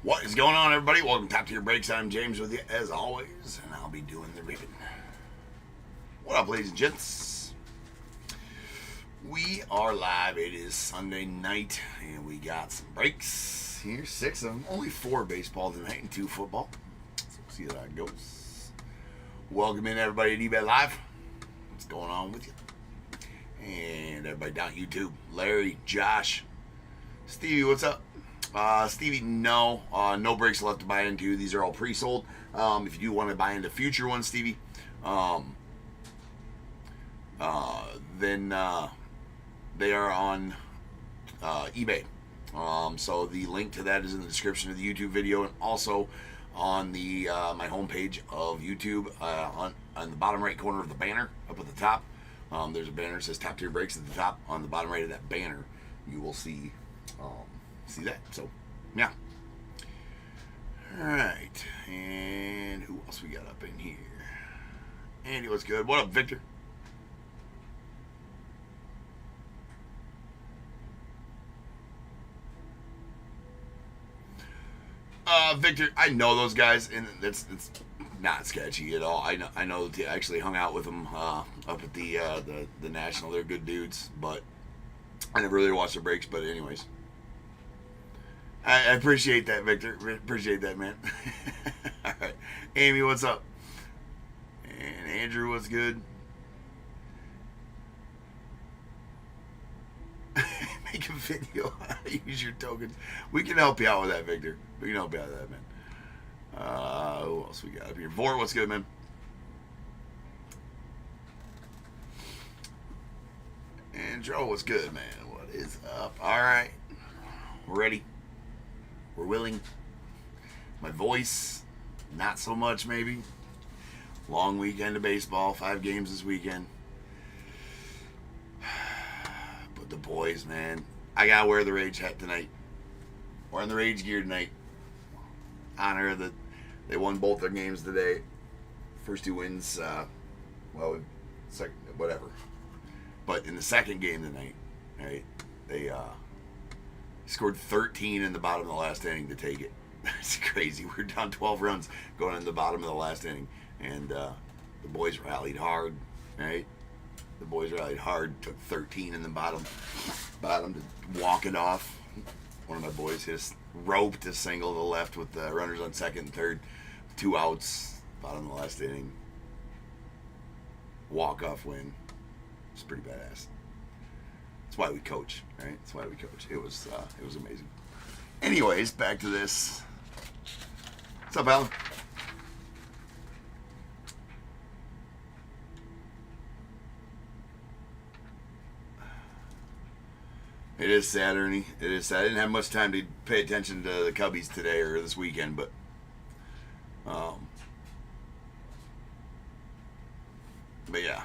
What is going on, everybody? Welcome to Top Tier Breaks. I'm James with you, as always, and I'll be doing the ribbon. What up, ladies and gents? We are live. It is Sunday night, and we got some breaks here. 6 of them. Only 4 baseball tonight and 2 football. So we'll see how that goes. Welcome in, everybody, to eBay Live. What's going on with you? And everybody down YouTube. Larry, Josh, Stevie, what's up? Stevie, no breaks left to buy into. These are all pre-sold. If you do want to buy into future ones, Stevie, then they are on eBay. So the link to that is in the description of the YouTube video, and also on the my homepage of YouTube, on the bottom right corner of the banner up at the top. There's a banner that says Top Tier Breaks at the top. On the bottom right of that banner, you will see that. So, yeah. All right. And who else we got up in here? Andy, what's good? What up, Victor? Victor, I know those guys, and it's not sketchy at all. I know I actually hung out with them up at the National. They're good dudes, but I never really watched their breaks. But anyways, I appreciate that, Victor. Appreciate that, man. All right, Amy, what's up? And Andrew, what's good? Make a video. Use your tokens. We can help you out with that, Victor. We can help you out with that, man. Who else we got up here? Vort, what's good, man? And Joe, what's good, man? What is up? All right. We're ready. We're willing. My voice, not so much, maybe. Long weekend of baseball. 5 games this weekend. But the boys, man. I got to wear the Rage hat tonight. Wearing the Rage gear tonight. Honor that they won both their games today. First 2 wins, second, whatever. But in the second game tonight, right, they scored 13 in the bottom of the last inning to take it. That's crazy. We're down 12 runs going in the bottom of the last inning, and the boys rallied hard, right? The boys rallied hard, took 13 in the bottom to walk it off. One of my boys hit a rope to single to the left with the runners on second and third. 2 outs, bottom of the last inning. Walk-off win. It's pretty badass. That's why we coach, right? That's why we coach. It was amazing. Anyways, back to this. What's up, Alan? It is sad, Ernie. It is sad. I didn't have much time to pay attention to the Cubbies today or this weekend, but yeah.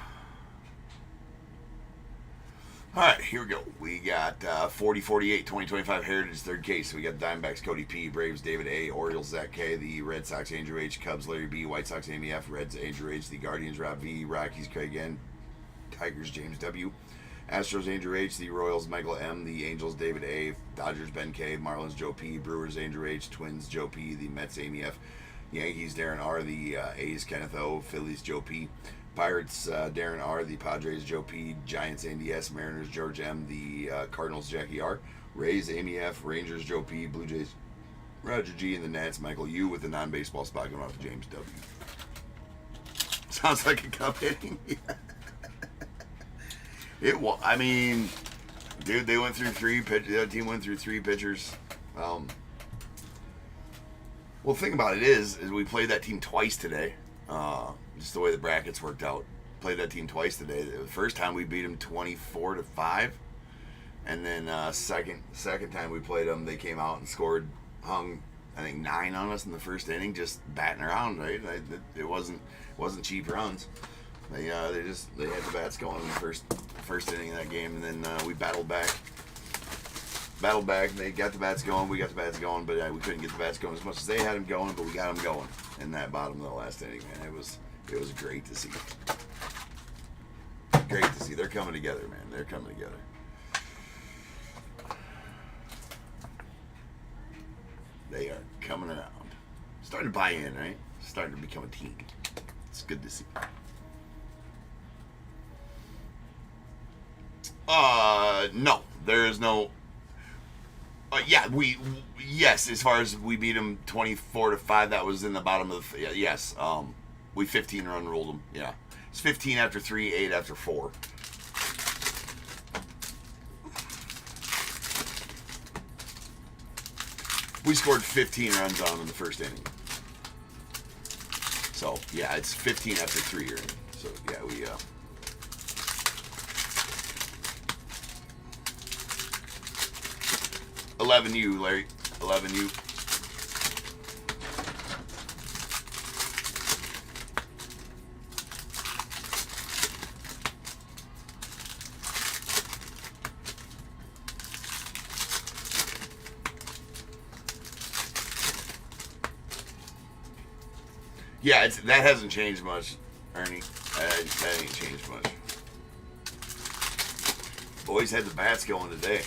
All right, here we go. We got 40-48 2025 Heritage third case. We got Diamondbacks Cody P, Braves David A, Orioles Zach K, the Red Sox Andrew H, Cubs Larry B, White Sox Amy F, Reds Andrew H, the Guardians Rob V, Rockies Craig N, Tigers James W, Astros Andrew H, the Royals Michael M, the Angels David A, Dodgers Ben K, Marlins Joe P, Brewers Andrew H, Twins Joe P, the Mets Amy F, Yankees Darren R, the A's Kenneth O, Phillies Joe P, Pirates Darren R, the Padres Joe P, Giants Andy S, Mariners George M, the Cardinals Jackie R, Rays Amy F, Rangers Joe P, Blue Jays Roger G, and the Nats Michael U, with the non-baseball spot going off to James W. Sounds like a cup hitting. It was. I mean, dude, they went through 3 pitchers. The other team went through 3 pitchers. Well, the thing about it is we played that team twice today. Just the way the brackets worked out. Played that team twice today. The first time we beat them 24-5, and then second time we played them, they came out and hung I think 9 on us in the first inning, just batting around. Right, it wasn't cheap runs. They had the bats going in the first inning of that game, and then we battled back. They got the bats going, we got the bats going, but we couldn't get the bats going as much as they had them going. But we got them going in that bottom of the last inning, man. It was great to see. Great to see. They're coming together, man. They're coming together. They are coming around. Starting to buy in, right? Starting to become a team. It's good to see. No. There is no... yeah, yes, as far as we beat them 24-5, that was in the bottom of the... yes, we 15-run ruled them, yeah. It's 15 after 3, 8 after 4. We scored 15 runs on them in the first inning. So, yeah, it's 15 after 3 inning. So, yeah, we... 11U, Larry. 11U. Yeah, that hasn't changed much, Ernie. That ain't changed much. Boys had the bats going today.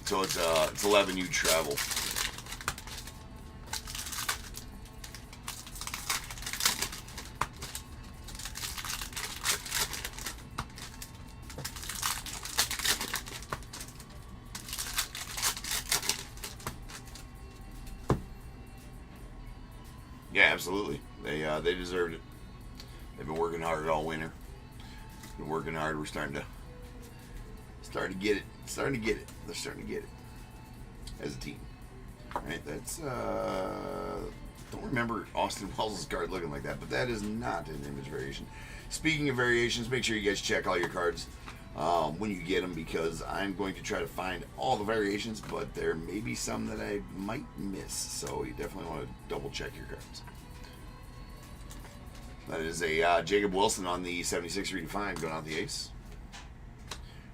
So it's 11U travel. Yeah, absolutely. They deserved it. They've been working hard all winter. Been working hard. We're starting to get it. Starting to get it. They're starting to get it as a team. All right, that's don't remember Austin Wells' card looking like that, but that is not an image variation. Speaking of variations, make sure you guys check all your cards when you get them, because I'm going to try to find all the variations, but there may be some that I might miss, so you definitely want to double check your cards. That is a Jacob Wilson on the 76 redefined, going out the ace.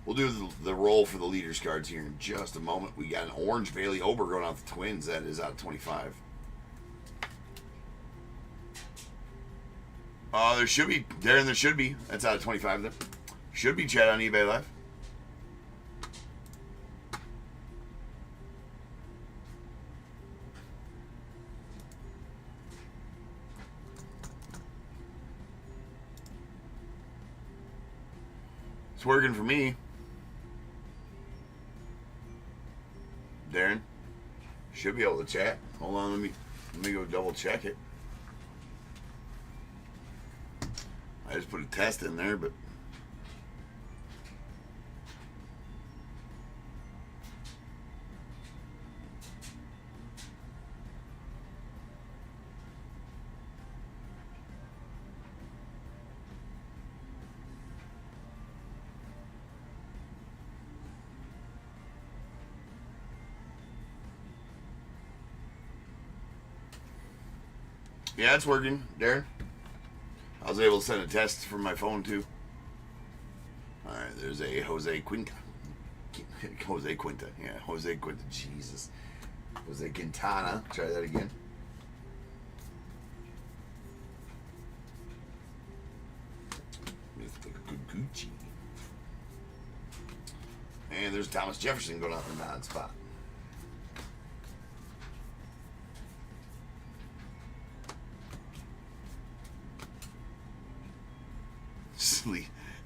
We'll do the roll for the leaders cards here in just a moment. We got an orange Bailey Ober going out the Twins. That is out of 25. There should be. Darren, there should be. That's out of 25 there. Should be chat on eBay Live. It's working for me. Darren, should be able to chat. Hold on, let me go double check it. I just put a test in there, but yeah, it's working, Darren. I was able to send a test from my phone too. All right, there's a Jose Quinta. Jose Quinta, yeah, Jose Quinta. Jesus, Jose Quintana. Try that again. Gucci. And there's Thomas Jefferson going out in the non-spot.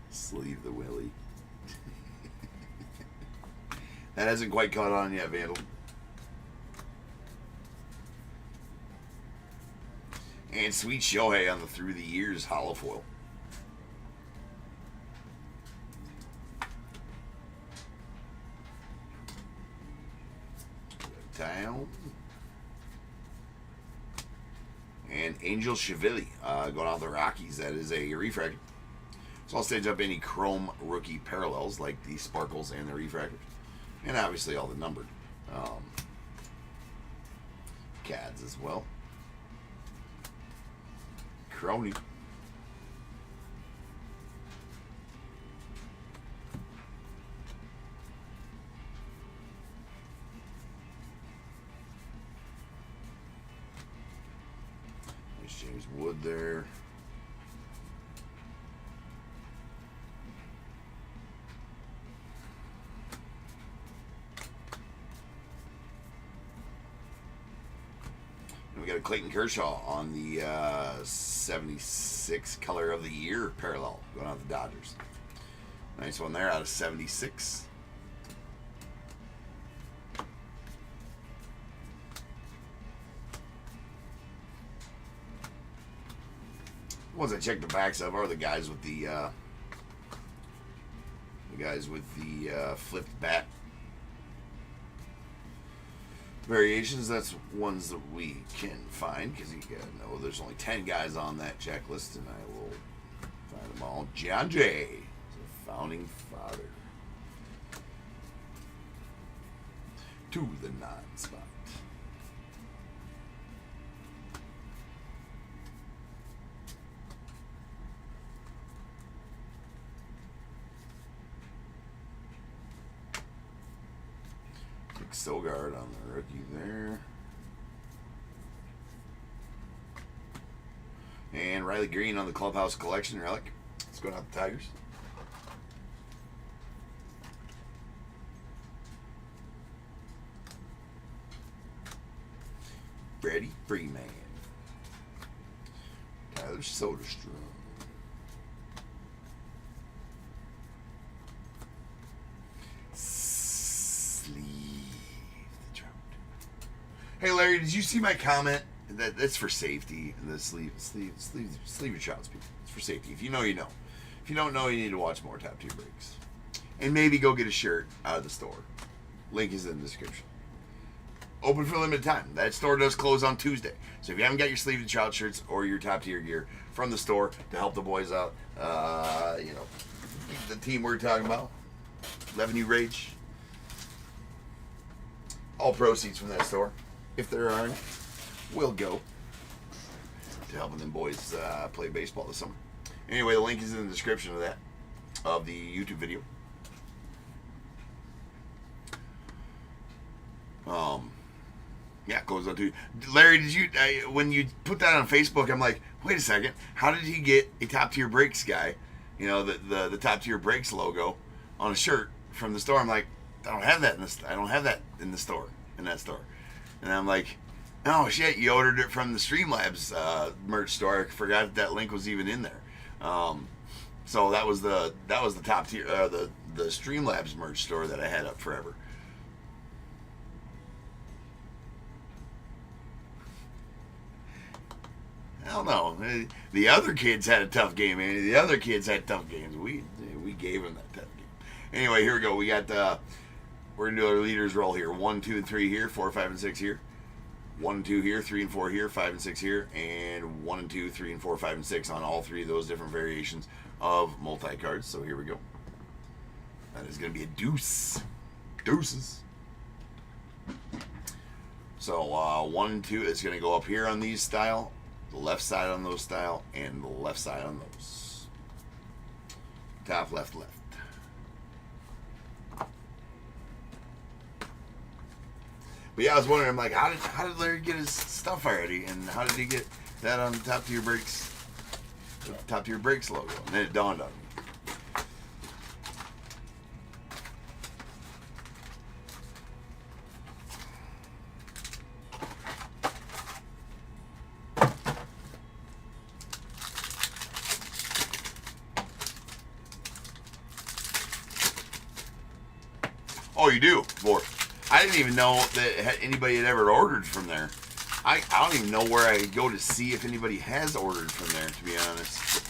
Sleeve the Willie. That hasn't quite caught on yet, Vandal. And Sweet Shohei on the Through the Years hollow foil. Down. And Angel Chivili going out the Rockies. That is a refractor. So I'll stage up any chrome rookie parallels like the sparkles and the refractors. And obviously all the numbered CADs as well. Crony. James Wood there. And we got a Clayton Kershaw on the 76 color of the year parallel going out the Dodgers. Nice one there out of 76. Ones I checked the backs of are the guys with the flipped bat variations. That's ones that we can find because you gotta know there's only 10 guys on that checklist, and I will find them all. John Jay is a founding father to the non-spot. Sogard on the rookie there. And Riley Green on the Clubhouse Collection relic. Let's go down to the Tigers. Freddie Freeman. Tyler Soderstrom. Hey Larry, did you see my comment? That's for safety. The sleeve your shots, people. It's for safety. If you know, you know. If you don't know, you need to watch more Top Tier Breaks. And maybe go get a shirt out of the store. Link is in the description. Open for a limited time. That store does close on Tuesday. So if you haven't got your sleeve and shout shirts or your Top Tier gear from the store to help the boys out, you know, the team we're talking about, 11U Rage, all proceeds from that store, if there are any, will go to helping them boys play baseball this summer. Anyway, the link is in the description of that, of the YouTube video. Yeah, it goes on to Larry. Did you when you put that on Facebook? I'm like, wait a second. How did he get a Top Tier Breaks guy? You know, the Top Tier Breaks logo on a shirt from the store. I'm like, I don't have that in this. I don't have that in the store. In that store. And I'm like, oh shit, you ordered it from the Streamlabs merch store. I forgot that link was even in there. So that was the Top Tier the Streamlabs merch store that I had up forever. I don't know. The other kids had a tough game, man. The other kids had tough games. We gave them that tough game. Anyway, here we go. We got we're gonna do our leaders roll here. 1, 2, and 3 here. 4, 5, and 6 here. 1 and 2 here. 3 and 4 here. 5 and 6 here. And 1 and 2, 3 and 4, 5 and 6 on all three of those different variations of multi cards. So here we go. That is gonna be a deuce. Deuces. So 1 and 2 is gonna go up here on these style. The left side on those style, and the left side on those. Top, left, left. But yeah, I was wondering, I'm like, how did Larry get his stuff already, and how did he get that on the Top Tier Breaks, the Top Tier Breaks logo? And then it dawned on me. Oh, you do? Lord. I didn't even know that anybody had ever ordered from there. I don't even know where I go to see if anybody has ordered from there, to be honest.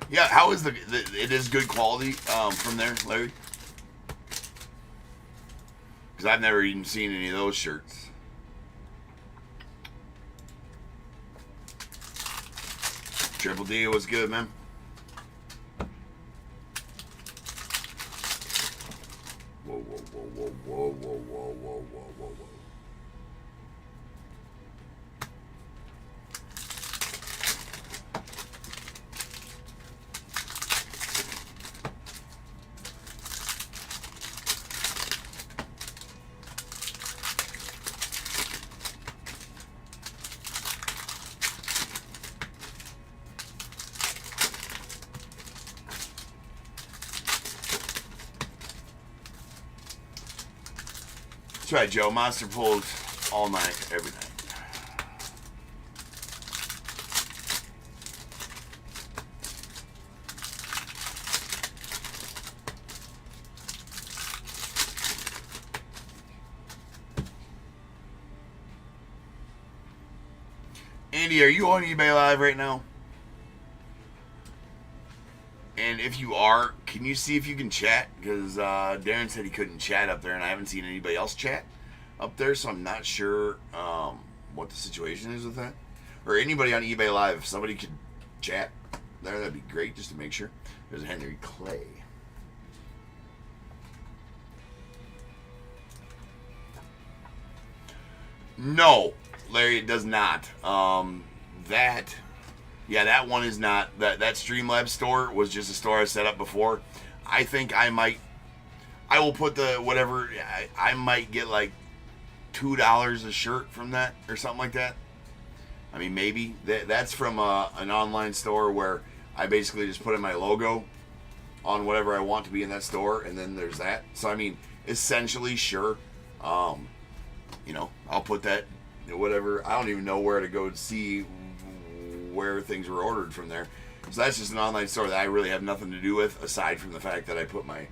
Yeah, how is it is good quality from there, Larry? Because I've never even seen any of those shirts. Triple D was good, man. Whoa, whoa, whoa, whoa, whoa, whoa, whoa, whoa, whoa, whoa, whoa. That's right, Joe. Monster pulls all night, every night. Andy, are you on eBay Live right now? And if you are, can you see if you can chat? Because Darren said he couldn't chat up there, and I haven't seen anybody else chat up there, so I'm not sure what the situation is with that. Or anybody on eBay Live, if somebody could chat there, that'd be great, just to make sure. There's Henry Clay. No, Larry, it does not. That one is not. That Streamlabs store was just a store I set up before. I think I will put the whatever. I might get like $2 a shirt from that or something like that. I mean, maybe that's from an online store where I basically just put in my logo on whatever I want to be in that store, and then there's that. So I mean, essentially, sure. I'll put that whatever. I don't even know where to go to see where things were ordered from there. So that's just an online store that I really have nothing to do with, aside from the fact that I put my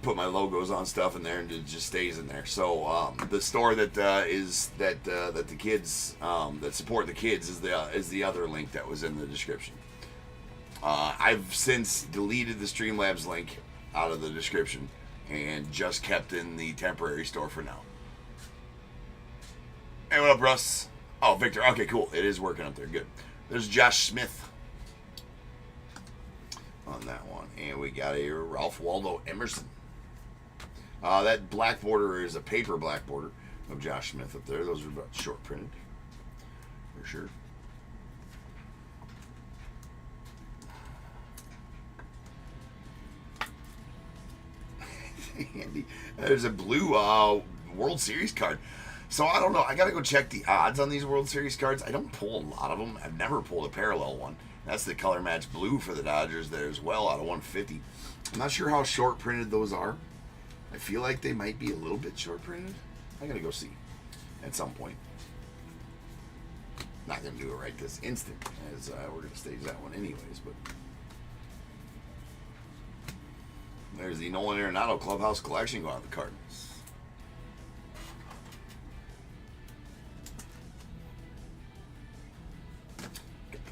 logos on stuff in there and it just stays in there. So the store that the kids that support the kids is the other link that was in the description. I've since deleted the Streamlabs link out of the description and just kept in the temporary store for now. Hey, what up, Russ? Oh, Victor. Okay, cool. It is working up there. Good. There's Josh Smith on that one. And we got a Ralph Waldo Emerson. That black border is a paper black border of Josh Smith up there. Those are about short printed. For sure. Andy. There's a blue World Series card. So I don't know. I got to go check the odds on these World Series cards. I don't pull a lot of them. I've never pulled a parallel one. That's the color match blue for the Dodgers there as well, out of 150. I'm not sure how short printed those are. I feel like they might be a little bit short printed. I got to go see at some point. Not going to do it right this instant, as we're going to stage that one anyways. But there's the Nolan Arenado Clubhouse Collection going on the Cardinals.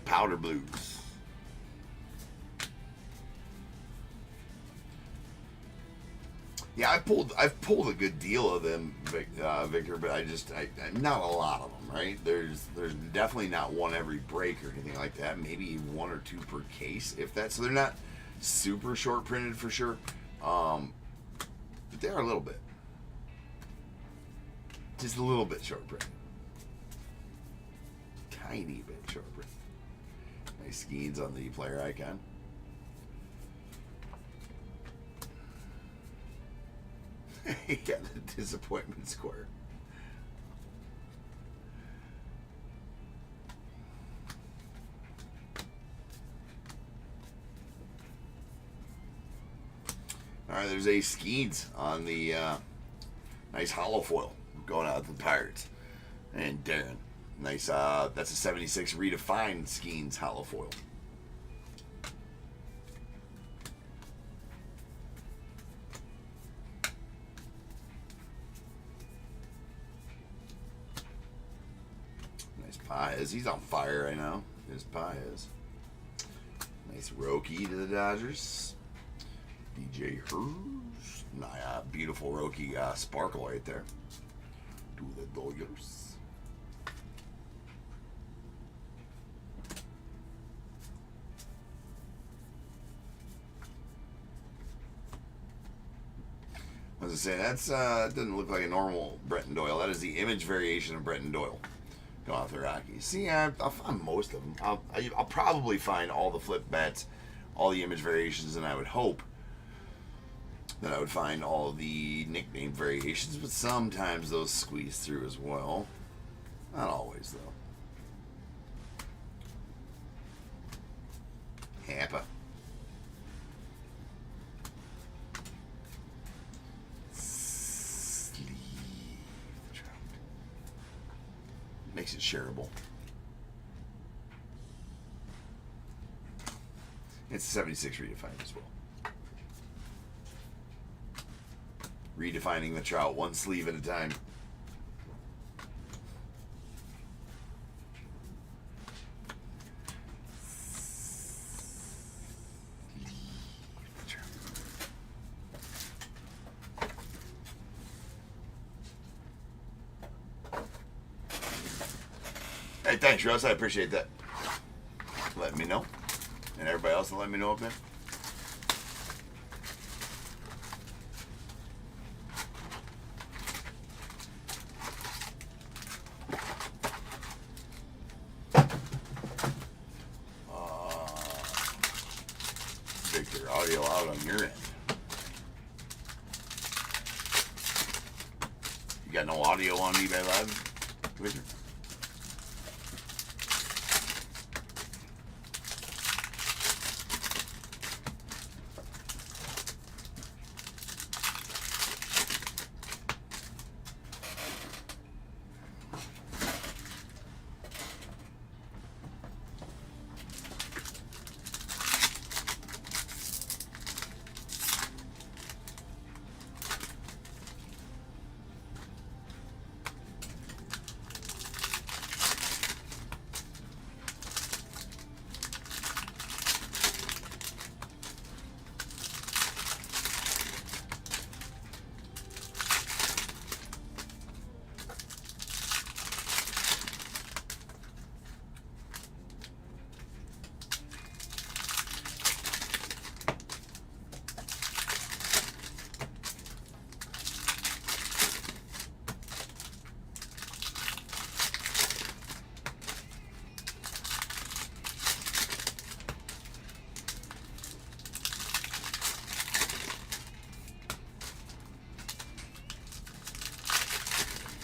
Powder blues. Yeah, I've pulled a good deal of them, Victor, but I'm not a lot of them, right? There's definitely not one every break or anything like that. Maybe one or two per case, if that. So they're not super short printed for sure, but they are a little bit, just a little bit short printed, tiny bit short printed. Nice skeins on the player icon. Yeah, the disappointment square. All right, there's a Skeens on the nice hollow foil going out with the Pirates. And Darren. Nice, that's a 76 redefined Skeens hollow foil. Nice Paez. He's on fire right now. There's Paez. Nice Roki to the Dodgers. DJ Hers. Beautiful Roki sparkle right there. To the Dodgers. I was going to say, that doesn't look like a normal Bretton Doyle. That is the image variation of Bretton Doyle. Go off the Rockies. See, I'll find most of them. I'll probably find all the flip bats, all the image variations, and I would hope that I would find all the nickname variations, but sometimes those squeeze through as well. Not always, though. Happa. makes it shareable. It's 76 redefined as well. Redefining the trout one sleeve at a time. Hey, thanks, Russ. I appreciate that. Letting me know. And everybody else will let me know up there. Victor, audio out on your end. You got no audio on eBay Live, Victor?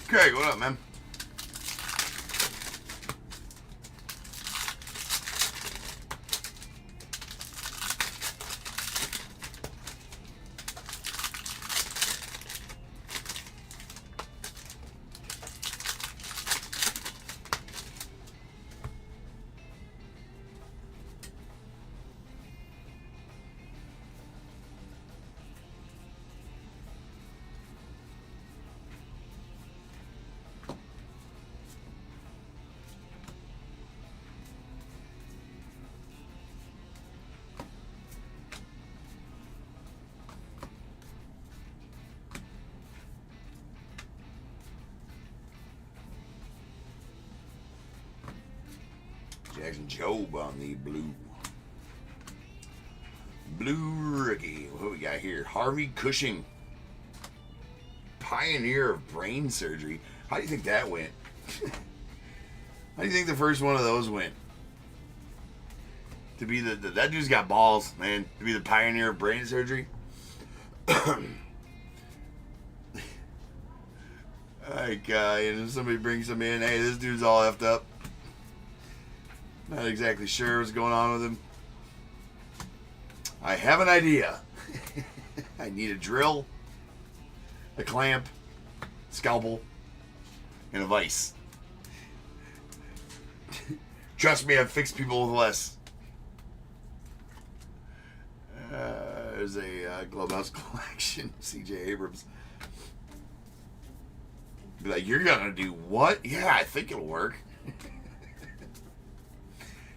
Craig, what up, man? Jackson Job on the blue. Blue rookie. What we got here? Harvey Cushing. Pioneer of brain surgery. How do you think that went? How do you think the first one of those went? To be that dude's got balls, man. To be the pioneer of brain surgery. Like, if somebody brings him in, hey, this dude's all effed up. Not exactly sure what's going on with him. I have an idea. I need a drill, a clamp, scalpel, and a vise. Trust me, I've fixed people with less. There's a Clubhouse collection, C.J. Abrams. Be like, you're gonna do what? Yeah, I think it'll work.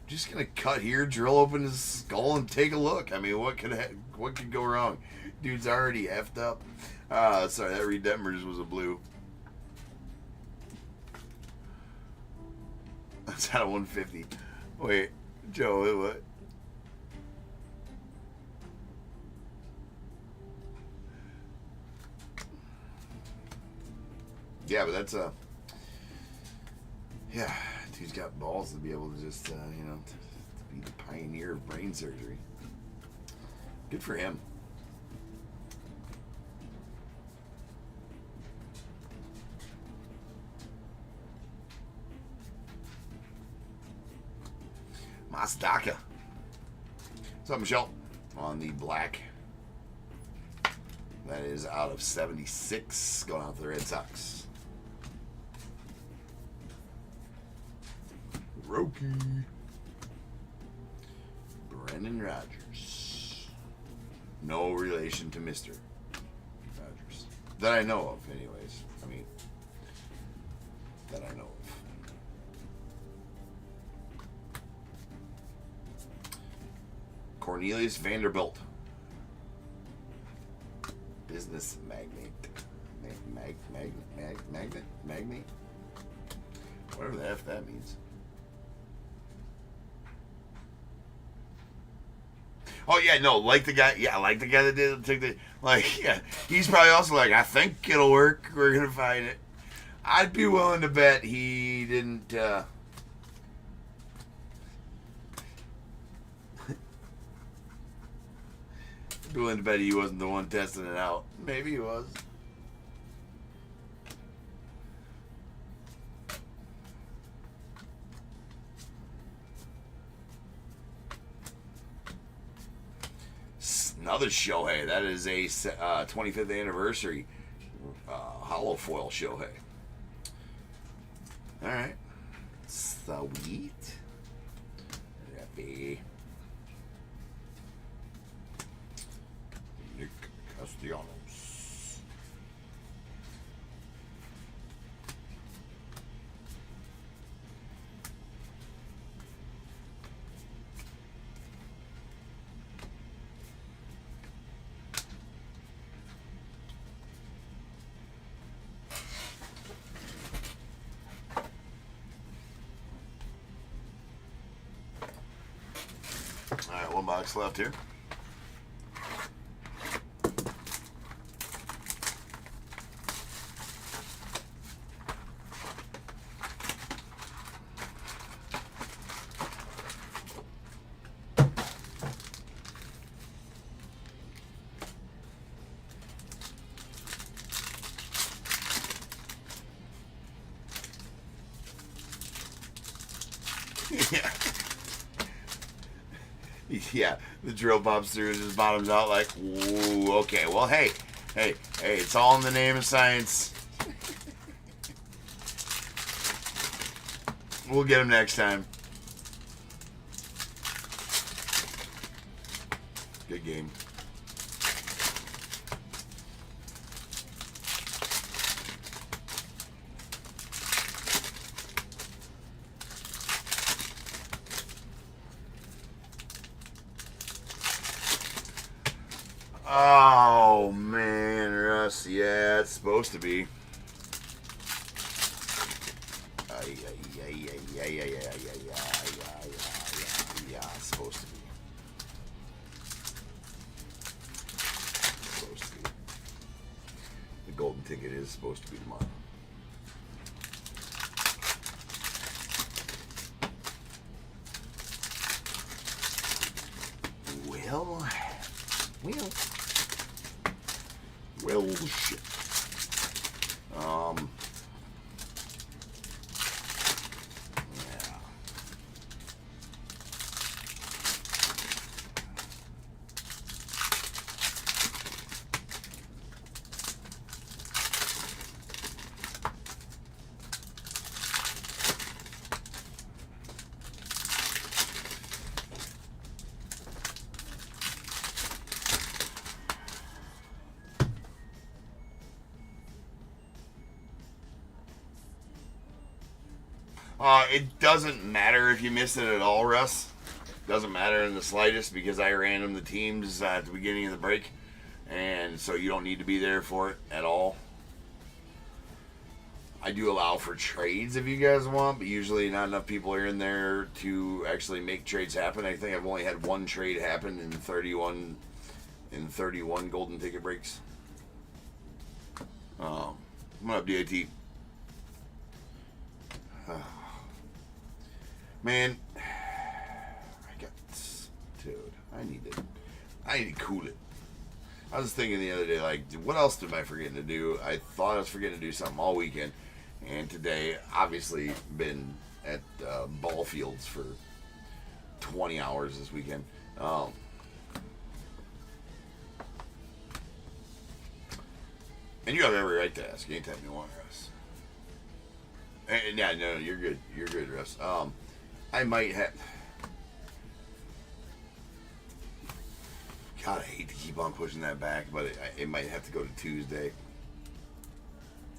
Just gonna cut here, drill open his skull, and take a look. I mean, what could go wrong? Dude's already effed up. Sorry, that Redemptors was a blue. That's out of 150. Wait, Joe, what? Yeah, but that's yeah, dude's got balls to be able to just, to be the pioneer of brain surgery. Good for him. Masdaka. What's up, Michelle? On the black. That is out of 76, going out to the Red Sox. Brokey. Brendan Rodgers. No relation to Mr. Rodgers. That I know of, anyways. I mean, that I know of. Cornelius Vanderbilt. Business magnate. Magnate? Whatever the F that means. Oh yeah, no, like the guy. Yeah, like the guy that took the. Like, yeah, he's probably also like, I think it'll work. We're gonna find it. I'd be willing to bet he didn't. I'd be willing to bet he wasn't the one testing it out. Maybe he was. Another Shohei. That is a 25th anniversary hollow foil Shohei. All right. Sweet. Happy. Nick Castellanos. All right, one box left here. Yeah. Yeah, the drill pops through and just bottoms out like, ooh, okay, well, hey, it's all in the name of science. We'll get him next time. Good game. Oh, man, Russ. Yeah, it's supposed to be. Yeah, it's supposed to be. It's supposed to be. The golden ticket is supposed to be tomorrow. Well, shit. Yeah. It doesn't matter if you missed it at all, Russ. Doesn't matter in the slightest because I random the teams at the beginning of the break, and so you don't need to be there for it at all. I do allow for trades if you guys want, but usually not enough people are in there to actually make trades happen. I think I've only had one trade happen in 31 golden ticket breaks. Come up, DAT. Man, I need to cool it. I was thinking the other day, like, what else am I forgetting to do? I thought I was forgetting to do something all weekend, and today, obviously, been at ball fields for 20 hours this weekend. And you have every right to ask anytime you want, Russ. And yeah, no, you're good. You're good, Russ. I might have. God, I hate to keep on pushing that back, but it might have to go to Tuesday.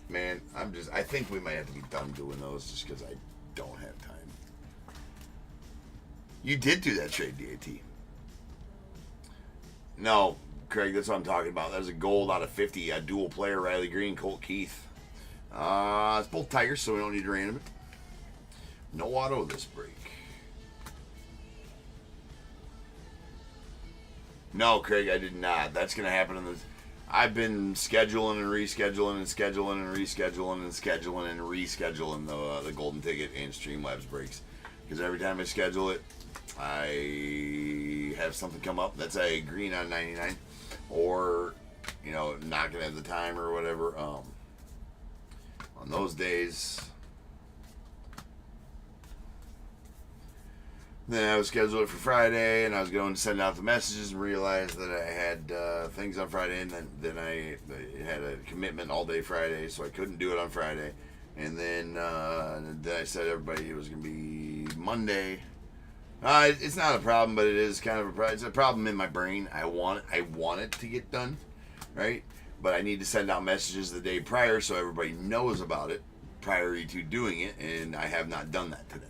Man, I think we might have to be done doing those just because I don't have time. You did do that trade, DAT. No, Craig, that's what I'm talking about. That was a gold out of 50, a dual player, Riley Green, Colt Keith. It's both Tigers, so we don't need to random it. No auto this break. No, Craig, I did not. That's going to happen in the... I've been scheduling and rescheduling and scheduling and rescheduling and scheduling and rescheduling the Golden Ticket and Streamlabs breaks. Because every time I schedule it, I have something come up that's a green on 99. Or, you know, not going to have the time or whatever. On those days... Then I was scheduled for Friday, and I was going to send out the messages and realized that I had things on Friday, and then I had a commitment all day Friday, so I couldn't do it on Friday. And then I said everybody it was going to be Monday. It's not a problem, but it is kind of it's a problem in my brain. I want it to get done, right? But I need to send out messages the day prior so everybody knows about it prior to doing it, and I have not done that today.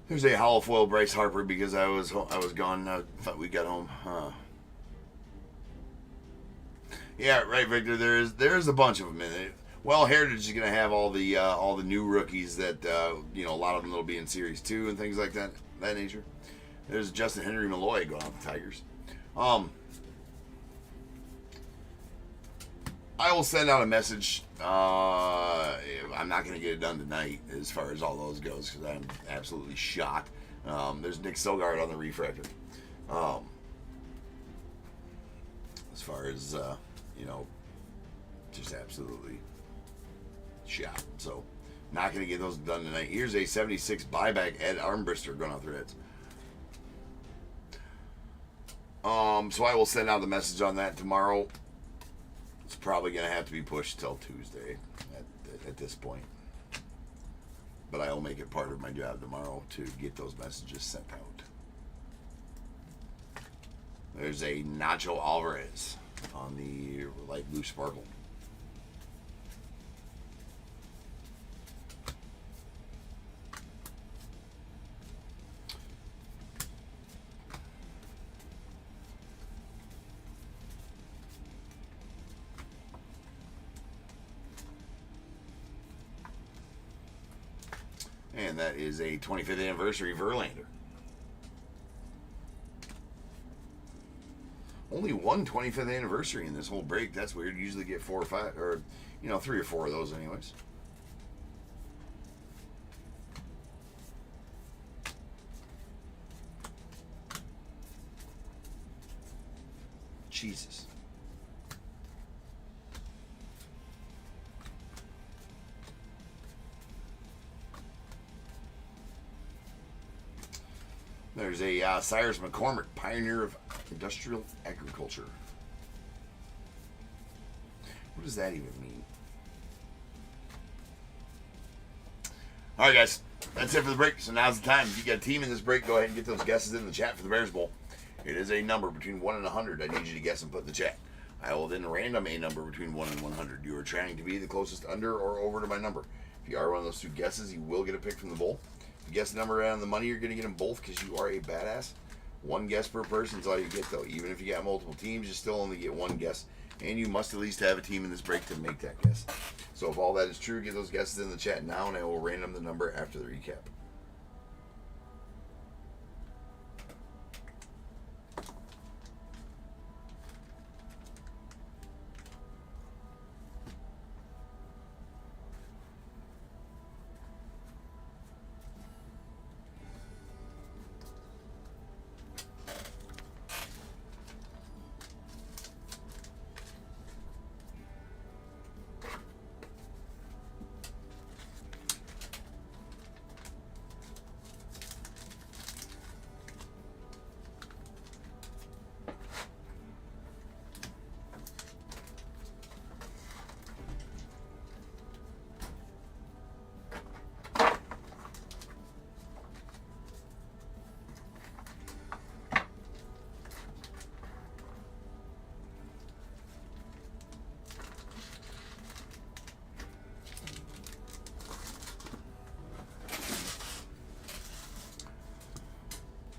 There's a hollow foil Bryce Harper because I was gone. I thought we got home. Yeah, right, Victor. There's a bunch of them in it. Well, Heritage is going to have all the new rookies that a lot of them will be in Series 2 and things like that nature. There's Justin Henry Malloy going out the Tigers. I will send out a message. I'm not going to get it done tonight as far as all those goes because I'm absolutely shot. There's Nick Sogard on the refractor. As far as, just absolutely shot. So, not going to get those done tonight. Here's a 76 buyback Ed Armbrister going out the Reds. So I will send out the message on that tomorrow. It's probably going to have to be pushed till Tuesday at this point. But I will make it part of my job tomorrow to get those messages sent out. There's a Nacho Alvarez on the light blue sparkle. And that is a 25th anniversary Verlander. Only one 25th anniversary in this whole break. That's weird. You usually get 4 or 5, or 3 or 4 of those anyways. Jesus. There's a Cyrus McCormick, pioneer of industrial agriculture. What does that even mean? All right, guys. That's it for the break. So now's the time. If you got a team in this break, go ahead and get those guesses in the chat for the Bears Bowl. It is a number between 1 and 100. I need you to guess and put in the chat. I will then random a number between 1 and 100. You are trying to be the closest under or over to my number. If you are one of those two guesses, you will get a pick from the bowl. If you guess the number on the money, you're going to get them both because you are a badass. One guess per person is all you get, though. Even if you got multiple teams, you still only get one guess. And you must at least have a team in this break to make that guess. So if all that is true, get those guesses in the chat now, and I will random the number after the recap.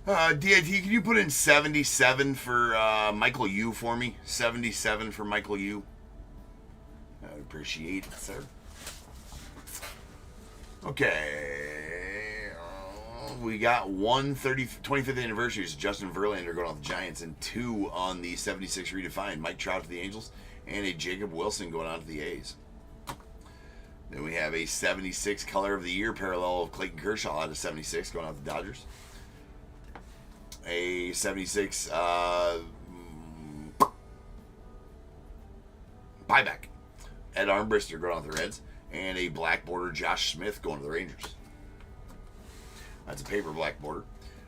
DIT, can you put in 77 for Michael Yu for me? 77 for Michael Yu. I would appreciate it, sir. Okay. We got 25th anniversary is Justin Verlander going off the Giants, and 2 on the 76 redefined. Mike Trout to the Angels, and a Jacob Wilson going on to the A's. Then we have a 76 color of the year parallel of Clayton Kershaw out of 76 going out to the Dodgers. A 76 buyback Ed Armbrister going out to the Reds, and a black border Josh Smith going to the Rangers. That's a paper black border.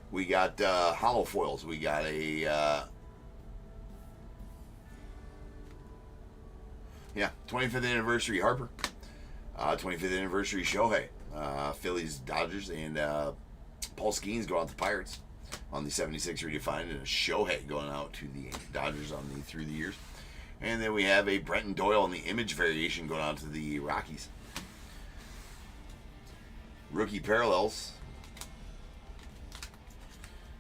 We got hollow foils. We got a 25th anniversary Harper, 25th anniversary Shohei, Phillies Dodgers, and Paul Skeens going out to the Pirates on the 76 redefined, and a Shohei going out to the Dodgers on the through the years. And then we have a Brenton Doyle on the image variation going out to the Rockies. Rookie parallels.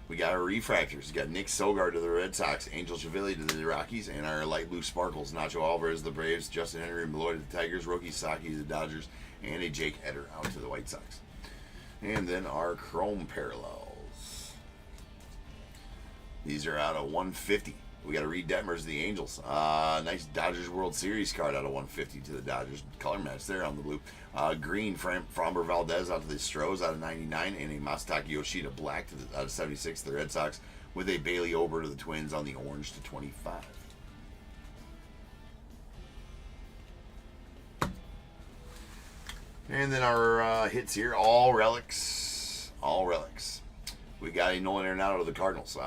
We got our refractors. We got Nick Sogard to the Red Sox, Angel Chavili to the Rockies, and our light blue sparkles, Nacho Alvarez to the Braves, Justin Henry and Malloy to the Tigers, Roki Saki to the Dodgers, and a Jake Eder out to the White Sox. And then our chrome parallels. These are out of 150. We got a Reed Detmers to the Angels. Nice Dodgers World Series card out of 150 to the Dodgers. Color match there on the blue. Green Framber Valdez out to the Stros out of 99, and a Masataka Yoshida black to out of 76 to the Red Sox, with a Bailey Ober to the Twins on the orange to 25. And then our hits here, all relics. All relics. We got a Nolan Arenado to the Cardinals.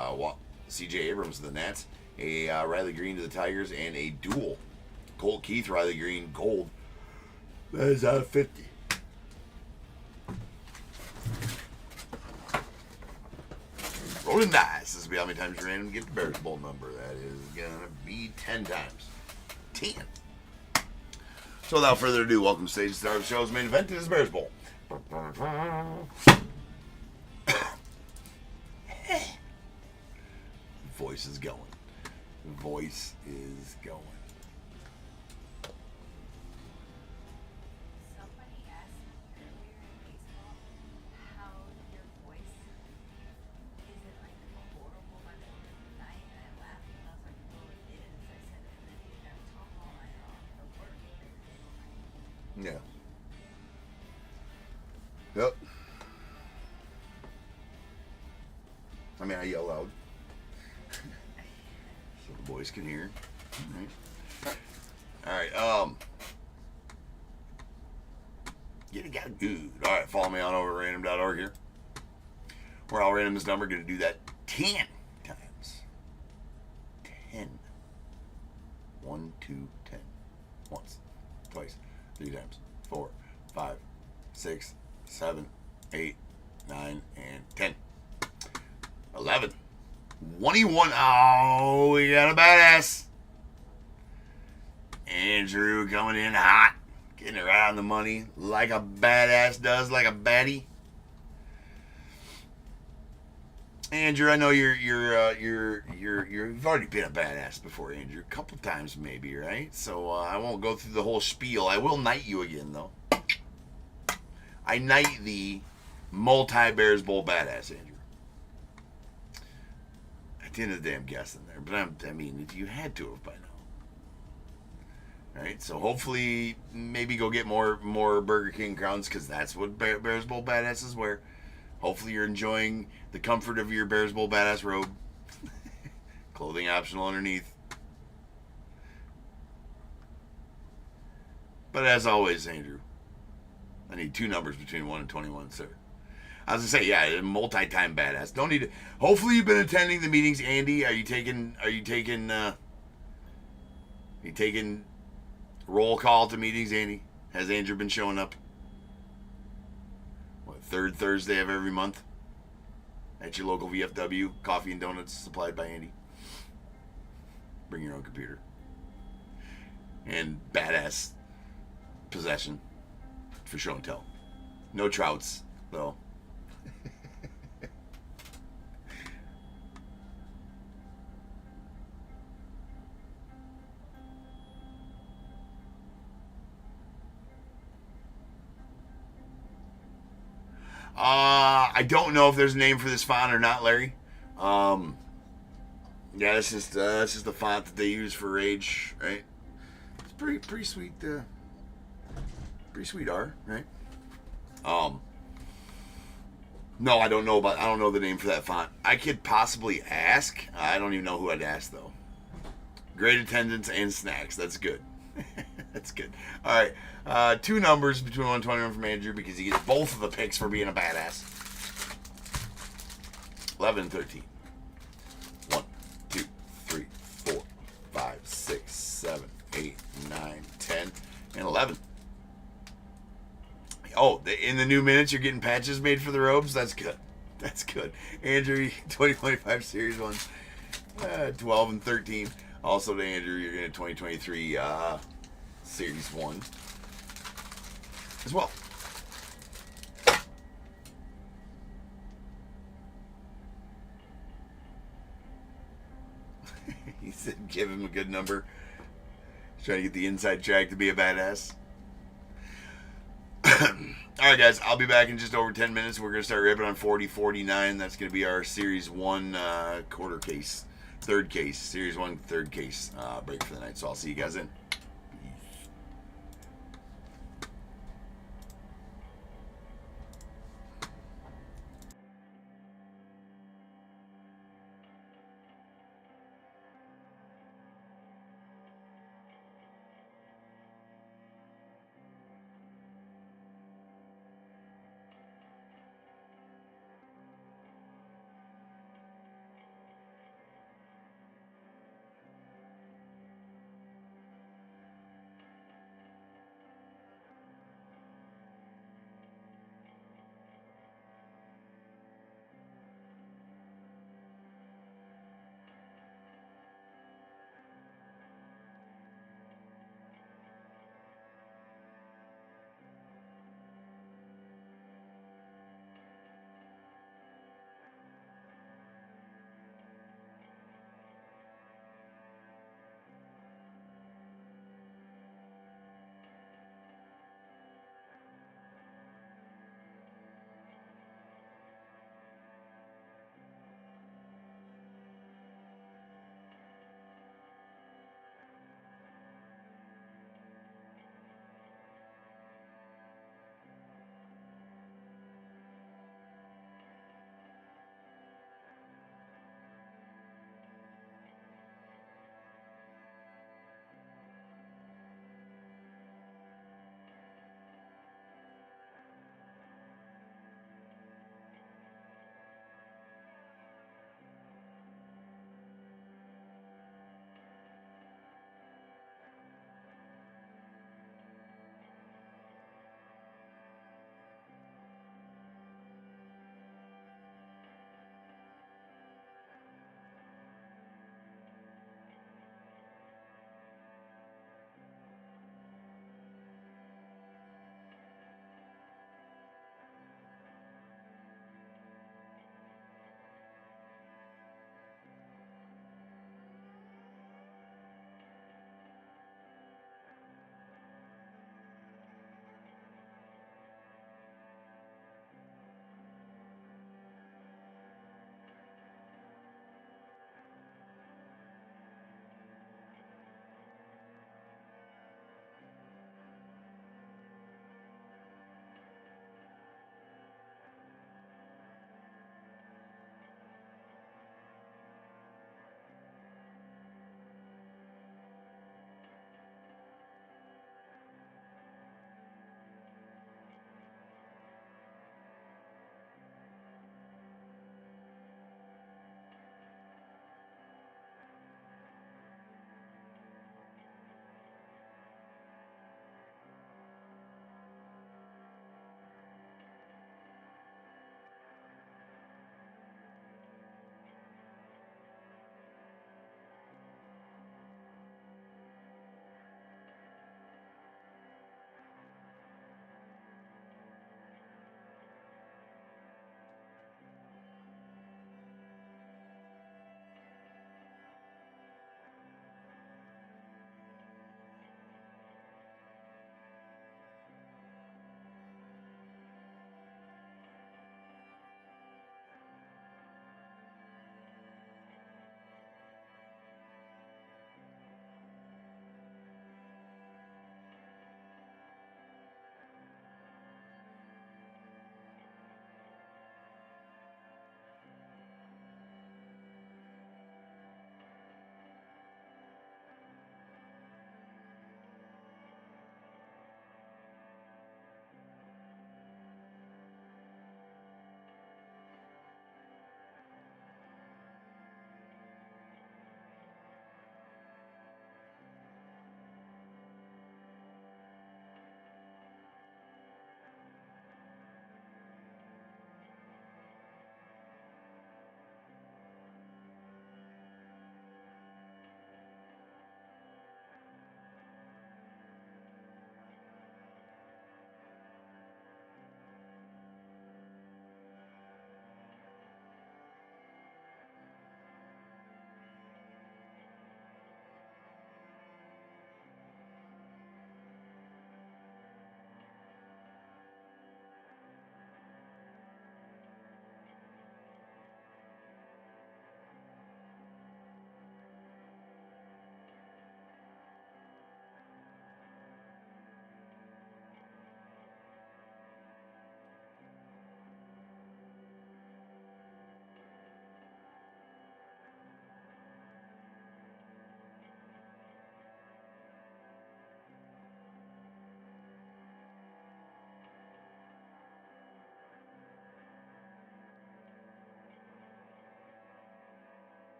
C.J. Abrams to the Nats. A Riley Green to the Tigers, and a dual Colt Keith Riley Green gold. That is out of 50. Rolling dice. This will be how many times you're random to get the Bears Bowl number. That is going to be 10 times. 10. So without further ado, welcome to stage star of the show's main event. It is Bears Bowl. Voice is going. Voice is going. Somebody asked me earlier in baseball how your voice is it like horrible by the end of the night, and I laughed and I was like, well, it is. I said, and then you gotta talk all night long for work every single night. Yeah. Yep. I mean, I yell loud. So the boys can hear. Alright, get it got good. Alright, follow me on over to random.org here. Where I'll random this number, gonna do that 10 times. 10. 1, 2, 10. Once, twice, 3 times, 4, 5, 6, 7, 8, 9, and 10. 11. 21. Oh, we got a badass. Andrew coming in hot. Getting it right on the money. Like a badass does, like a baddie. Andrew, I know you've already been a badass before, Andrew. A couple times maybe, right? So I won't go through the whole spiel. I will knight you again, though. I knight the multi-Bears Bowl badass, Andrew. At the end of the day, I'm guessing there. But I mean, if you had to have by now. Alright, so hopefully, maybe go get more Burger King crowns, because that's what Bears Bowl badasses wear. Hopefully you're enjoying the comfort of your Bears Bowl badass robe. Clothing optional underneath. But as always, Andrew, I need 2 numbers between 1 and 21, sir. I was gonna say, yeah, multi-time badass. Don't need to. Hopefully you've been attending the meetings, Andy. Are you taking roll call to meetings, Andy? Has Andrew been showing up? What, 3rd Thursday of every month? At your local VFW, coffee and donuts supplied by Andy. Bring your own computer. And badass possession for show and tell. No Trouts, though. I don't know if there's a name for this font or not, Larry. Yeah, it's just the font that they use for Rage, right? It's pretty sweet. Pretty sweet R, right? No, I don't know the name for that font. I could possibly ask. I don't even know who I'd ask though. Great attendance and snacks. That's good. That's good. All right, 2 numbers between 1 and 21 from Andrew because he gets both of the picks for being a badass. 11 and 13. 1, 2, 3, 4, 5, 6, 7, 8, 9, 10, and 11. Oh, in the new minutes, you're getting patches made for the robes? That's good. That's good. Andrew, 2025 Series 1, 12 and 13. Also to Andrew, you're getting a 2023 Series 1 as well. He said give him a good number. He's trying to get the inside track to be a badass. Alright guys, I'll be back in just over 10 minutes. We're going to start ripping on 4049. That's going to be our Series 1 quarter case. Third case. Series 1 third case break for the night. So I'll see you guys in.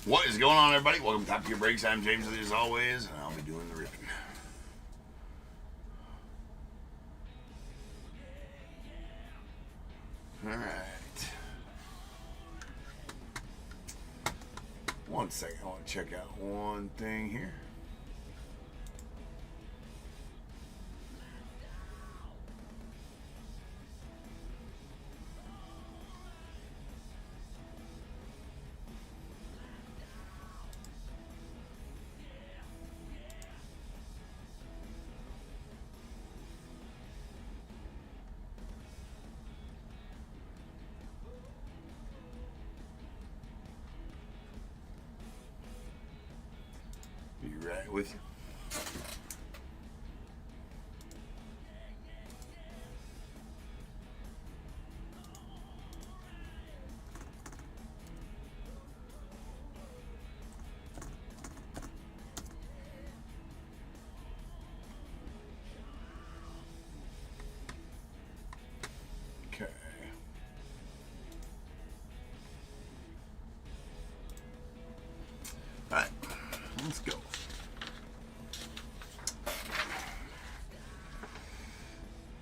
What is going on, everybody? Welcome to Top Tier Breaks. I'm James, as always, and I'll be doing the ripping. Alright. One second. I want to check out one thing here. Be right with you. Okay. All right, let's go.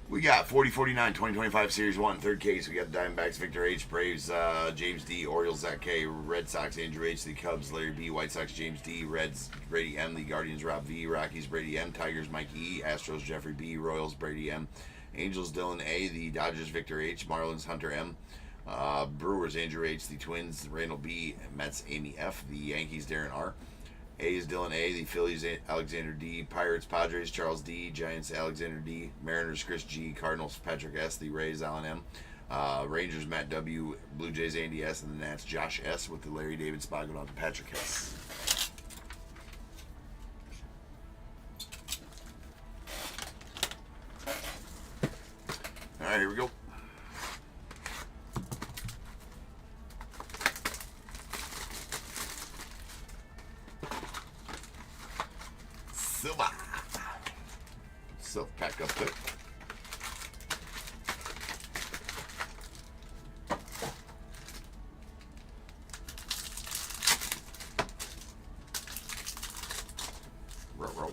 We got 40-49, 2025 Series 1, third case. We got the Diamondbacks, Victor H, Braves, James D, Orioles, Zach K, Red Sox, Andrew H, the Cubs, Larry B, White Sox, James D, Reds, Brady M, the Guardians, Rob V, Rockies, Brady M, Tigers, Mikey E, Astros, Jeffrey B, Royals, Brady M, Angels, Dylan A, the Dodgers, Victor H, Marlins, Hunter M, Brewers, Andrew H, the Twins, Randall B, Mets, Amy F, the Yankees, Darren R, A is Dylan A, the Phillies, Alexander D, Pirates, Padres, Charles D, Giants, Alexander D, Mariners, Chris G, Cardinals, Patrick S, the Rays, Alan M, Rangers, Matt W, Blue Jays, Andy S, and the Nats, Josh S, with the Larry David spot going out to Patrick S. All right, here we go. Silver. Self-pack up there. Row.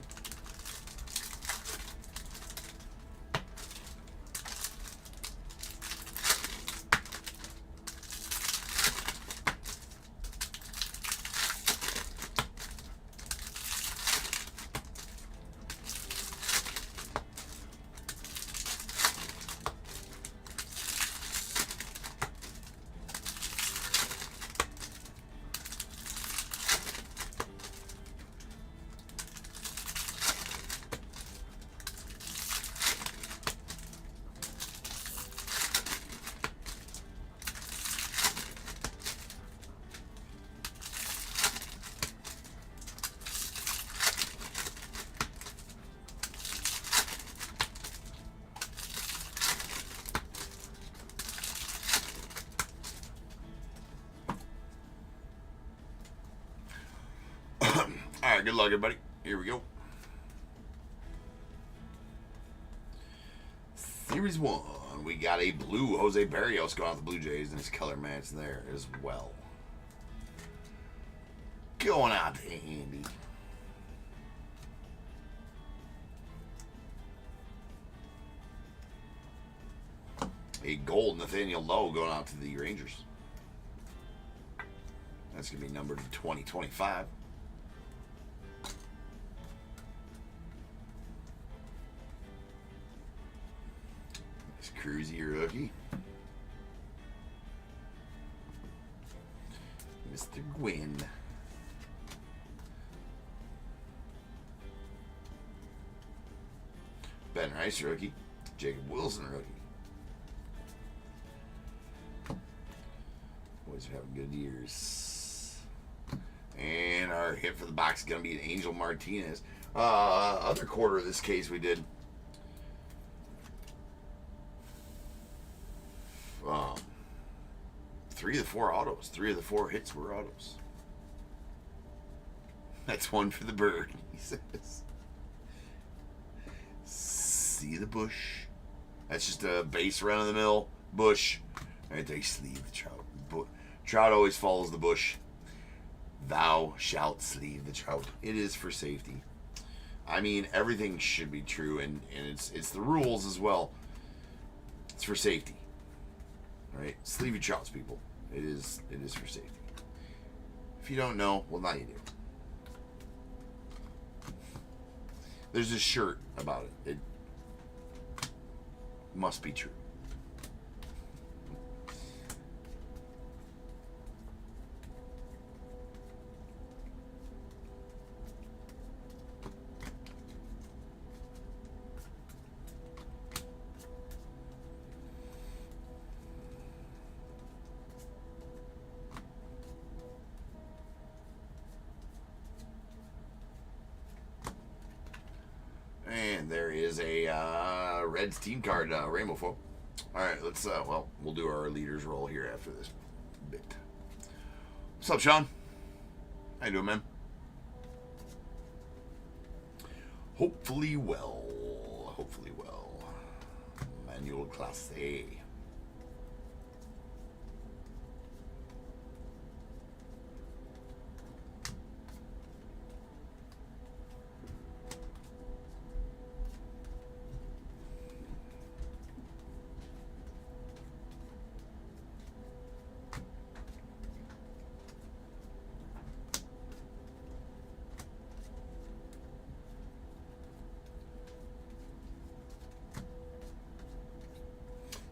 All right, good luck, everybody. Here we go. Series 1. We got a blue Jose Barrios going out the Blue Jays, and his color match there as well. Going out to Andy. A gold Nathaniel Lowe going out to the Rangers. That's going to be numbered to 2025. Cruzy rookie. Mr. Gwynn. Ben Rice rookie. Jacob Wilson rookie. Boys are having good years. And our hit for the box is going to be an Angel Martinez. Other quarter of this case we did. Three of the four autos. Three of the four hits were autos. That's one for the bird, he says. See the bush? That's just a base run-of-the-mill bush. Right there, you sleeve the trout. Trout always follows the bush. thou shalt sleeve the trout. It is for safety. I mean, everything should be true, and it's the rules as well. It's for safety. All right? Sleeve your trouts, people. It is for safety. If you don't know, well, now you do. There's a shirt about it. It must be true. And there is a Reds team card, rainbow foil. All right, let's, well, we'll do our leaders roll here after this bit. What's up, Sean? How you doing, man? Hopefully well. Hopefully well. Manual Class A.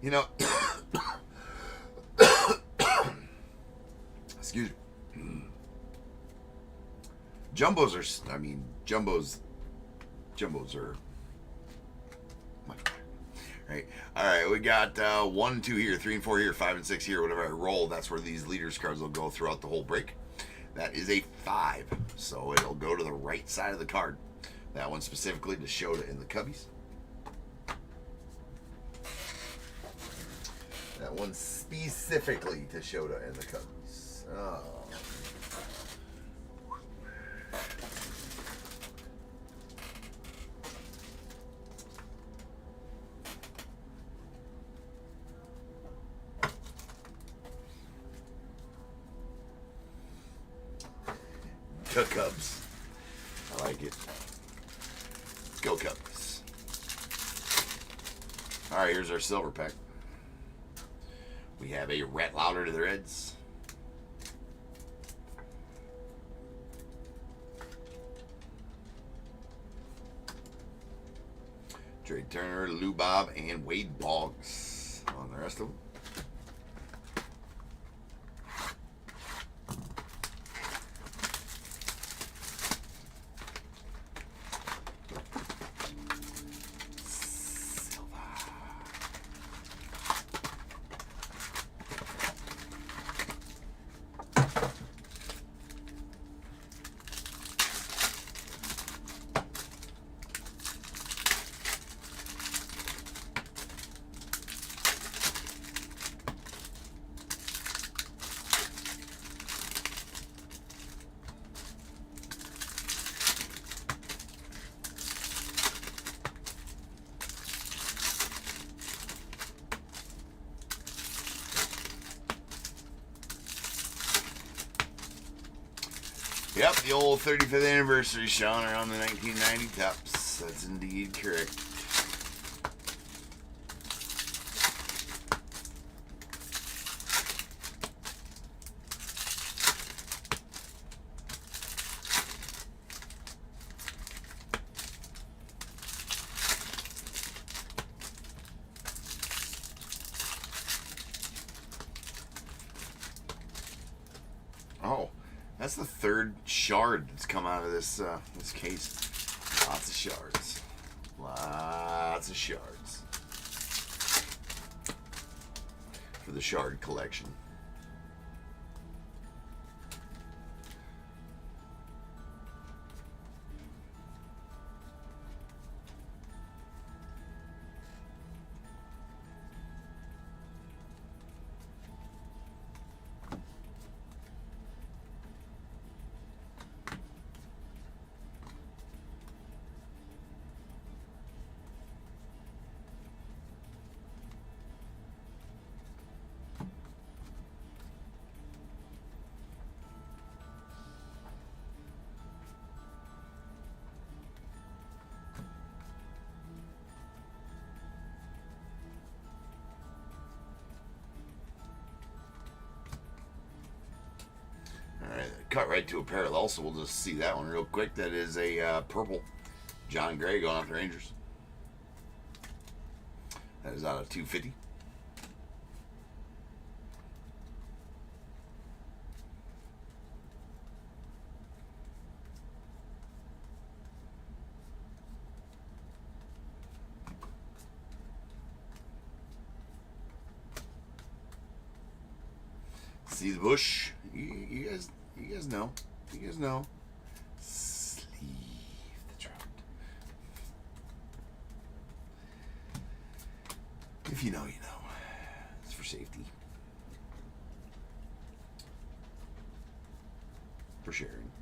You know, excuse me. Jumbos are, I mean, jumbos are much better, right? All right, we got 1, 2 here, 3 and 4 here, 5 and 6 here. Whatever I roll, that's where these leaders cards will go throughout the whole break. That is a 5, so it'll go to the right side of the card. That one specifically to Shota in the Cubbies. That one specifically to Shota and the Cubbies. Oh. The Cubs. I like it. Let's go Cubs. All right, here's our silver pack. We have a Rat Louder to the Reds. Trey Turner, Lou Bob, and Wade Boggs on the rest of them. Yep, the old 35th anniversary, Sean, around the 1990 TOPPs. That's indeed correct. Oh. That's the third shard that's come out of this this case. Lots of shards. Lots of shards. For the shard collection. cut right to a parallel, so we'll just see that one real quick. That is a purple John Gray going off the Rangers. That is out of 250. See the bush? You guys know. You guys know. Sleeve the trout. If you know, you know. It's for safety. For sharing.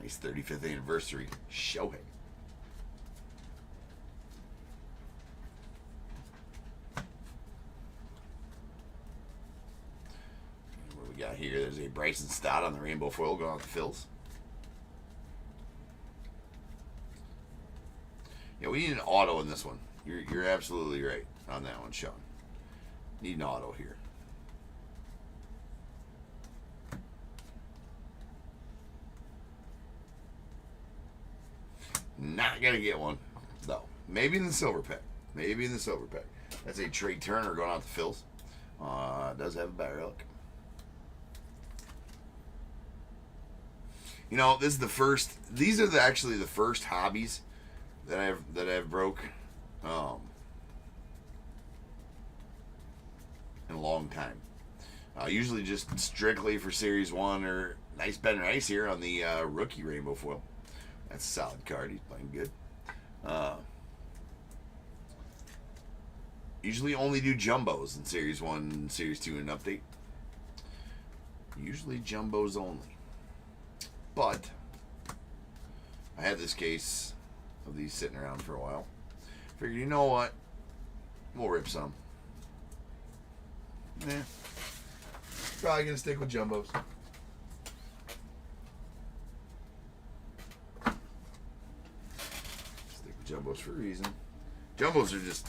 Nice 35th anniversary. Shohei. Got here, there's a Bryson Stott on the rainbow foil going off the fills. Yeah, we need an auto in this one. You're absolutely right on that one, Sean. Need an auto here. Not gonna get one though. Maybe in the silver pack. Maybe in the silver pack. That's a Trey Turner going off the fills. Does have a bat relic. You know, this is the first. These are actually the first hobbies that I've broke in a long time. Usually just strictly for Series 1 or nice Ben Rice here on the rookie rainbow foil. That's a solid card. He's playing good. Usually only do jumbos in Series 1, Series 2, and Update. Usually jumbos only. But I had this case of these sitting around for a while. Figured, you know what? We'll rip some. Probably gonna stick with jumbos. Stick with jumbos for a reason. Jumbos are just,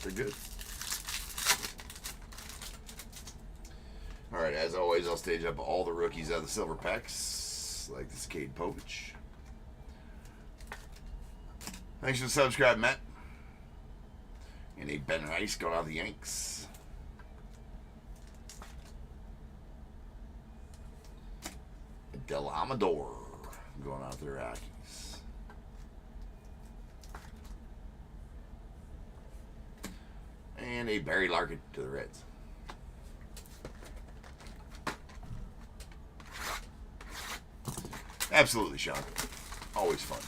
they're good. Alright, as always, I'll stage up all the rookies out of the silver packs, like this Cade Povich. Thanks for the subscribe, Matt. And a Ben Rice going out of the Yanks. A Del Amador going out of the Rockies. And a Barry Larkin to the Reds. Absolutely, Sean. Always fun.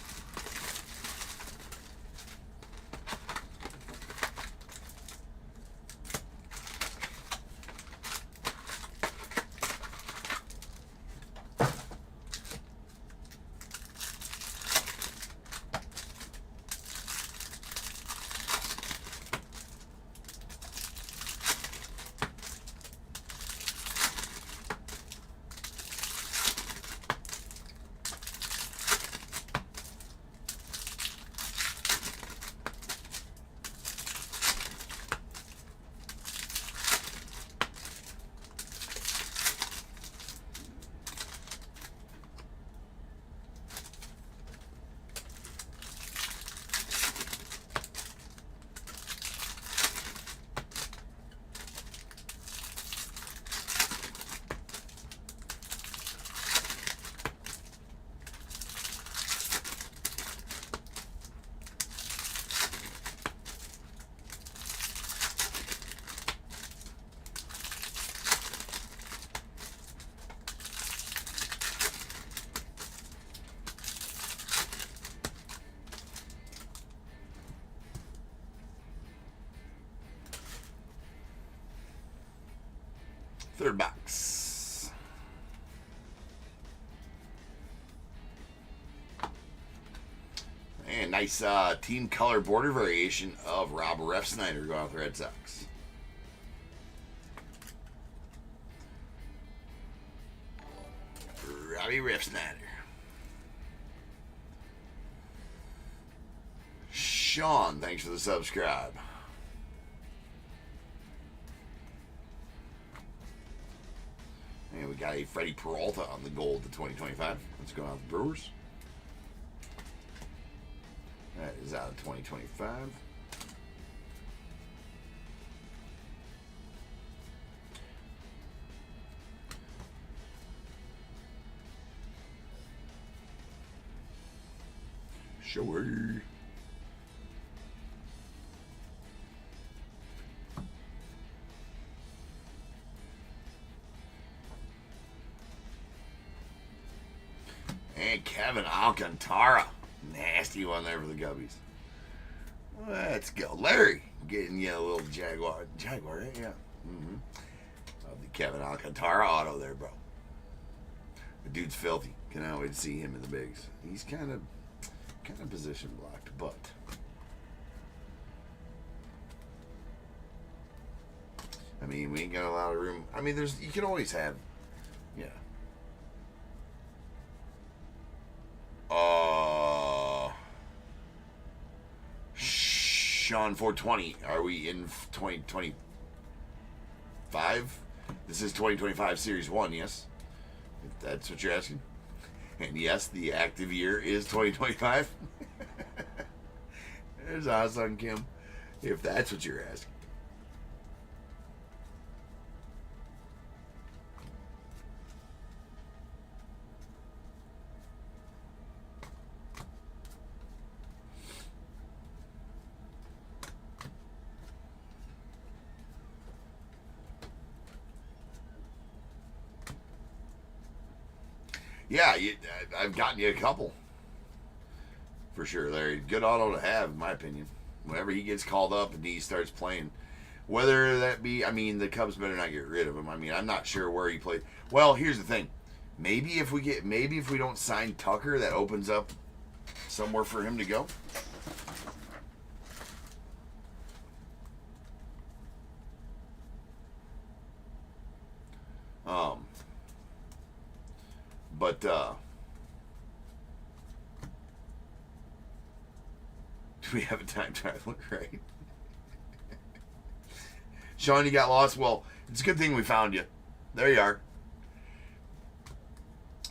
Third box. And nice team color border variation of Rob Refsnyder going with the Red Sox. Robbie Refsnyder. Sean, thanks for the subscribe. got a Freddie Peralta on the gold to 2025. Let's go out with the Brewers. That is out of 2025. Sure. And Kevin Alcantara. Nasty one there for the Gubbies. Let's go. Larry getting you a little Jaguar. Jaguar, right? Yeah. Mm-hmm. Love the Kevin Alcantara auto there, bro. The dude's filthy. Cannot wait to see him in the bigs. He's kind of position blocked, but I mean, we ain't got a lot of room. I mean, you can always have, yeah. Sean 420. Are we in 2025? This is 2025 Series 1, yes? If that's what you're asking. And yes, the active year is 2025. There's awesome, Kim. If that's what you're asking. Yeah, I've gotten you a couple. For sure, Larry. Good auto to have, in my opinion. Whenever he gets called up and he starts playing. Whether that be, I mean, the Cubs better not get rid of him. I mean, I'm not sure where he played. Well, here's the thing. Maybe if we don't sign Tucker, that opens up somewhere for him to go. But do we have a time traveler, right? Sean, you got lost. Well, it's a good thing we found you. There you are.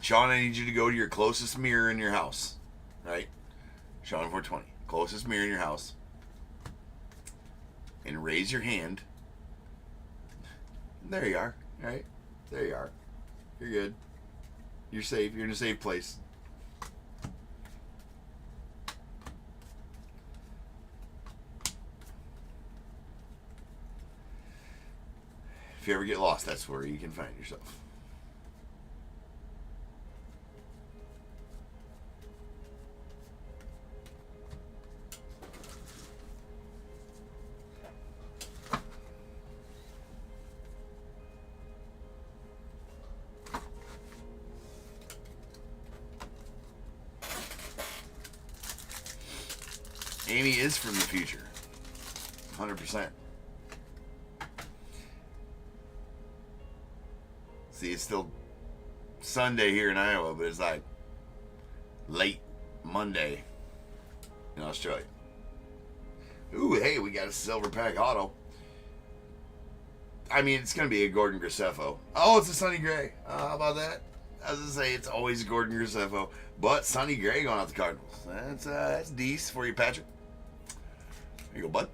Sean, I need you to go to your closest mirror in your house. Right? Sean 420. Closest mirror in your house. And raise your hand. There you are. Right? There you are. You're good. You're safe. You're in a safe place. If you ever get lost, that's where you can find yourself. Amy is from the future. 100%. See, it's still Sunday here in Iowa, but it's like late Monday in Australia. Ooh, hey, we got a silver pack auto. I mean, it's going to be a Gordon Graceffo. Oh, it's a Sonny Gray. How about that? I was going to say, it's always Gordon Graceffo. But Sonny Gray going out the Cardinals. That's decent for you, Patrick. There you go, bud.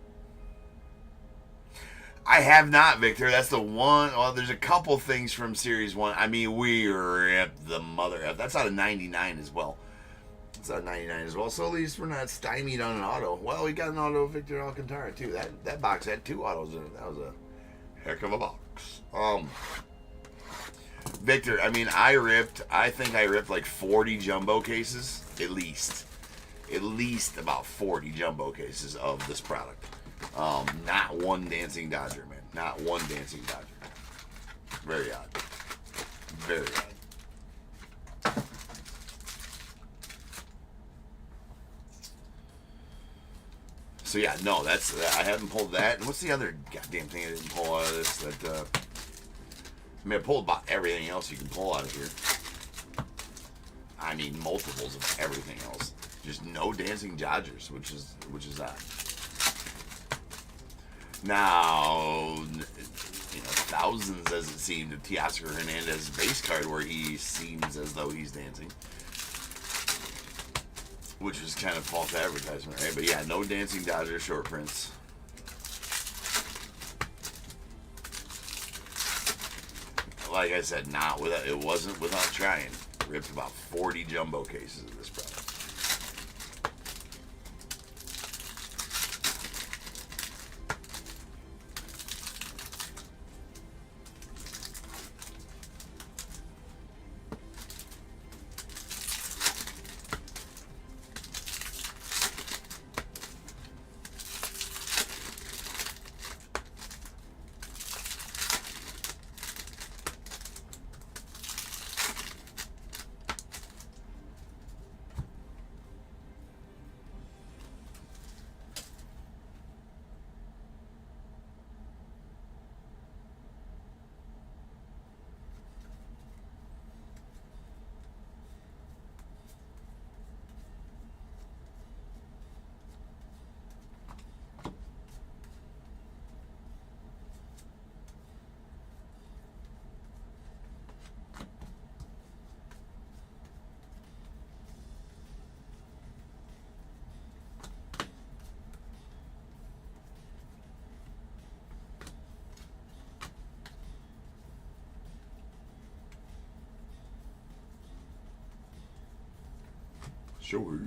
I have not, Victor. That's the one. Well, there's a couple things from Series 1. I mean, we ripped the mother F. That's out of 99 as well. It's out of 99 as well. So at least we're not stymied on an auto. Well, we got an auto of Victor Alcantara, too. That box had 2 autos in it. That was a heck of a box. Victor, I mean, I think I ripped like 40 jumbo cases, at least. At least about 40 jumbo cases of this product. Not one dancing Dodger, man. Not one dancing Dodger. Very odd. Very odd. So yeah, no, I haven't pulled that. And what's the other goddamn thing I didn't pull out of this? I mean, I pulled about everything else you can pull out of here. I mean, multiples of everything else. Just no dancing Dodgers, which is odd. Now, thousands as it seemed of Teoscar Hernandez's base card where he seems as though he's dancing. Which was kind of false advertisement, right? But yeah, no dancing Dodger short prints. Like I said, it wasn't without trying. Ripped about 40 jumbo cases of this product. Sure.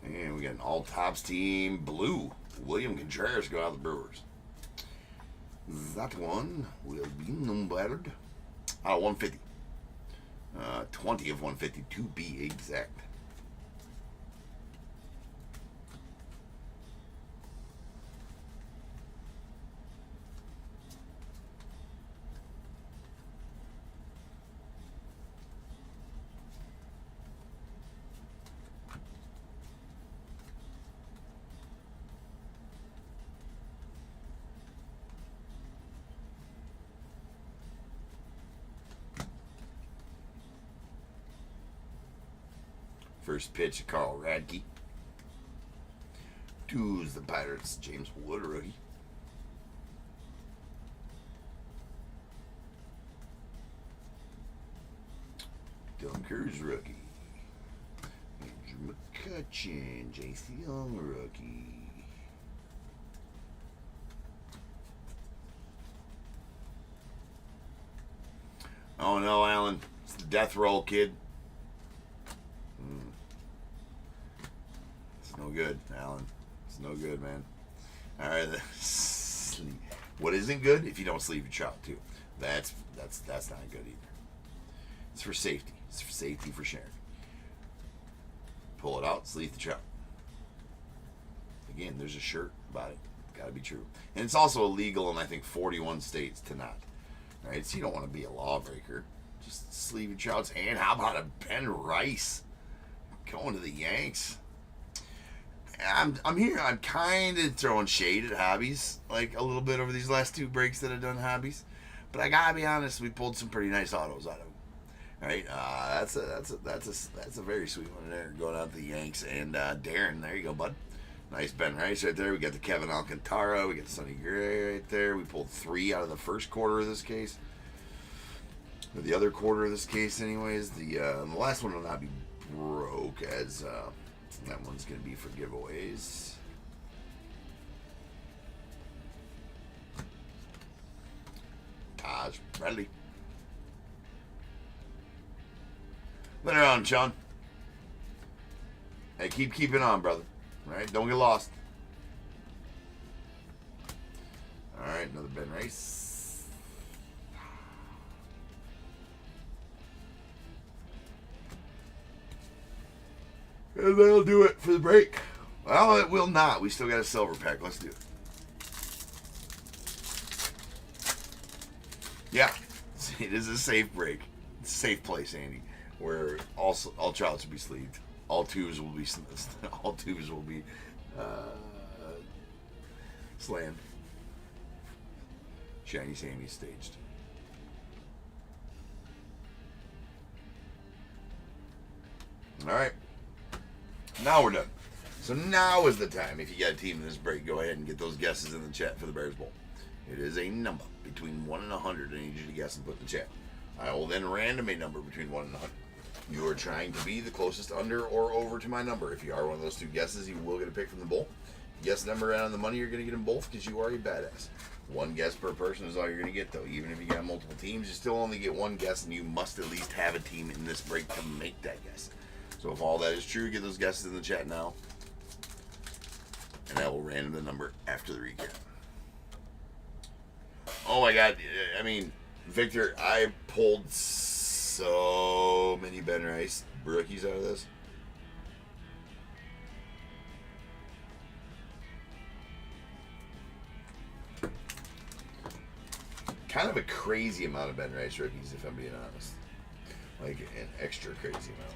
And we got an all tops team blue. William Contreras go out the Brewers. That one will be numbered out of 150. 20 of 150 to be exact. First pitch of Carl Radke. Two's the Pirates, James Wood, rookie. Dunkers, rookie. Andrew McCutchen, J.C. Young, rookie. Oh no, Alan. It's the death roll, kid. It's no good, Alan. It's no good, man. All right. What isn't good? If you don't sleeve your trout too. That's not good either. It's for safety. It's for safety for sharing. Pull it out, sleeve the trout. Again, there's a shirt about it. It's got to be true. And it's also illegal in I think 41 states to not. Right? So you don't want to be a lawbreaker. Just sleeve your trouts. And how about a Ben Rice going to the Yanks? I'm here. I'm kind of throwing shade at hobbies, like a little bit over these last two breaks that I've done hobbies. But I gotta be honest, we pulled some pretty nice autos out of them. All right, that's a very sweet one there, going out to the Yanks. And Darren, there you go, bud. Nice Ben Rice right there. We got the Kevin Alcantara. We got Sonny Gray right there. We pulled 3 out of the first quarter of this case. Or the other quarter of this case, anyways. The last one will not be broke, as that one's going to be for giveaways. Taj Bradley. Let her on, Sean. Hey, keep it on, brother. All right, don't get lost. All right, another Ben Rice. And that'll do it for the break. Well, it will not. We still got a silver pack. Let's do it. Yeah, it is a safe break. It's a safe place, Andy, where all trouts will be sleeved. All tubes will be slammed. Shiny Sammy staged. All right. Now we're done. So now is the time. If you got a team in this break, go ahead and get those guesses in the chat for the Bears Bowl. It is a number between 1 and 100. I need you to guess and put in the chat. I will then random a number between 1 and 100. You are trying to be the closest under or over to my number. If you are one of those two guesses, you will get a pick from the bowl. Guess number and on the money, you're going to get them both because you are a badass. One guess per person is all you're going to get, though. Even if you got multiple teams, you still only get one guess, and you must at least have a team in this break to make that guess. So if all that is true, get those guesses in the chat now. And I will random the number after the recap. Oh my God. I mean, Victor, I pulled so many Ben Rice rookies out of this. Kind of a crazy amount of Ben Rice rookies, if I'm being honest. Like an extra crazy amount.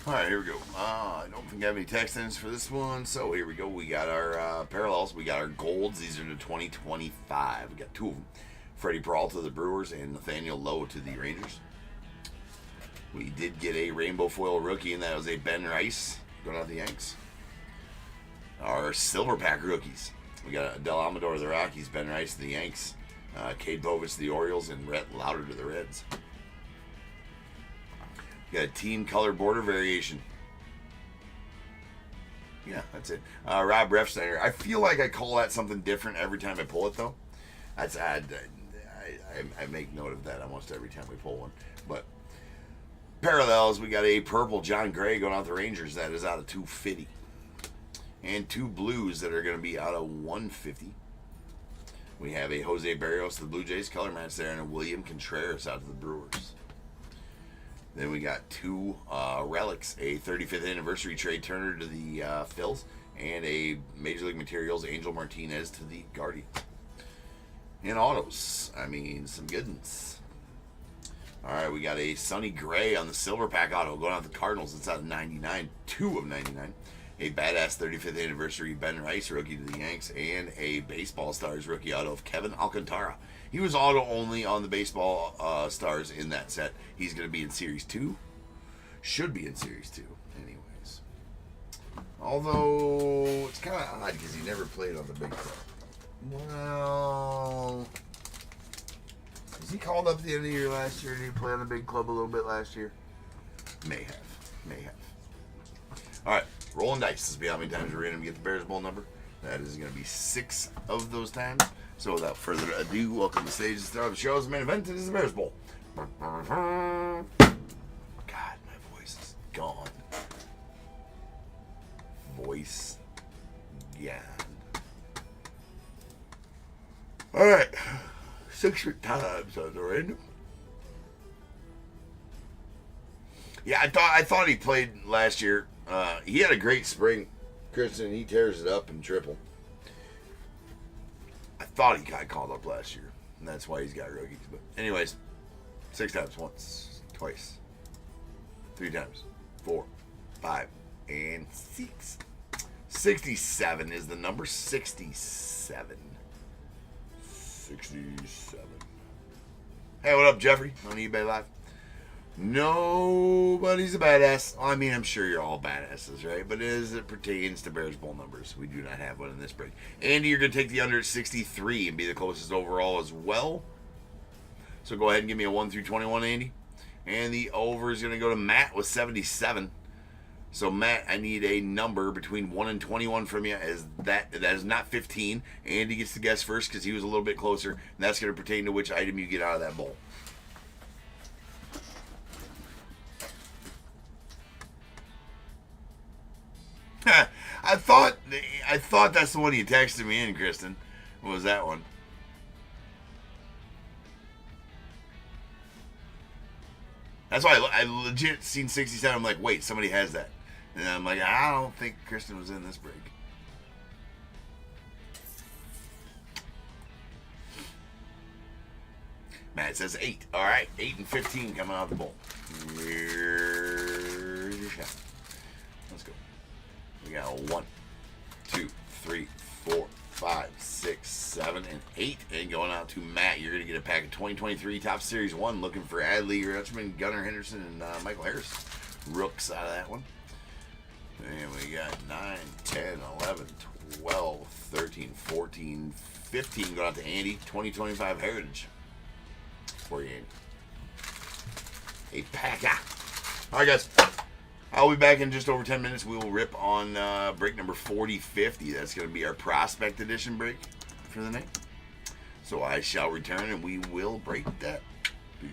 All right, here we go. I don't think I have any text-ins for this one, so here we go. We got our parallels. We got our golds. These are the 2025. We got two of them. Freddie Peralta to the Brewers and Nathaniel Lowe to the Rangers. We did get a rainbow foil rookie, and that was a Ben Rice going out the Yanks. Our silver pack rookies. We got Del Amador to the Rockies, Ben Rice to the Yanks, Cade Povich to the Orioles, and Rhett Lauder to the Reds. Got a team color border variation. Yeah, that's it. Rob Refsnyder. I feel like I call that something different every time I pull it, though. That's I make note of that almost every time we pull one. But parallels, we got a purple John Gray going out the Rangers. That is out of 250. And two blues that are going to be out of 150. We have a Jose Barrios to the Blue Jays color match there, and a William Contreras out to the Brewers. Then we got two relics, a 35th anniversary Trey Turner to the Phils, and a Major League Materials Angel Martinez to the Guardians. And autos, I mean, some good ones. All right, we got a Sonny Gray on the silver pack auto going out the Cardinals. It's out of 99, 2 of 99. A badass 35th anniversary Ben Rice rookie to the Yanks, and a Baseball Stars rookie auto of Kevin Alcantara. He was auto only on the Baseball Stars in that set. He's going to be in Series 2. Should be in Series 2, anyways. Although, it's kind of odd because he never played on the big club. Well, was he called up at the end of the year last year? Did he play on the big club a little bit last year? May have. All right, rolling dice. This will be how many times we're going to get the Bears Bowl number. That is going to be 6 of those times. So without further ado, welcome to the stage. The star of the show's main event. It is the Bears Bowl. God, my voice is gone. Voice gone. All right, 6 times on the random. Yeah, I thought he played last year. He had a great spring, Kristen. He tears it up in triple. I thought he got called up last year, and that's why he's got rookies. But anyways, 6 times. Once, twice, 3 times, 4, 5, and 6. 67 is the number. 67. 67. Hey, what up, Jeffrey? On eBay Live. Nobody's a badass. I mean, I'm sure you're all badasses, right? But as it pertains to Bears Bowl numbers, we do not have one in this break. Andy, you're going to take the under at 63 and be the closest overall as well. So go ahead and give me a 1 through 21, Andy. And the over is going to go to Matt with 77. So, Matt, I need a number between 1 and 21 from you. That is not 15. Andy gets to guess first because he was a little bit closer. And that's going to pertain to which item you get out of that bowl. I thought that's the one you texted me in, Kristen. What was that one? That's why I legit seen 67. I'm like, wait, somebody has that. And I'm like, I don't think Kristen was in this break. Matt says 8. All right, 8 and 15 coming out of the bowl. Where's your shot? Let's go. got 1, 2, 3, 4, 5, 6, 7, and 8. And going out to Matt, you're going to get a pack of 2023 Top Series 1. Looking for Adley, Rutschman, Gunnar Henderson, and Michael Harris. Rooks out of that one. And we got 9, 10, 11, 12, 13, 14, 15. Going out to Andy, 2025 Heritage. For you, Andy. A pack. All right, guys. I'll be back in just over 10 minutes. We will rip on break number 4050. That's going to be our Prospect Edition break for the night. So I shall return and we will break that. Peace.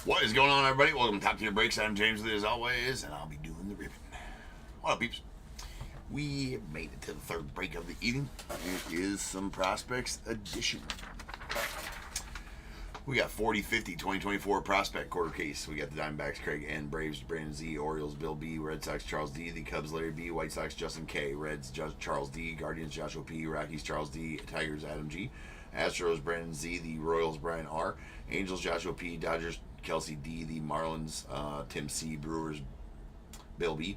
What is going on, everybody? Welcome to Top Tier Breaks. I'm James Lee, as always, and I'll be doing the ribbon. What up, peeps? We made it to the third break of the evening. It is some Prospects edition. We got 40-50 2024 Prospect quarter case. We got the Diamondbacks, Craig N, Braves, Brandon Z, Orioles, Bill B, Red Sox, Charles D, the Cubs, Larry B, White Sox, Justin K, Reds, Charles D, Guardians, Joshua P, Rockies, Charles D, Tigers, Adam G, Astros, Brandon Z, the Royals, Brian R, Angels, Joshua P, Dodgers, Kelsey D, the Marlins, Tim C, Brewers, Bill B,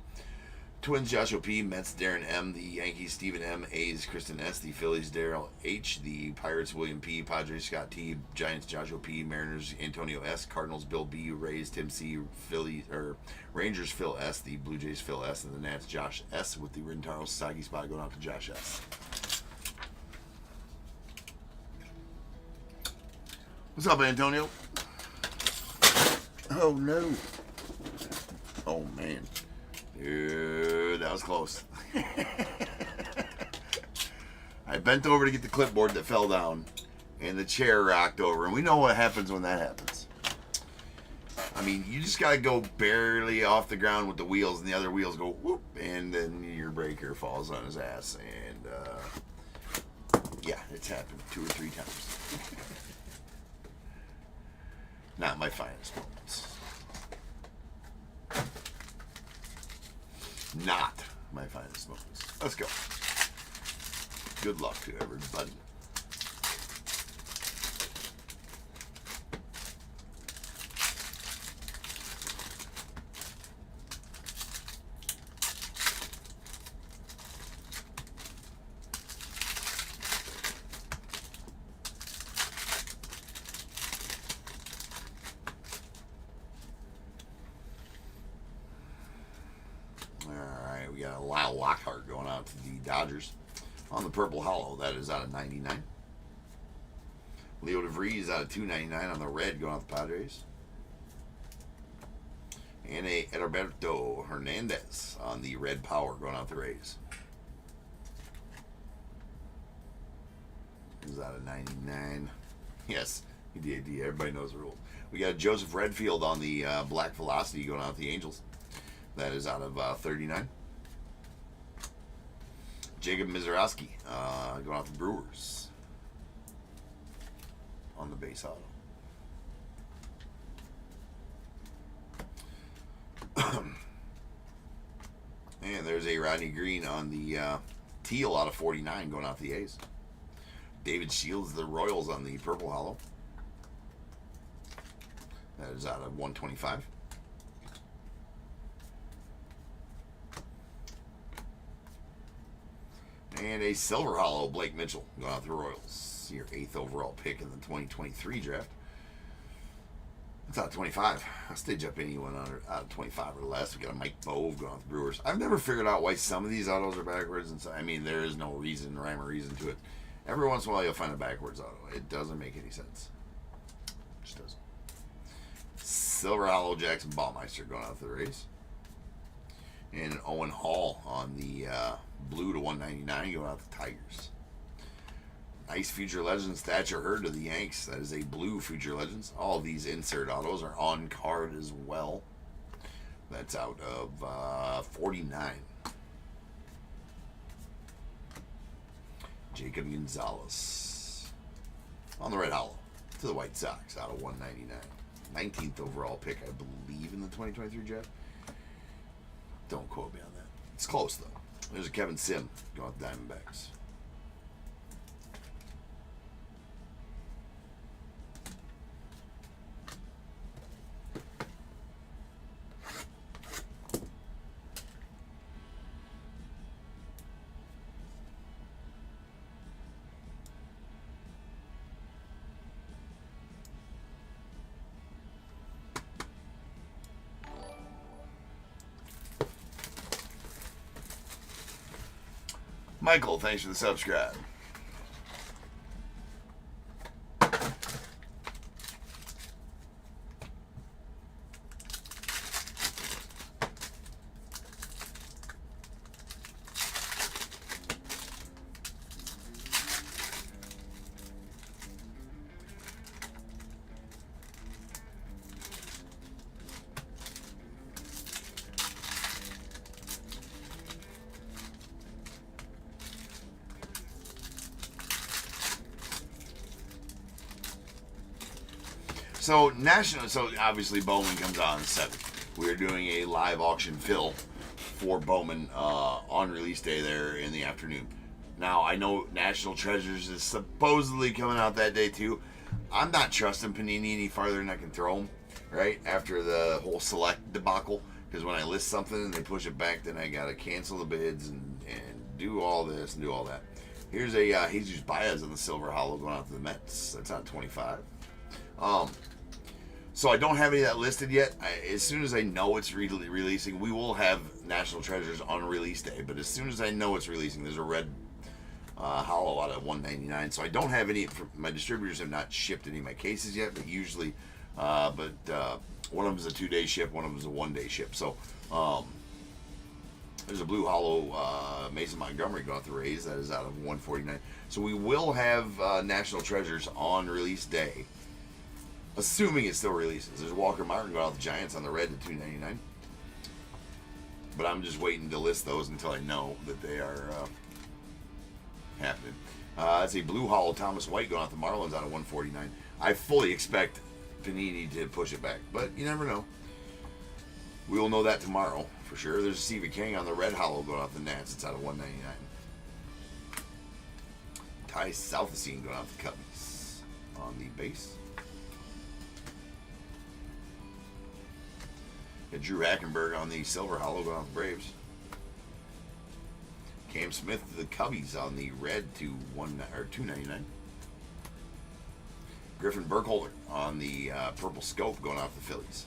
Twins, Joshua P, Mets, Darren M, the Yankees, Stephen M, A's, Kristen S, the Phillies, Daryl H, the Pirates, William P, Padres, Scott T, Giants, Joshua P, Mariners, Antonio S, Cardinals, Bill B, Rays, Tim C, Rangers, Phil S, the Blue Jays, Phil S, and the Nats, Josh S, with the Rintaro Sagi spot going out to Josh S. What's up, Antonio? Oh, no. Oh, man. Dude, that was close. I bent over to get the clipboard that fell down, and the chair rocked over. And we know what happens when that happens. I mean, you just got to go barely off the ground with the wheels, and the other wheels go whoop, and then your breaker falls on his ass. And, yeah, it's happened 2 or 3 times. Not my finest moments. Not my finest moments. Let's go. Good luck to everybody. We got a Lyle Lockhart going out to the Dodgers on the Purple Hollow. That is out of 99. Leo DeVries out of 299 on the red going out the Padres. And a Edalberto Hernandez on the red power going out the Rays. Is out of 99. Yes, DAD. Everybody knows the rules. We got Joseph Redfield on the black velocity going out the Angels. That is out of 39. Jacob Mizorowski going out the Brewers on the base auto. And there's a Rodney Green on the teal out of 49 going out the A's. David Shields, the Royals on the Purple Hollow. That is out of 125. And a Silver Hollow, Blake Mitchell, going out the Royals. Your 8th overall pick in the 2023 draft. That's out of 25. I'll stage up anyone out of 25 or less. We got a Mike Bove going out the Brewers. I've never figured out why some of these autos are backwards. And so, I mean, there is no rhyme or reason to it. Every once in a while, you'll find a backwards auto. It doesn't make any sense. It just doesn't. Silver Hollow, Jackson Ballmeister going out the Rays. And an Owen Hall on the blue to 199 going out the Tigers. Nice Future Legends Thatcher Hurd to the Yanks. That is a blue Future Legends. All of these insert autos are on card as well. That's out of 49. Jacob Gonzalez on the red hollow to the White Sox out of 199. 19th overall pick, I believe, in the 2023 draft. Don't quote me on that. It's close, though. There's a Kevin Sim going with the Diamondbacks. Michael, thanks for the subscribe. So national. So obviously Bowman comes out on the 7th. We are doing a live auction fill for Bowman on release day there in the afternoon. Now I know National Treasures is supposedly coming out that day too. I'm not trusting Panini any farther than I can throw them. Right after the whole select debacle, because when I list something and they push it back, then I gotta cancel the bids and do all this and do all that. Here's a Jesus Baez on the silver hollow going out to the Mets. That's on 25. So I don't have any of that listed yet. As soon as I know it's releasing, we will have National Treasures on release day. But as soon as I know it's releasing, there's a red hollow out of $199. So I don't have any. My distributors have not shipped any of my cases yet, but usually, one of them is a 2-day ship, one of them is a 1-day ship. So there's a blue hollow Mason Montgomery going out the Rays. That is out of $149. So we will have National Treasures on release day, assuming it still releases. There's Walker Martin going out the Giants on the red at $299. But I'm just waiting to list those until I know that they are happening. That's a blue hollow Thomas White going out the Marlins out of $149. I fully expect Panini to push it back, but you never know. We will know that tomorrow for sure. There's a Stephen King on the red hollow going out the Nats. It's out of $199. Ty Southacene going out the Cubbies on the base. And Drew Hackenberg on the silver hollow going out the Braves. Cam Smith to the Cubbies on the red to $299. Griffin Burkholder on the purple scope going out the Phillies.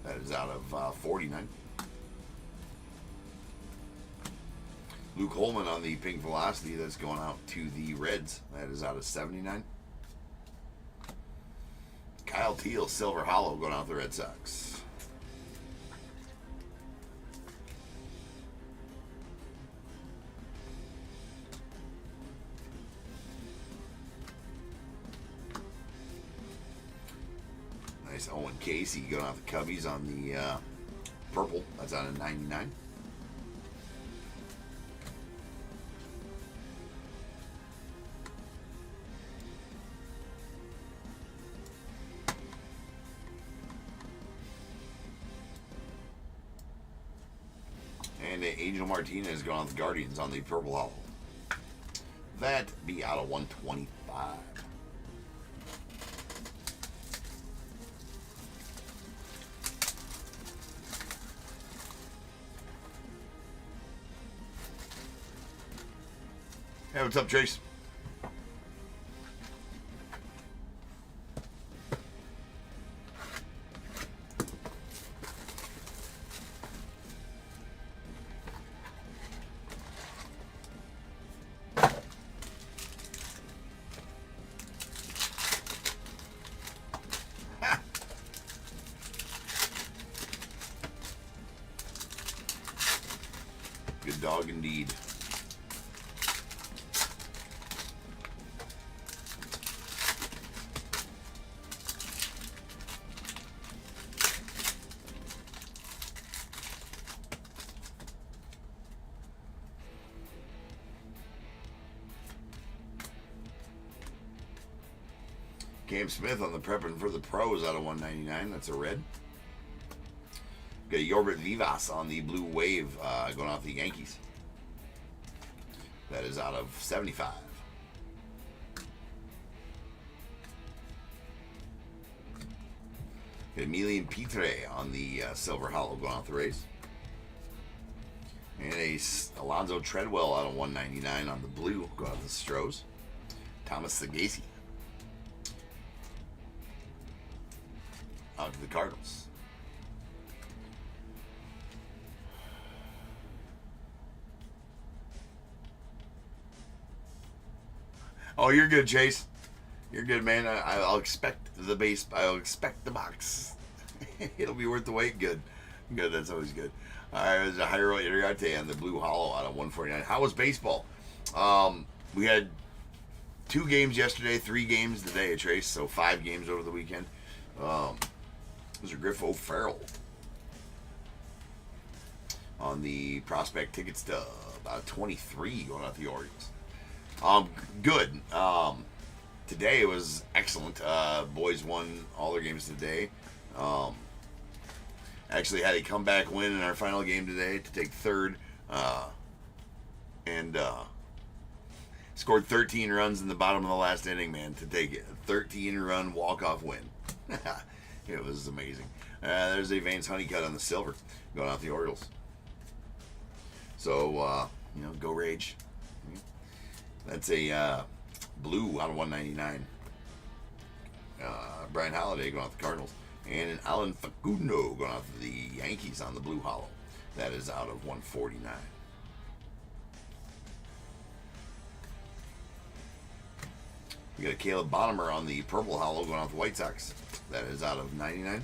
That is out of $49. Luke Holman on the pink velocity that's going out to the Reds. That is out of $79. Kyle Teal silver hollow going out the Red Sox. Nice Owen Casey going out the Cubbies on the purple. That's out of $99. And Angel Martinez going out the Guardians on the purple hollow. That be out of $125. Hey, what's up, Trace? Good dog indeed. Cam Smith on the prepping for the pros out of $199. That's a red. Got Yorbert Vivas on the blue wave going out the Yankees. That is out of $75. Got Emilian Pitre on the silver hollow going out the Rays. And a Alonzo Treadwell out of $199 on the blue going out the Stros. Thomas Sagasi out to the Cardinals. Oh, you're good, Chase. You're good, man. I'll expect the base. I'll expect the box. It'll be worth the wait. Good. Good. That's always good. All right. There's a Jairo Iriarte on the blue hollow out of $149. How was baseball? We had 2 games yesterday, 3 games today, Trace. So 5 games over the weekend. Those are Griff O'Farrell on the prospect ticket stub. About 23 going out the Orioles. Good. today was excellent. Boys won all their games today. Um, actually had a comeback win in our final game today to take third. And scored 13 runs in the bottom of the last inning, man, to take it. A 13-run walk-off win. It was amazing. There's a Vance Honeycutt on the silver going out the Orioles. So, go Rage. That's a blue out of 199. Brian Holiday going out the Cardinals. And an Alan Facundo going out to the Yankees on the blue hollow. That is out of 149. We got a Caleb Bonnemer on the purple hollow going out the White Sox. That is out of 99.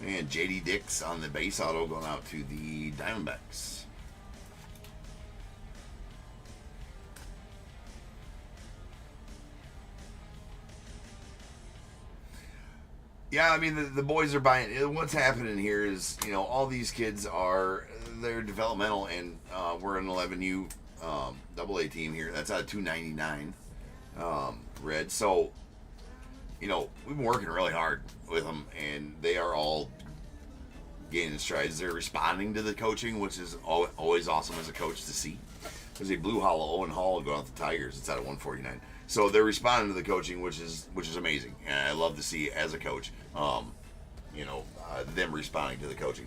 And JD Dix on the base auto going out to the Diamondbacks. Yeah, I mean, the boys are buying. What's happening here is, all these kids they're developmental, and we're an 11U double A team here. That's out of 299 red. So, we've been working really hard with them, and they are all gaining strides. They're responding to the coaching, which is always awesome as a coach to see. There's a blue hollow Owen Hall going out the Tigers. It's out of 149. So they're responding to the coaching, which is amazing, and I love to see as a coach, them responding to the coaching,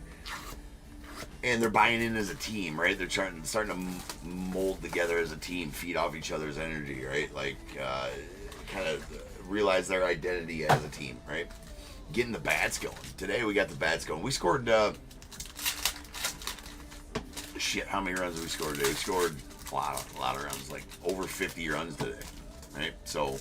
and they're buying in as a team, right? They're starting to mold together as a team, feed off each other's energy, right? Like kind of realize their identity as a team, right? Getting the bats going. Today we got the bats going. We scored how many runs did we score today? We scored a lot of runs, like over 50 runs today. Right, so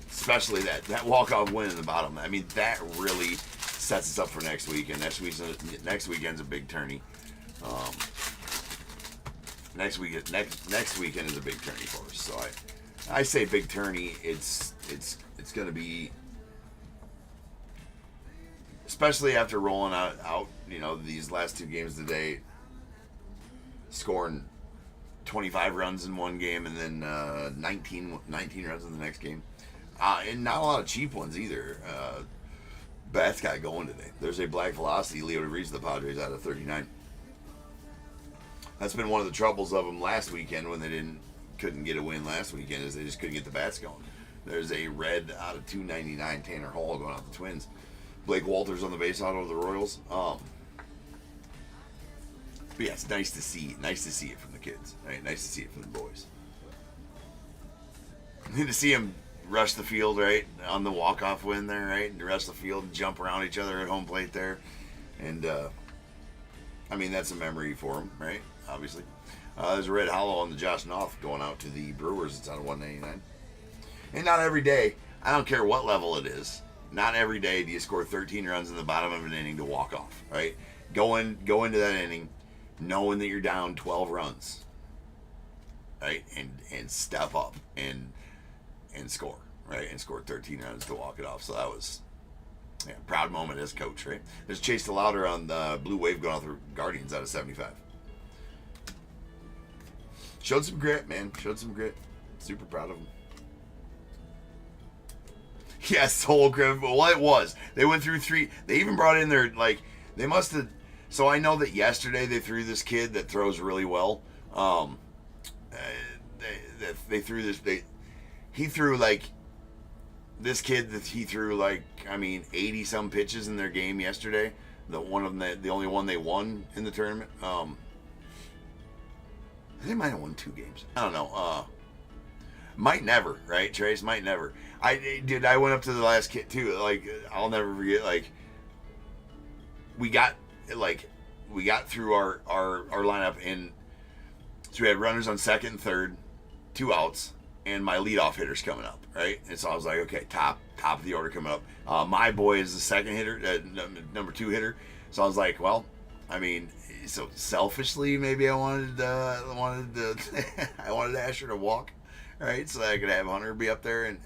especially that walk-off win in the bottom. I mean, that really sets us up for next weekend. Next weekend's a big tourney. Next weekend is a big tourney for us. So I say big tourney. It's going to be, especially after rolling out these last two games today, scoring 25 runs in one game and then 19 runs in the next game. And not a lot of cheap ones either. Bats got going today. There's a black velocity Leo DeVries of the Padres out of 39. That's been one of the troubles of them last weekend when they couldn't get a win last weekend, is they just couldn't get the bats going. There's a red out of 299 Tanner Hall going out the Twins. Blake Walters on the base auto of the Royals. But yeah, it's nice to see it from the kids, right? Nice to see it from the boys. Need to see them rush the field, right, on the walk-off win there, right, and rush the field and jump around each other at home plate there, and I mean, that's a memory for them, right? Obviously, there's a red hollow on the Josh Noth going out to the Brewers. It's out of 199, and not every day. I don't care what level it is. Not every day do you score 13 runs in the bottom of an inning to walk off, right? Go into that inning knowing that you're down 12 runs, right, and step up and score, right, and score 13 runs to walk it off. So that was a proud moment as coach, right? There's Chase DeLauder on the Blue Wave going out the Guardians out of 75. Showed some grit, man. Showed some grit. Super proud of him. Yes, whole grit. Well, it was. They went through three. They even brought in their, they must have. So I know that yesterday they threw this kid that throws really well. They threw this. He threw this kid that he threw 80 some pitches in their game yesterday. The only one they won in the tournament. They might have won 2 games. I don't know. Might never, right, Trace? Might never. I went up to the last kid too. I'll never forget. We got through our lineup, and so we had runners on second and third, 2 outs, and my leadoff hitter's coming up, right? And so I was like, okay, top of the order coming up. My boy is the second hitter, number 2 hitter. So I was like, well, I mean, so selfishly, maybe I wanted I wanted Asher to walk, right? So I could have Hunter be up there and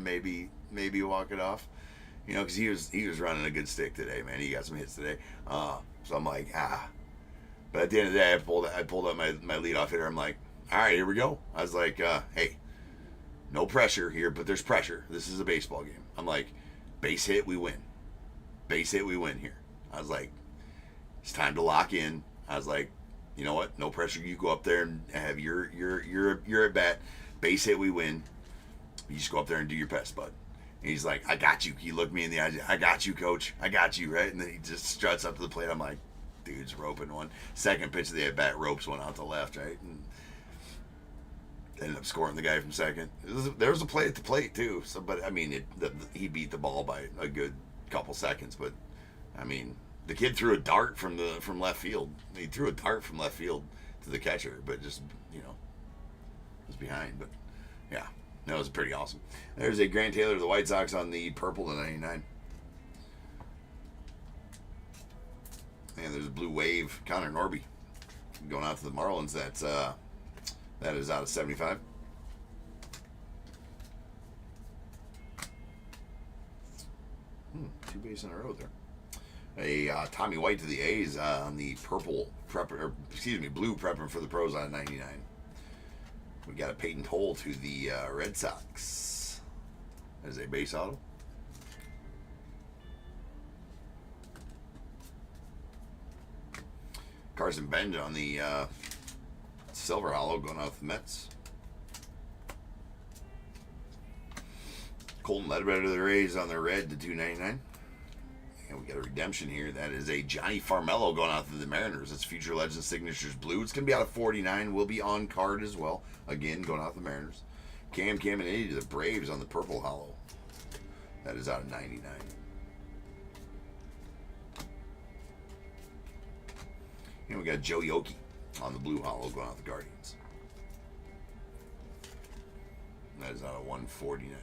maybe walk it off, because he was running a good stick today, man. He got some hits today. So I'm like, But at the end of the day, I pulled up my leadoff hitter. I'm like, all right, here we go. I was like, hey, no pressure here, but there's pressure. This is a baseball game. I'm like, base hit, we win. Base hit, we win here. I was like, it's time to lock in. I was like, you know what? No pressure. You go up there and have your at bat. Base hit, we win. You just go up there and do your best, bud. And he's like, I got you. He looked me in the eyes. I got you, coach. I got you, right? And then he just struts up to the plate. I'm like, dude's roping one. Second pitch of the at bat, ropes one out to left, right? And ended up scoring the guy from second. There was a play at the plate too. So, but I mean, he beat the ball by a good couple seconds. But I mean, the kid threw a dart from left field. He threw a dart from left field to the catcher, but just was behind. But yeah, that was pretty awesome. There's a Grant Taylor of the White Sox on the purple to 99. And there's a blue wave, Connor Norby, going out to the Marlins. That is out of 75. Two base in a row there. A Tommy White to the A's on the blue prepping for the pros on 99. We got a Peyton Toll to the Red Sox as a base auto. Carson Benj on the silver hollow going out with the Mets. Colton Ledbetter to the Rays on the red to 299. And we got a redemption here. That is a Johnny Farmello going out to the Mariners. It's Future Legends Signatures Blue. It's going to be out of 49. Will be on card as well. Again, going out to the Mariners. Cam Caminiti to the Braves on the purple hollow. That is out of 99. And we got Joe Yoki on the blue hollow going out the Guardians. That is out of 149.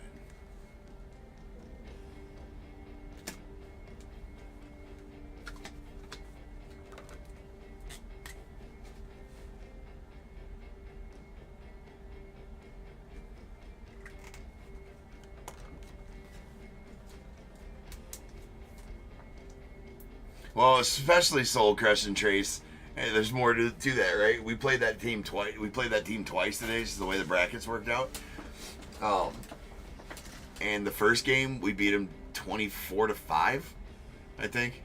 Well, especially Soul Crush and Trace. Hey, there's more to that, right? We played that team twice. We played that team twice today, just the way the brackets worked out. And the first game we beat them 24-5, I think.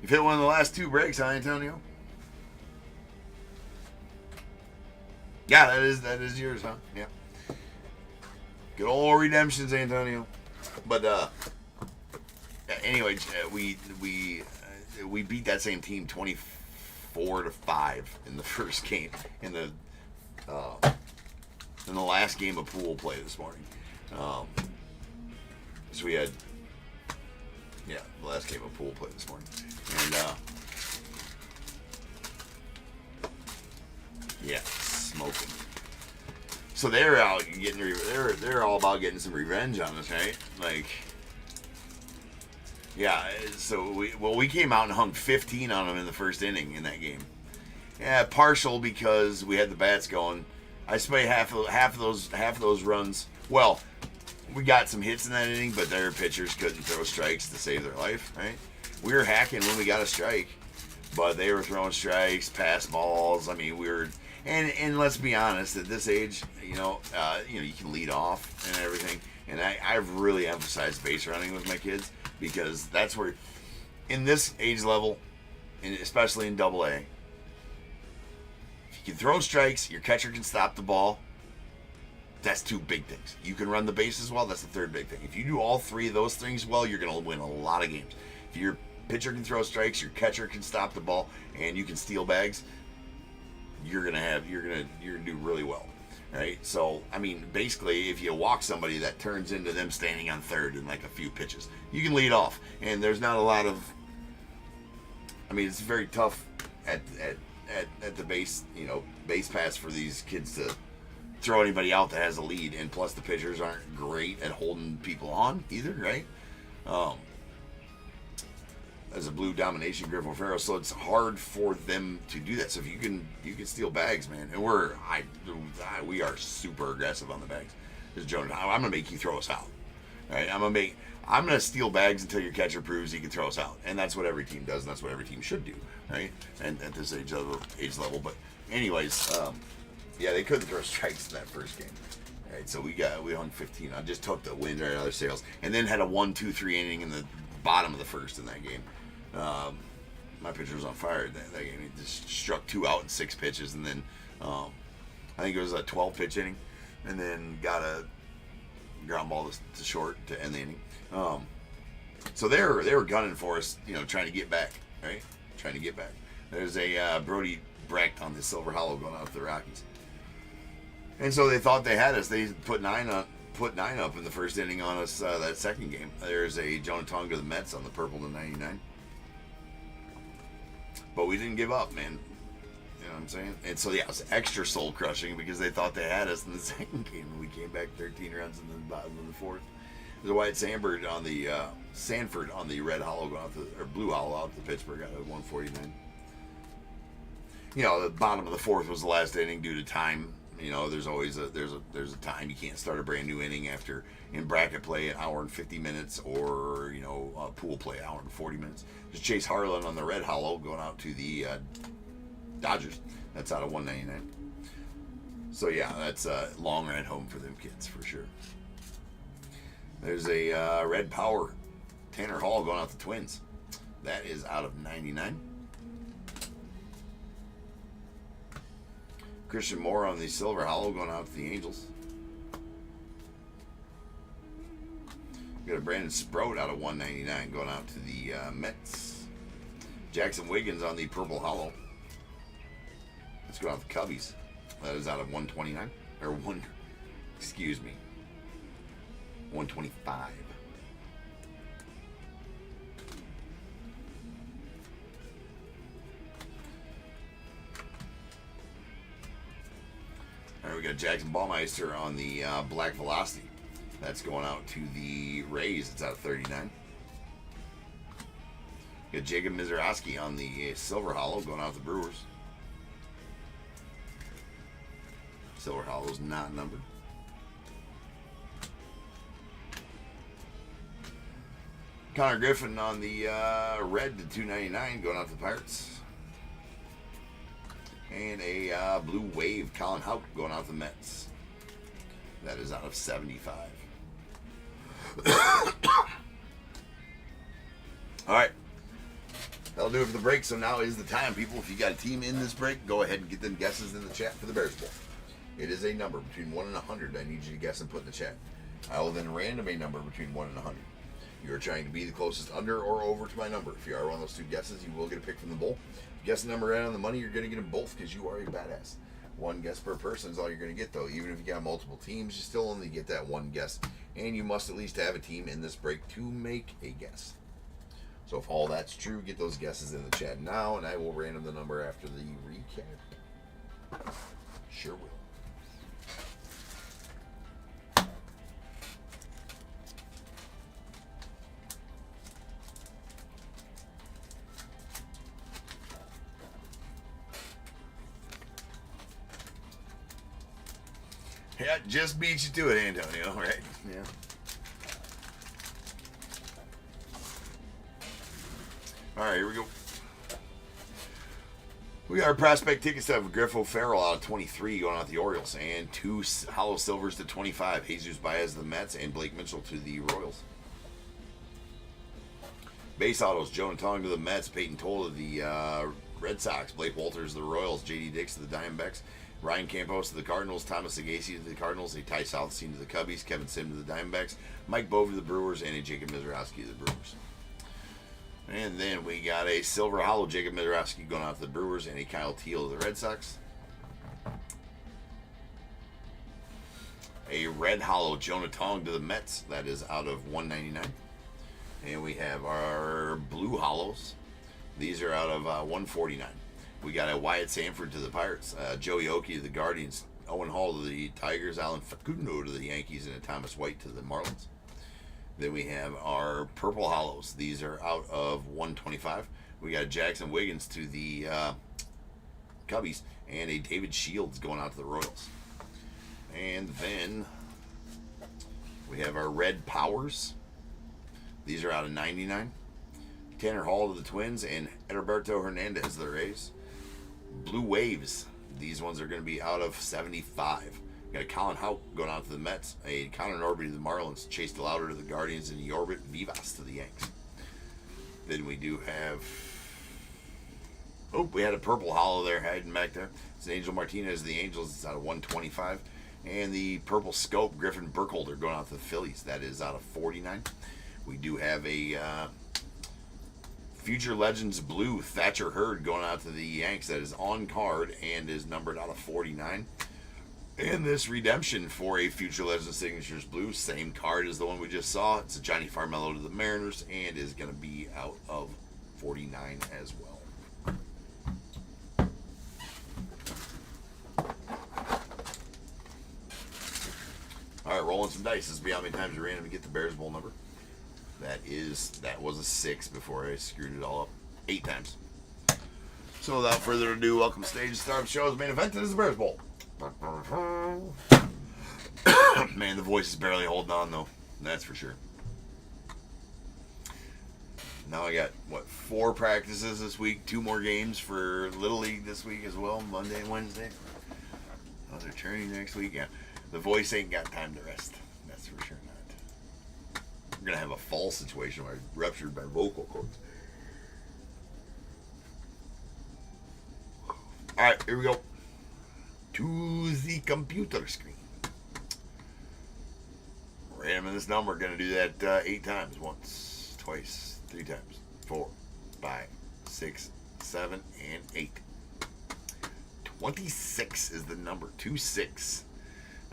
You've hit one of the last two breaks, huh, Antonio? Yeah, that is yours, huh? Yeah. Good old redemptions, Antonio. But anyway, we beat that same team 24-5 in the first game in the last game of pool play this morning. So we had the last game of pool play this morning, and smoking. So they're out getting they're all about getting some revenge on us, right? Like, yeah. So we came out and hung 15 on them in the first inning in that game. Yeah, partial because we had the bats going. I spray half of those runs. Well, we got some hits in that inning, but their pitchers couldn't throw strikes to save their life, right? We were hacking when we got a strike, but they were throwing strikes, pass balls. I mean, we were. And let's be honest, at this age, you can lead off and everything. And I've really emphasized base running with my kids because that's where, in this age level, and especially in Double A, if you can throw strikes, your catcher can stop the ball. That's two big things. You can run the bases well. That's the third big thing. If you do all three of those things well, you're going to win a lot of games. If your pitcher can throw strikes, your catcher can stop the ball, and you can steal bags, you're gonna do really well, right? So I mean, basically, if you walk somebody, that turns into them standing on third in like a few pitches. You can lead off, and there's not a lot of. I mean, it's very tough at the base pass for these kids to throw anybody out that has a lead, and plus the pitchers aren't great at holding people on either, right? As a blue domination Griffin Farrow, so it's hard for them to do that. So if you can steal bags, man, and we are super aggressive on the bags. This Jones, I'm gonna make you throw us out, right? I'm going to steal bags until your catcher proves he can throw us out. And that's what every team does, and that's what every team should do, right? And at this age level. But anyways, yeah, they couldn't throw strikes in that first game. All right, so we hung 15. I just took the win right out of their sails. And then had a 1-2-3 inning in the bottom of the first in that game. My pitcher was on fire in that game. He just struck 2 out in 6 pitches. And then I think it was a 12-pitch inning. And then got a ground ball to short to end the inning. So they were gunning for us, trying to get back, right? Trying to get back. There's a Brody Brecht on the Silver Hollow going out to the Rockies, and so they thought they had us. They put 9 up in the first inning on us that second game. There's a Jonah Tong to the Mets on the purple to 99, but we didn't give up, man. You know what I'm saying? And so, yeah, it was extra soul crushing because they thought they had us in the second game, and we came back 13 runs in the bottom of the fourth. There's a Wyatt Sanford on the Red Hollow going out or Blue Hollow out to Pittsburgh out of 149. The bottom of the fourth was the last inning due to time. There's always there's a time. You can't start a brand new inning after in bracket play an hour and 50 minutes or pool play an hour and 40 minutes. There's Chase Harlan on the Red Hollow going out to the Dodgers. That's out of 199. So yeah, that's a long ride home for them kids for sure. There's a Red Power Tanner Hall going out to Twins. That is out of 99. Christian Moore on the Silver Hollow going out to the Angels. Got a Brandon Sprout out of 199 going out to the Mets. Jackson Wiggins on the Purple Hollow. Let's go out to the Cubbies. That is out of 129. Or 125. All right, we got Jackson Baumeister on the Black Velocity. That's going out to the Rays. It's out of 39. We got Jacob Mizrahi on the Silver Hollow going out to the Brewers. Silver Hollow's not numbered. Connor Griffin on the red to 299 going out to the Pirates. And a blue wave, Colin Houck going out to the Mets. That is out of 75. All right. That'll do it for the break. So now is the time, people. If you got a team in this break, go ahead and get them guesses in the chat for the Bears Bowl. It is a number between 1 and 100. I need you to guess and put in the chat. I will then random a number between 1 and 100. You're trying to be the closest under or over to my number. If you are one of those two guesses, you will get a pick from the bowl. Guess the number right on the money, you're going to get them both because you are a badass. One guess per person is all you're going to get, though. Even if you got multiple teams, you still only get that one guess. And you must at least have a team in this break to make a guess. So if all that's true, get those guesses in the chat now, and I will random the number after the recap. Sure will. Yeah, just beat you to it, Antonio, right? Yeah. All right, here we go. We got our prospect tickets to have Griffo Farrell out of 23 going out the Orioles, and 2 hollow silvers to 25. Jesus Baez to the Mets, and Blake Mitchell to the Royals. Base autos, Jonah Tong to the Mets, Peyton Toll to the Red Sox, Blake Walters to the Royals, J.D. Dix to the Diamondbacks, Ryan Campos to the Cardinals, Thomas Sagasi to the Cardinals, a Ty Southstein to the Cubbies, Kevin Sim to the Diamondbacks, Mike Bove to the Brewers, and a Jacob Mizrahi to the Brewers. And then we got a Silver Hollow Jacob Mizrahi going out to the Brewers, and a Kyle Teal to the Red Sox. A Red Hollow Jonah Tong to the Mets. That is out of 199. And we have our Blue Hollows. These are out of 149. We got a Wyatt Sanford to the Pirates, Joey Oakey to the Guardians, Owen Hall to the Tigers, Alan Facundo to the Yankees, and a Thomas White to the Marlins. Then we have our Purple Hollows. These are out of 125. We got Jackson Wiggins to the Cubbies, and a David Shields going out to the Royals. And then we have our Red Powers. These are out of 99. Tanner Hall to the Twins and Edilberto Hernandez to the Rays. Blue Waves. These ones are going to be out of 75. Got a Colin Houck going out to the Mets. A Connor Norby to the Marlins. Chase DeLauder to the Guardians. And Yorbit Vivas to the Yanks. Then we do have... Oh, we had a purple hollow there hiding back there. It's an Angel Martinez to the Angels. It's out of 125. And the purple scope, Griffin Burkholder going out to the Phillies. That is out of 49. We do have a Future Legends Blue Thatcher Hurd going out to the Yanks. That is on card and is numbered out of 49. And this redemption for a Future Legends Signatures Blue, same card as the one we just saw. It's a Johnny Farmello to the Mariners and is going to be out of 49 as well. All right, rolling some dice. This will be how many times you ran to get the Bears Bowl number. That was a 6 before I screwed it all up. 8 times. So without further ado, welcome stage to start the show's main event. It is the Bears Bowl. Man, the voice is barely holding on though. That's for sure. Now I got, 4 practices this week. 2 more games for Little League this week as well. Monday and Wednesday. They're turning next week. Yeah. The voice ain't got time to rest. That's for sure not. I'm going to have a fall situation where I ruptured my vocal cords. Alright, here we go. To the computer screen. Random this number. Going to do that 8 times. Once, twice, 3 times. 4, 5, 6, 7, and 8. 26 is the number. 26.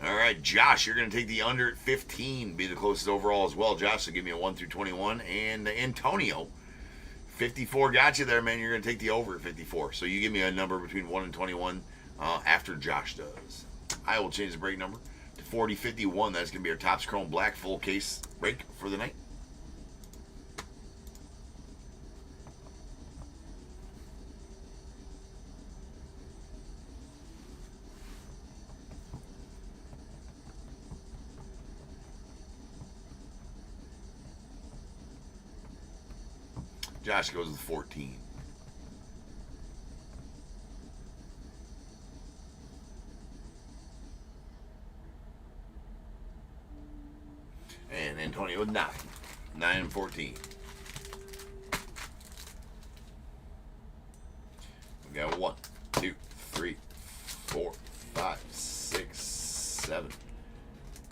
All right, Josh, you're going to take the under at 15, be the closest overall as well. Josh, so give me a 1 through 21. And Antonio, 54 got you there, man. You're going to take the over at 54. So you give me a number between 1 and 21 after Josh does. I will change the break number to 4051. That's going to be our Topps Chrome Black full case break for the night. Josh goes with 14. And Antonio with 9. 9 and 14. We got 1, 2, 3, 4, 5, 6, 7,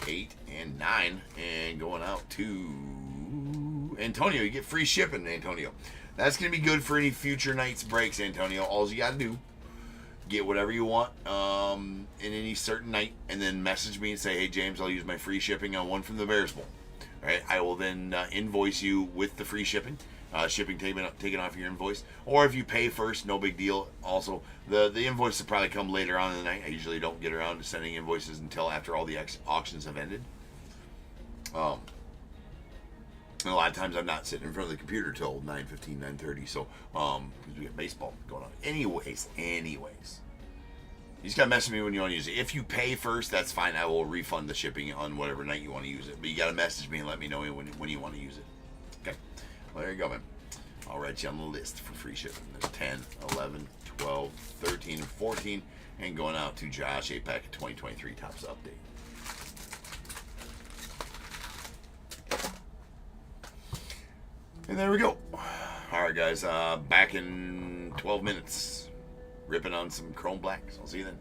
8, and 9. And going out to Antonio. You get free shipping, Antonio. That's going to be good for any future night's breaks, Antonio. All you got to do, get whatever you want in any certain night, and then message me and say, hey, James, I'll use my free shipping on one from the Bears Bowl. All right, I will then invoice you with the free shipping. Shipping taken off your invoice. Or if you pay first, no big deal. Also, the invoice will probably come later on in the night. I usually don't get around to sending invoices until after all the auctions have ended. And a lot of times I'm not sitting in front of the computer till 9:15, 9:30. So, because we have baseball going on. Anyways. You just got to message me when you want to use it. If you pay first, that's fine. I will refund the shipping on whatever night you want to use it. But you got to message me and let me know when you want to use it. Okay. Well, there you go, man. I'll write you on the list for free shipping. There's 10, 11, 12, 13, and 14. And going out to Josh, 8-pack of 2023 Topps update. And there we go. All right, guys. Back in 12 minutes. Ripping on some Chrome Blacks. I'll see you then.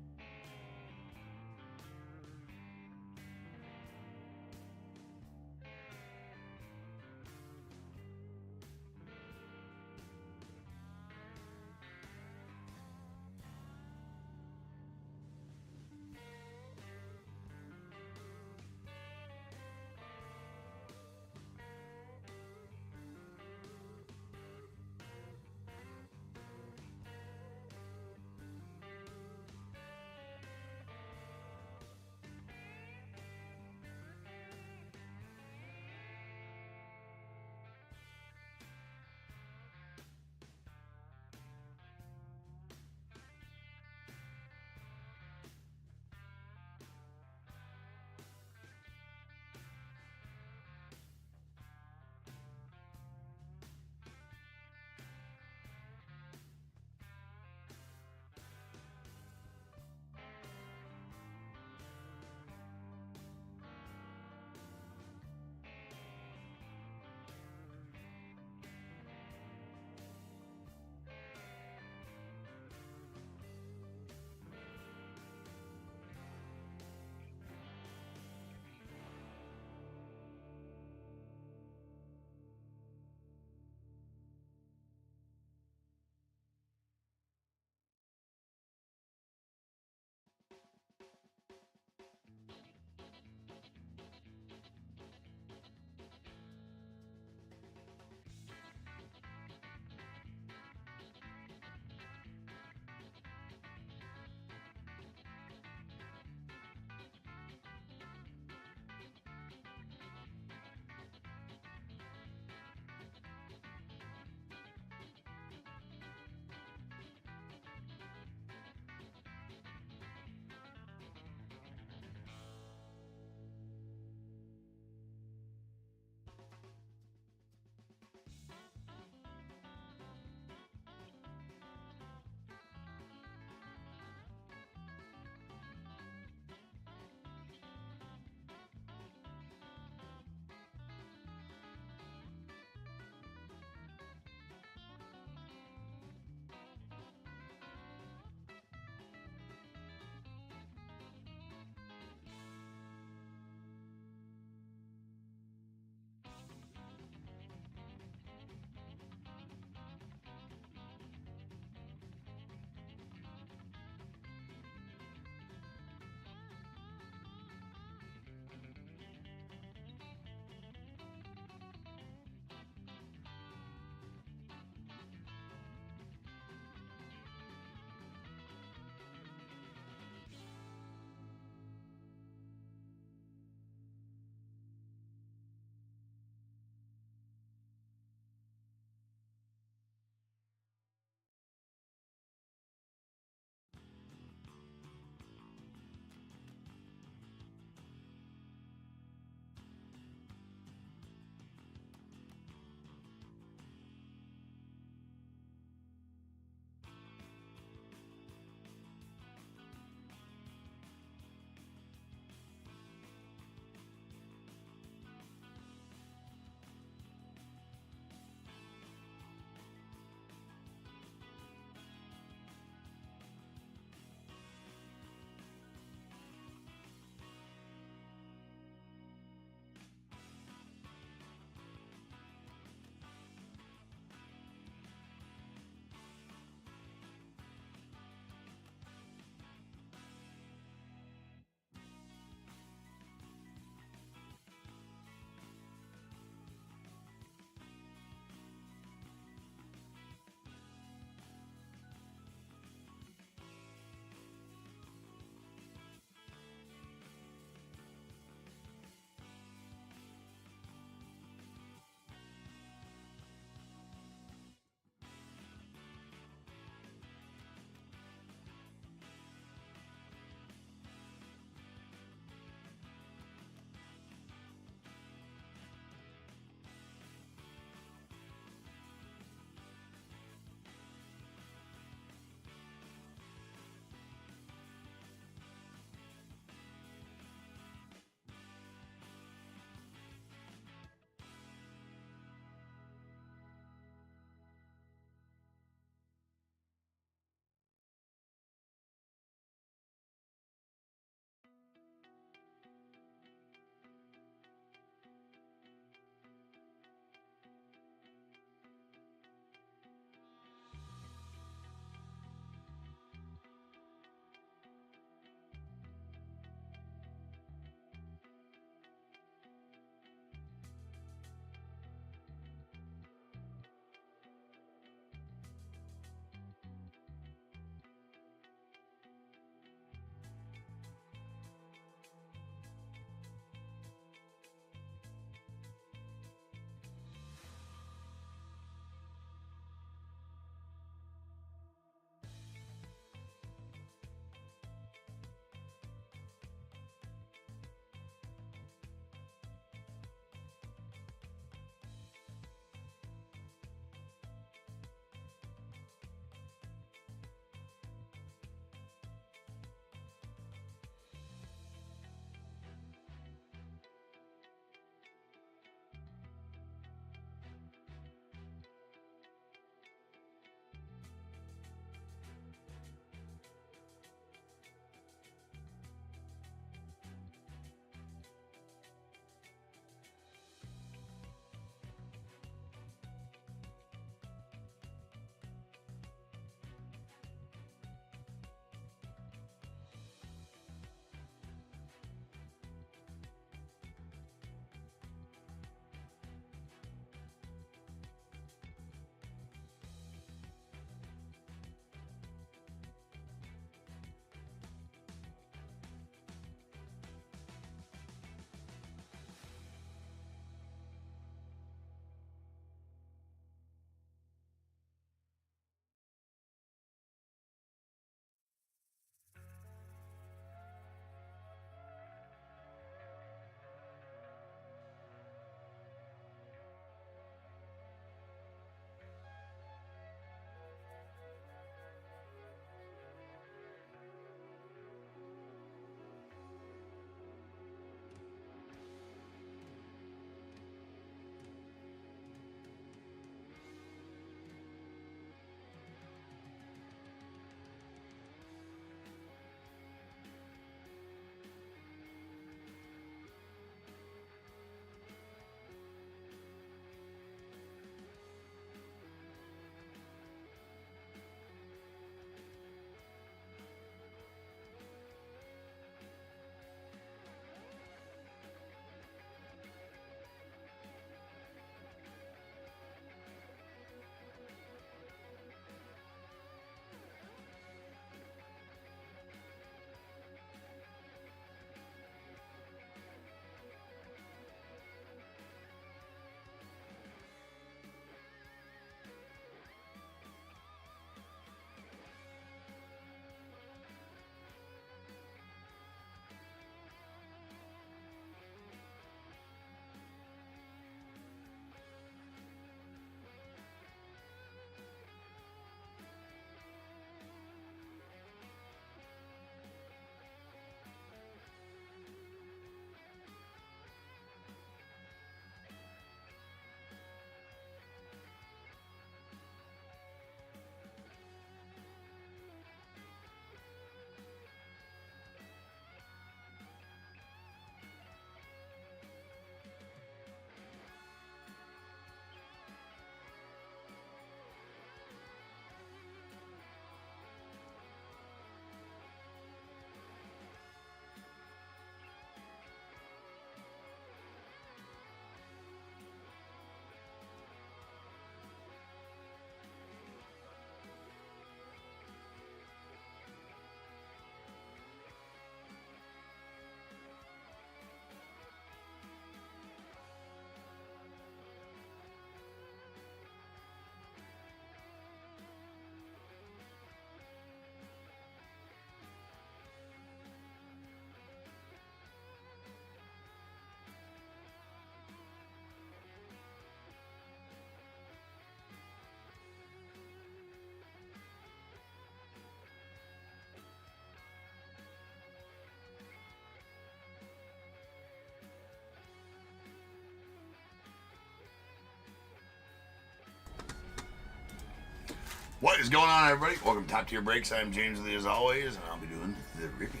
What is going on, everybody? Welcome to Top Tier Breaks. I'm James Lee, as always, and I'll be doing the ripping.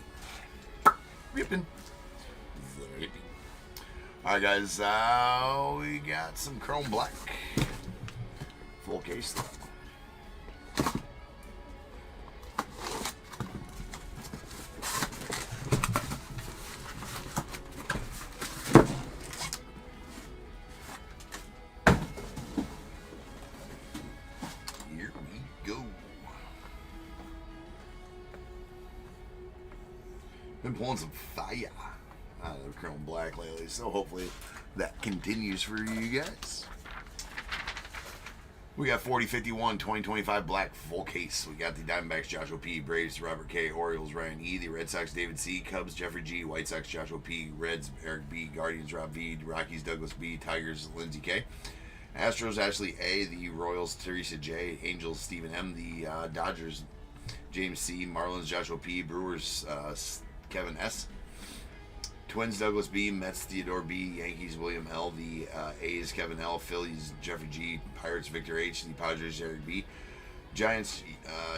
Ripping. The ripping. Alright, guys, we got some Chrome Black. Full case, though. Been pulling some fire out of Chrome Black lately, so hopefully that continues for you guys. We got 4051 2025 Black full case. We got the Diamondbacks Joshua P, Braves Robert K, Orioles Ryan E, the Red Sox David C, Cubs Jeffrey G, White Sox Joshua P, Reds Eric B, Guardians Rob V, Rockies Douglas B, Tigers Lindsey K, Astros Ashley A, the Royals Teresa J, Angels Stephen M, the Dodgers James C, Marlins Joshua P, Brewers Kevin S, Twins Douglas B, Mets Theodore B, Yankees William L, the A's Kevin L, Phillies Jeffrey G, Pirates Victor H, the Padres Eric B, Giants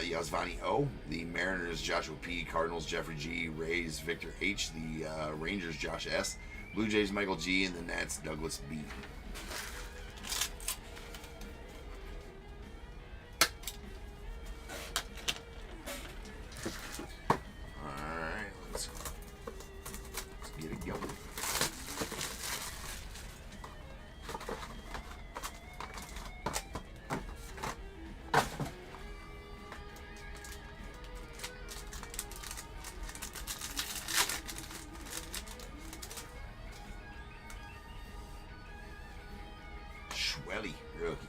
Yasvani O, the Mariners Joshua P, Cardinals Jeffrey G, Rays Victor H, the Rangers Josh S, Blue Jays Michael G, and the Nats Douglas B. Get it going. Schwelly, rookie.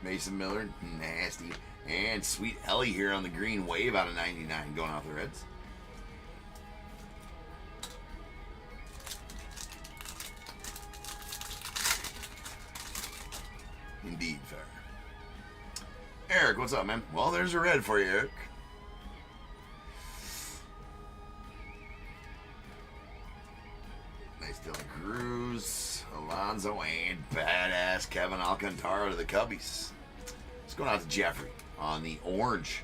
Mason Miller, nasty. And Sweet Ellie here on the green wave out of 99 going off the Reds. Indeed, fair. Eric, what's up, man? Well, there's a red for you, Eric. Nice Dylan Cruz, Alonzo, and badass Kevin Alcantara to the Cubbies. Let's go out to Jeffrey on the orange.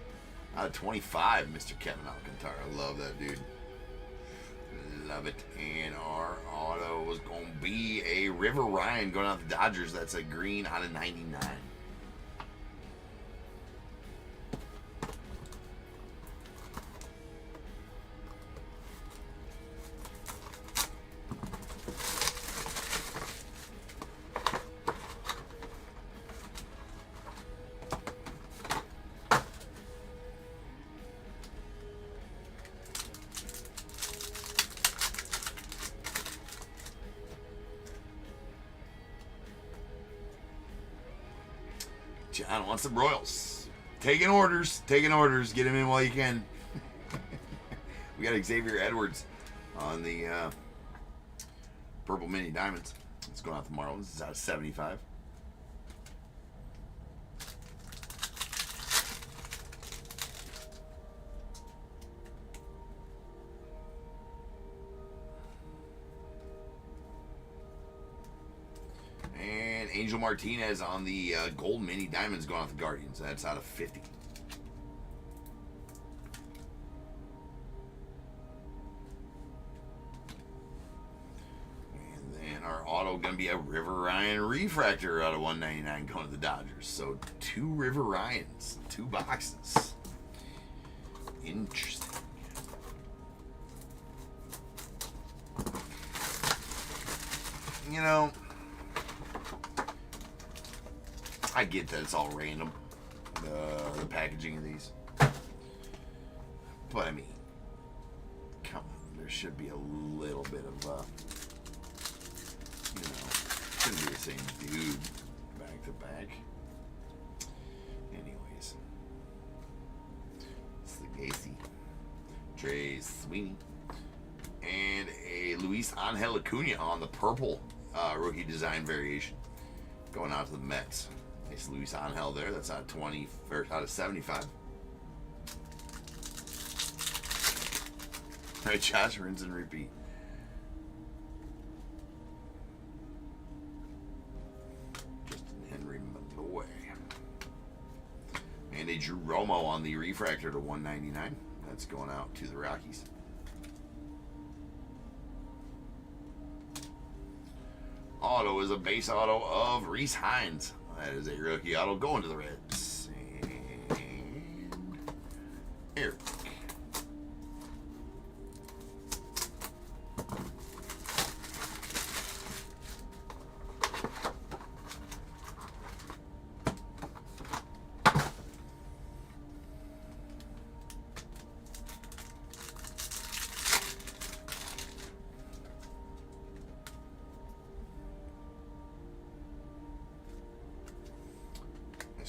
Out of 25, Mr. Kevin Alcantara. Love that dude. Love it. And our auto is going to be a River Ryan going out the Dodgers. That's a green out of 99. John wants the Royals. Taking orders. Get him in while you can. We got Xavier Edwards on the purple mini diamonds. It's going out the Marlins. It's out of 75. Angel Martinez on the gold mini diamonds going off the Guardians. That's out of 50. And then our auto going to be a River Ryan refractor out of 199 going to the Dodgers. So 2 River Ryans, 2 boxes. Interesting. You know, I get that it's all random, the packaging of these. But, I mean, come on. There should be a little bit of, you know, shouldn't be the same dude back to back. Anyways. It's the Gacy. Trey Sweeney. And a Luis Angel Acuna on the purple rookie design variation. Going out to the Mets. Nice Luis Angel there. That's out of 20, or out of 75. All right, Josh, rinse and repeat. Justin Henry Malloy. And a Drew Romo on the refractor to 199. That's going out to the Rockies. Auto is a base auto of Reese Hines. That is a rookie auto going to the Reds. And Eric.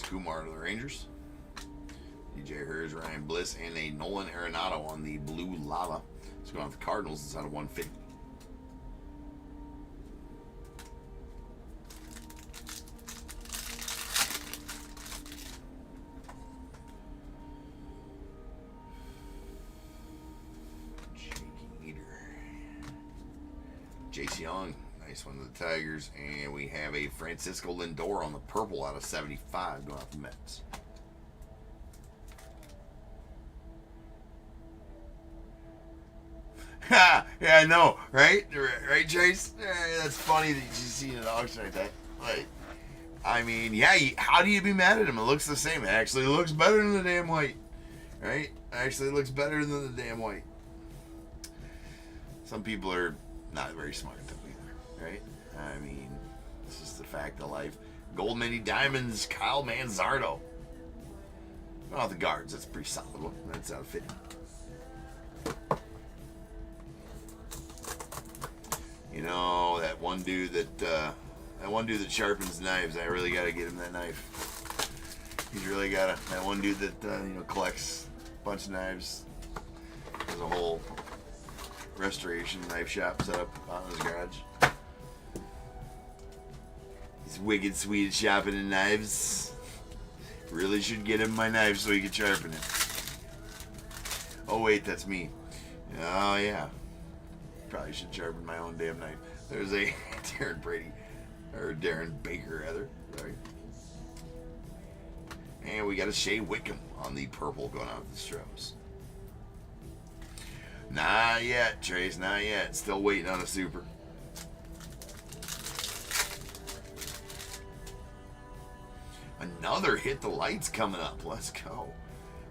Kumar to the Rangers. DJ Hers, Ryan Bliss, and a Nolan Arenado on the Blue Lava. It's going off the Cardinals. It's out of 150. Shaky Eater. Jace Young. Nice one to the Tigers. And we have a Francisco Lindor on the purple out of 75 going off the Mets. Ha! Yeah, I know, right? Right, Chase? That's funny that you see an auction like that. Like, I mean, yeah, how do you be mad at him? It looks the same. It actually looks better than the damn white. Right? Actually looks better than the damn white. Some people are not very smart though either, right? I mean, it's just the fact of life. Gold Mini Diamonds, Kyle Manzardo. Oh, the guards. That's a pretty solid one. That's out of 50. You know, that one dude that sharpens knives, I really got to get him that knife. He's really got to. That one dude that, collects a bunch of knives. There's a whole restoration knife shop set up out in his garage. He's wicked sweet at shopping in knives. Really should get him my knife so he can sharpen it. Oh, wait, that's me. Oh, yeah. Probably should sharpen my own damn knife. There's a Darren Baker, rather. Sorry. And we got a Shea Wickham on the purple going out with the Stros. Not yet, Trace, not yet. Still waiting on a super. Another Hit the Lights coming up. Let's go.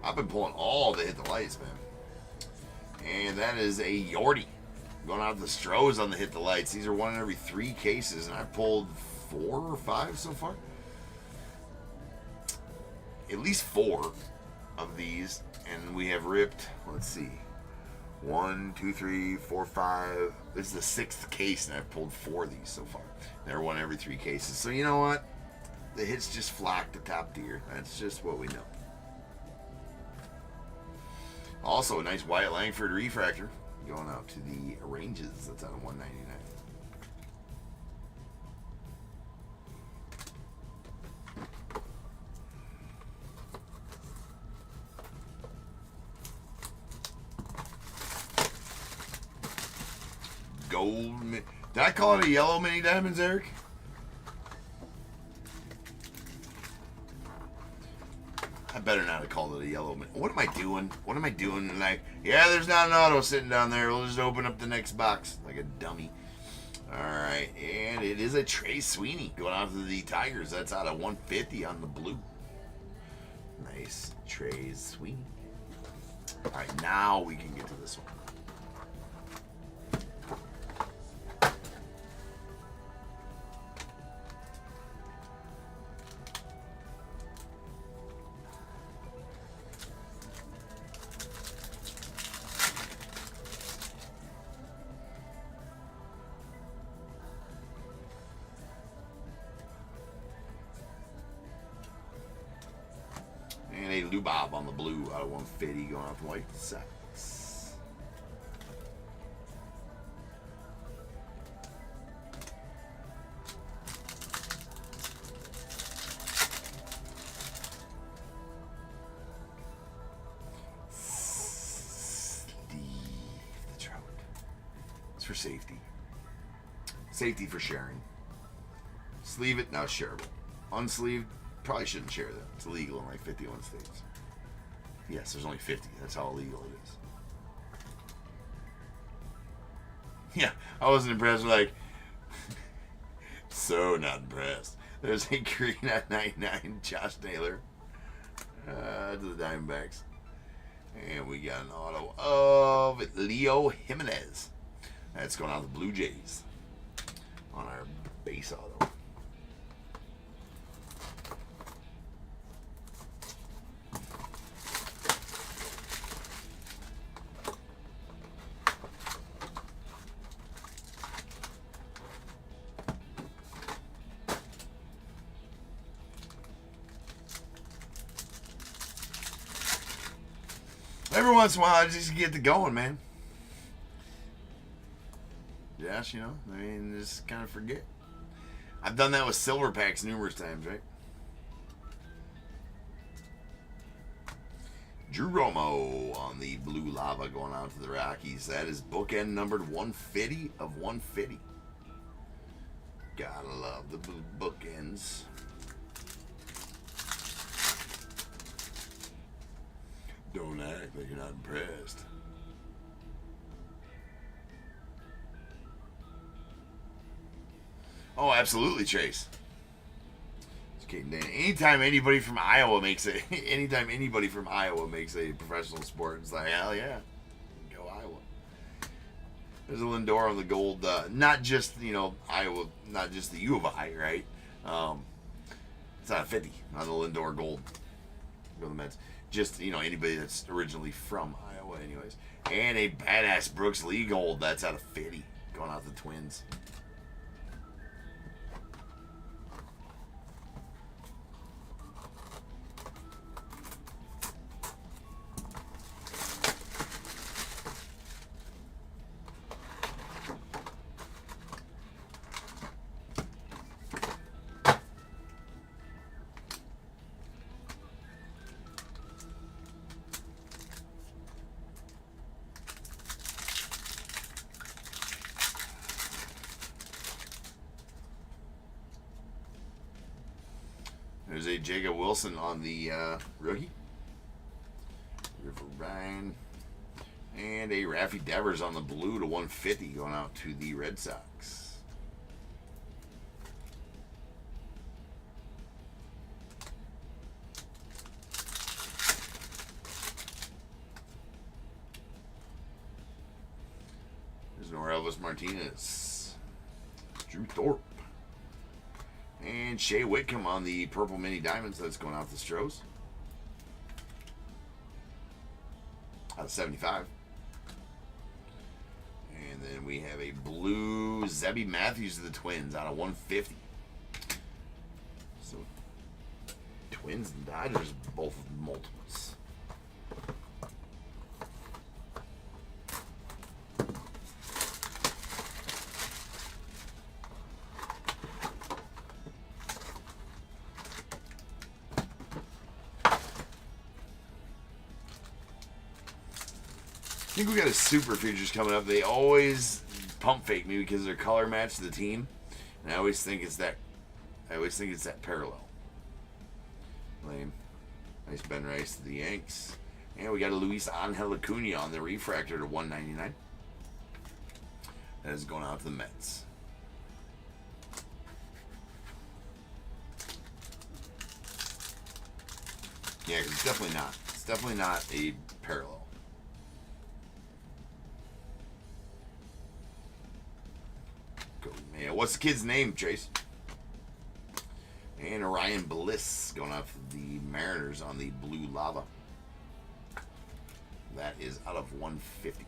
I've been pulling all the Hit the Lights, man. And that is a Yordi. Going out the Stros on the Hit the Lights. These are 1 in every 3 cases, and I pulled 4 or 5 so far. At least 4 of these, and we have ripped, let's see, 1, 2, 3, 4, 5. This is the 6th case, and I've pulled 4 of these so far. They're 1 every 3 cases. So you know what? The hits just flock to top tier. That's just what we know. Also, a nice Wyatt Langford refractor going out to the Ranges. That's out of 199. Gold. Did I call it a yellow mini diamonds, Eric? I better not have called it a yellow mini. What am I doing? What am I doing? And yeah, there's not an auto sitting down there. We'll just open up the next box like a dummy. All right, and it is a Trey Sweeney going out to the Tigers. That's out of 150 on the blue. Nice Trey Sweeney. All right, now we can get to this one. And a Lubob on the blue out of 150 going off the White Sox. Steve the Trout. It's for safety. Safety for sharing. Sleeve it, now shareable. Unsleeved, Probably shouldn't share that. It's illegal in like 51 states. Yes, there's only 50. That's how illegal it is. Yeah, I wasn't impressed. Like, so not impressed. There's a green at 99, Josh Naylor to the Diamondbacks. And we got an auto of Leo Jimenez. That's going out to the Blue Jays on our base auto. Every once in a while, I just get to going, man. Josh, you know, I mean, just kind of forget. I've done that with silver packs numerous times, right? Drew Romo on the blue lava going out to the Rockies. That is bookend numbered 150 of 150. Gotta love the blue bookends. Don't act like you're not impressed. Oh, absolutely, Chase. Okay, anytime anybody from Iowa makes a professional sport, it's like, hell yeah, go Iowa. There's a Lindor on the gold, not just, you know, Iowa, not just the U of I, right? It's not a 50 on the Lindor gold. Go to the Mets. Just, you know, anybody that's originally from Iowa, anyways. And a badass Brooks Lee gold that's out of 50 going out to the Twins. There's a Jacob Wilson on the rookie. River Ryan. And a Raffy Devers on the blue to 150 going out to the Red Sox. There's no Elvis Martinez. Drew Thorpe. And Shea Whitcomb on the purple mini diamonds. That's going out to Stros. Out of 75. And then we have a blue Zebby Matthews of the Twins out of 150. So, Twins and Dodgers both multiples. I think we got a super futures coming up. They always pump fake me because they're color match to the team, and I always think it's that. Parallel. Lame. Nice Ben Rice to the Yanks, and we got a Luis Angel Acuna on the refractor to 199. That is going out to the Mets. Yeah, 'cause it's definitely not. It's definitely not a parallel. Yeah, what's the kid's name, Chase? And Orion Bliss going out for the Mariners on the blue lava. That is out of 150.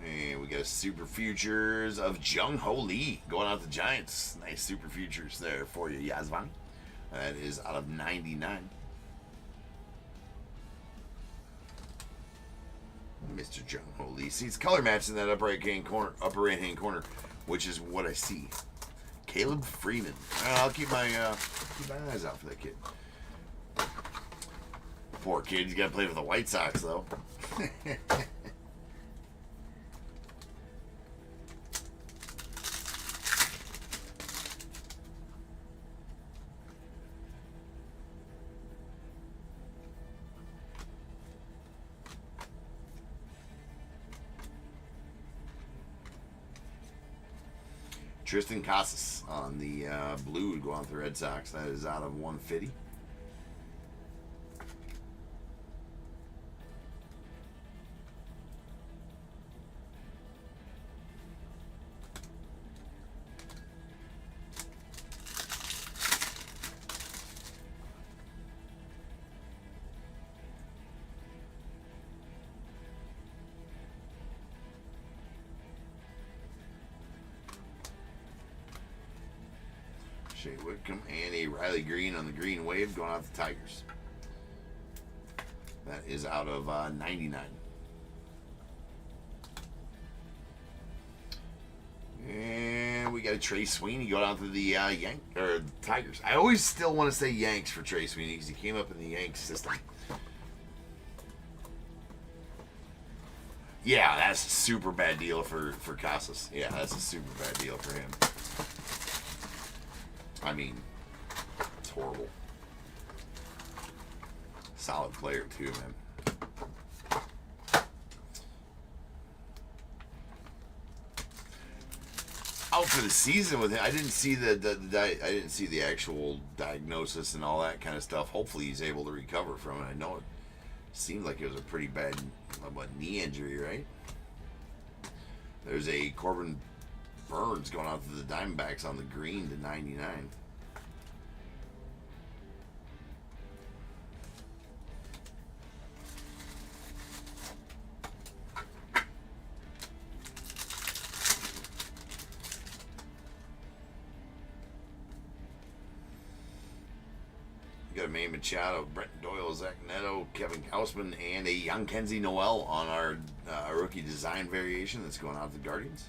And we got a super futures of Jung Ho Lee going out the Giants. Nice super futures there for you, Yazvan. That is out of 99. Mr. Jung Ho Lee. See, it's color matched in that upper right hand corner, which is what I see. Caleb Freeman. I'll keep my eyes out for that kid. Poor kid. He's got to play for the White Sox, though. Tristan Casas on the blue to go on with the Red Sox. That is out of 150. Shea Whitcomb and a Riley Green on the green wave going out the Tigers. That is out of 99. And we got a Trey Sweeney going out to the Tigers. I always still want to say Yanks for Trey Sweeney because he came up in the Yanks system. Yeah, that's a super bad deal for Casas. Yeah, that's a super bad deal for him. I mean, it's horrible. Solid player too, man. Out for the season with him. I didn't see I didn't see the actual diagnosis and all that kind of stuff. Hopefully, he's able to recover from it. I know it seemed like it was a pretty bad knee injury, right? There's a Corbin Burns going out to the Diamondbacks on the green to 99. You got a Manny Machado, Brent Doyle, Zach Neto, Kevin Gausman, and a young Kenzie Noel on our rookie design variation that's going out to the Guardians.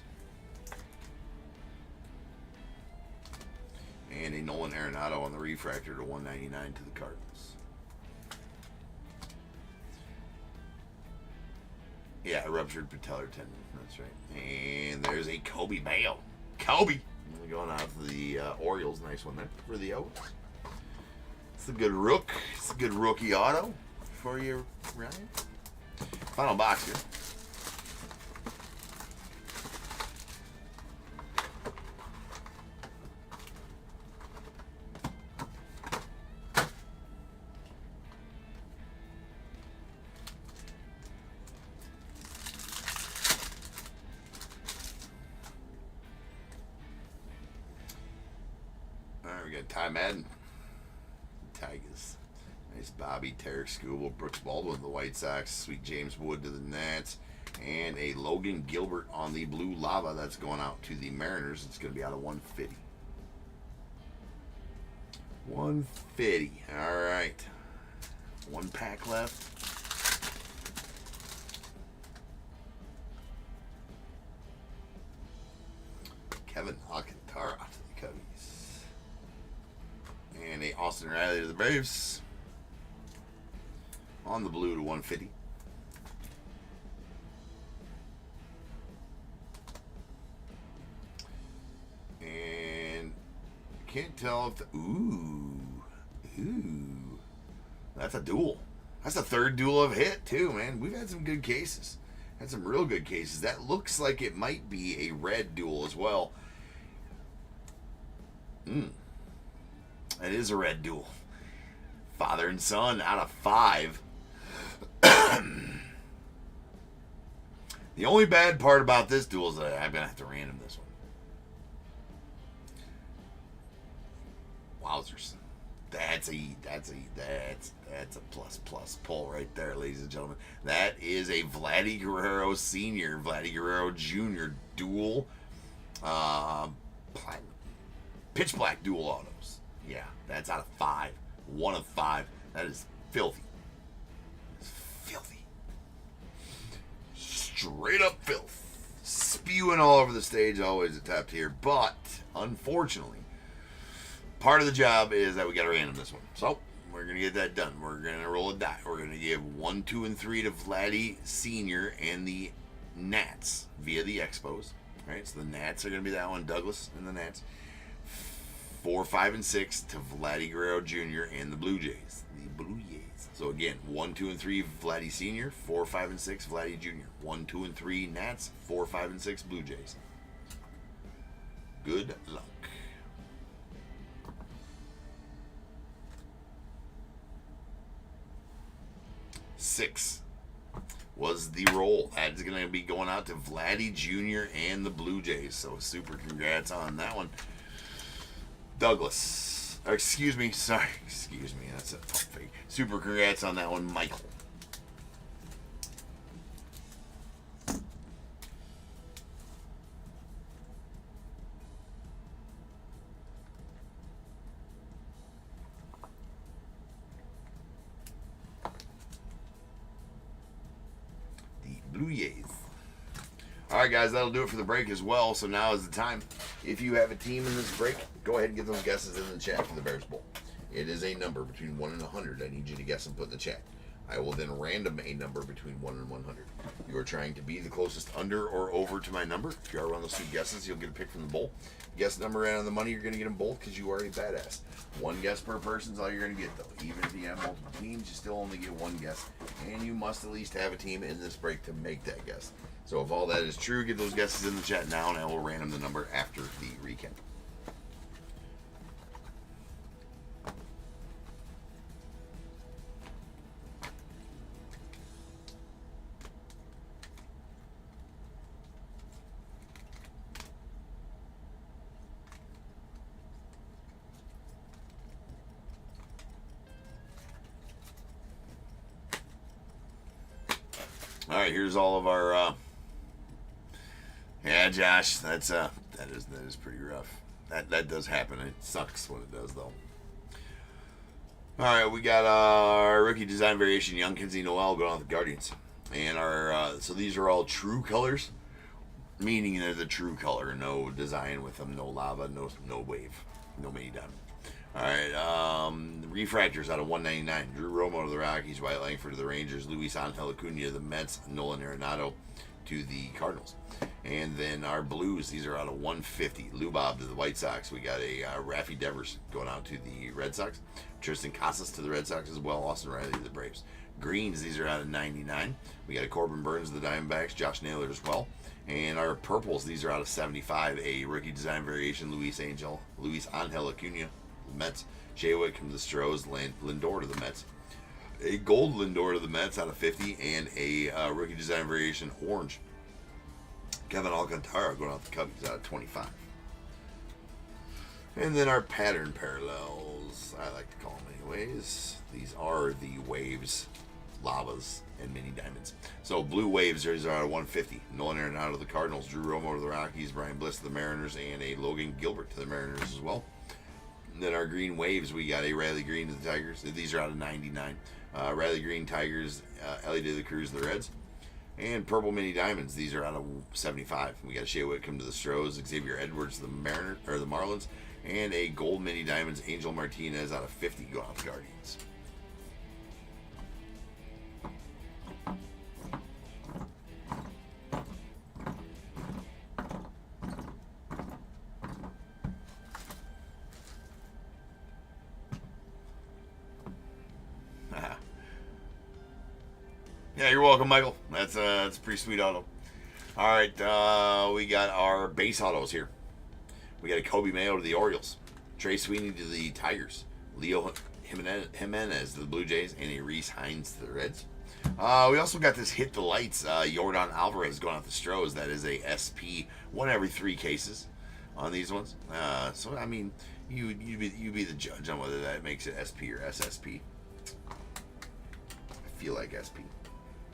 And a Nolan Arenado on the refractor to 199 to the Cardinals. Yeah, ruptured patellar tendon. That's right. And there's a Kobe Mayo. Kobe! Going out to the Orioles. Nice one there for the O's. It's a good rook. It's a good rookie auto for you, Ryan. Final box here. Alright, we got Ty Madden. Tigers. Nice Bobby, Tarek Skubal, Brooks Baldwin to the White Sox, Sweet James Wood to the Nats, and a Logan Gilbert on the blue lava that's going out to the Mariners. It's going to be out of 150. 150. All right. One pack left. Kevin Alcantara to the Cubbies. And a Austin Riley to the Braves. On the blue to 150. And can't tell if the ooh. That's a duel. That's the third duel I've hit too, man. We've had some good cases. Had some real good cases. That looks like it might be a red duel as well. It is a red duel. Father and son out of 5. The only bad part about this duel is that I'm going to have to random this one. Wowzers. That's a plus pull right there, ladies and gentlemen. That is a Vladdy Guerrero Sr., Vladdy Guerrero Jr. dual pitch black dual autos. Yeah, that's out of 5. 1 of 5. That is filthy. It's filthy. Straight up filth. Spewing all over the stage, always at top tier. But, unfortunately, part of the job is that we got to random this one. So, we're going to get that done. We're going to roll a die. We're going to give 1, 2, and 3 to Vladdy Sr. and the Nats via the Expos. All right, so the Nats are going to be that one. Douglas and the Nats. 4, 5, and 6 to Vladdy Guerrero Jr. and the Blue Jays. The Blue Jays. So again, 1, 2, and 3 Vladdy Sr., 4, 5, and 6 Vladdy Jr. 1, 2, and 3 Nats, 4, 5, and 6 Blue Jays. Good luck. Six was the roll. That's going to be going out to Vladdy Jr. and the Blue Jays. So super congrats on that one. Douglas. Or excuse me. Sorry. Excuse me. That's a tough fake. Super congrats on that one, Michael. Blue Jays. All right, guys, that'll do it for the break as well. So now is the time. If you have a team in this break, go ahead and get those guesses in the chat for the Bears Bowl. It is a number between 1 and 100. I need you to guess and put in the chat. I will then random a number between 1 and 100. You are trying to be the closest under or over to my number. If you are around those two guesses, you'll get a pick from the bowl. Guess number and on the money, you're going to get them both because you are a badass. One guess per person is all you're going to get, though. Even if you have multiple teams, you still only get one guess. And you must at least have a team in this break to make that guess. So if all that is true, get those guesses in the chat now, and I will random the number after the recap. All right, here's all of our. Yeah, Josh, that is pretty rough. That does happen. It sucks when it does, though. All right, we got our rookie design variation, Young Kinsey Noel, going on with the Guardians, and our so these are all true colors, meaning they're the true color. No design with them, no lava, no wave, no mini diamond. All right, refractors out of 199. Drew Romo to the Rockies, Wyatt Langford to the Rangers, Luis Angel Acuna to the Mets, Nolan Arenado to the Cardinals. And then our blues, these are out of 150. Lou Bob to the White Sox. We got a Raffy Devers going out to the Red Sox. Tristan Casas to the Red Sox as well. Austin Riley to the Braves. Greens, these are out of 99. We got a Corbin Burns to the Diamondbacks. Josh Naylor as well. And our purples, these are out of 75. A rookie design variation, Luis Angel Acuna, the Mets. Shea Whitcomb to the Stros, Lindor to the Mets. A gold Lindor to the Mets out of 50, and a rookie design variation orange. Kevin Alcantara going out the Cubbies out of 25. And then our pattern parallels, I like to call them anyways. These are the waves, lavas, and mini diamonds. So blue waves, these are out of 150. Nolan Arenado to the Cardinals, Drew Romo to the Rockies, Brian Bliss to the Mariners, and a Logan Gilbert to the Mariners as well. And then our green waves, we got a Riley Green to the Tigers. These are out of 99. Riley Green, Tigers, Ellie De La Cruz to the Reds. And purple mini diamonds, these are out of 75. We got Shea Whitcomb to the Stros, Xavier Edwards to the Mariners or the Marlins, and a gold mini diamonds, Angel Martinez out of 50 going out the Guardians. Yeah, you're welcome, Michael. That's a pretty sweet auto. All right, we got our base autos here. We got a Kobe Mayo to the Orioles, Trey Sweeney to the Tigers, Leo Jimenez to the Blue Jays, and a Reese Hines to the Reds. We also got this Hit the Lights, Yordan Alvarez going out the Stros. That is a SP, 1 every 3 cases on these ones. So I mean, you be the judge on whether that makes it SP or SSP. I feel like SP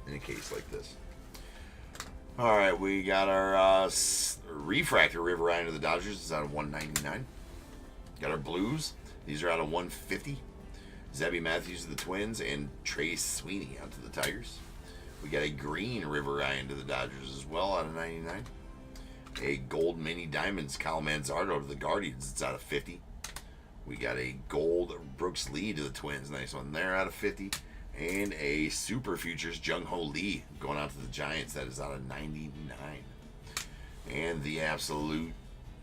in a case like this. All right, we got our refractor River Ryan to the Dodgers. It's out of 199. Got our blues. These are out of 150. Zebby Matthews to the Twins and Trey Sweeney out to the Tigers. We got a green River Ryan to the Dodgers as well out of 99. A gold mini diamonds Kyle Manzardo to the Guardians. It's out of 50. We got a gold Brooks Lee to the Twins. Nice one there out of 50. And a Super Futures Jung Ho Lee going out to the Giants. That is out of 99. And the absolute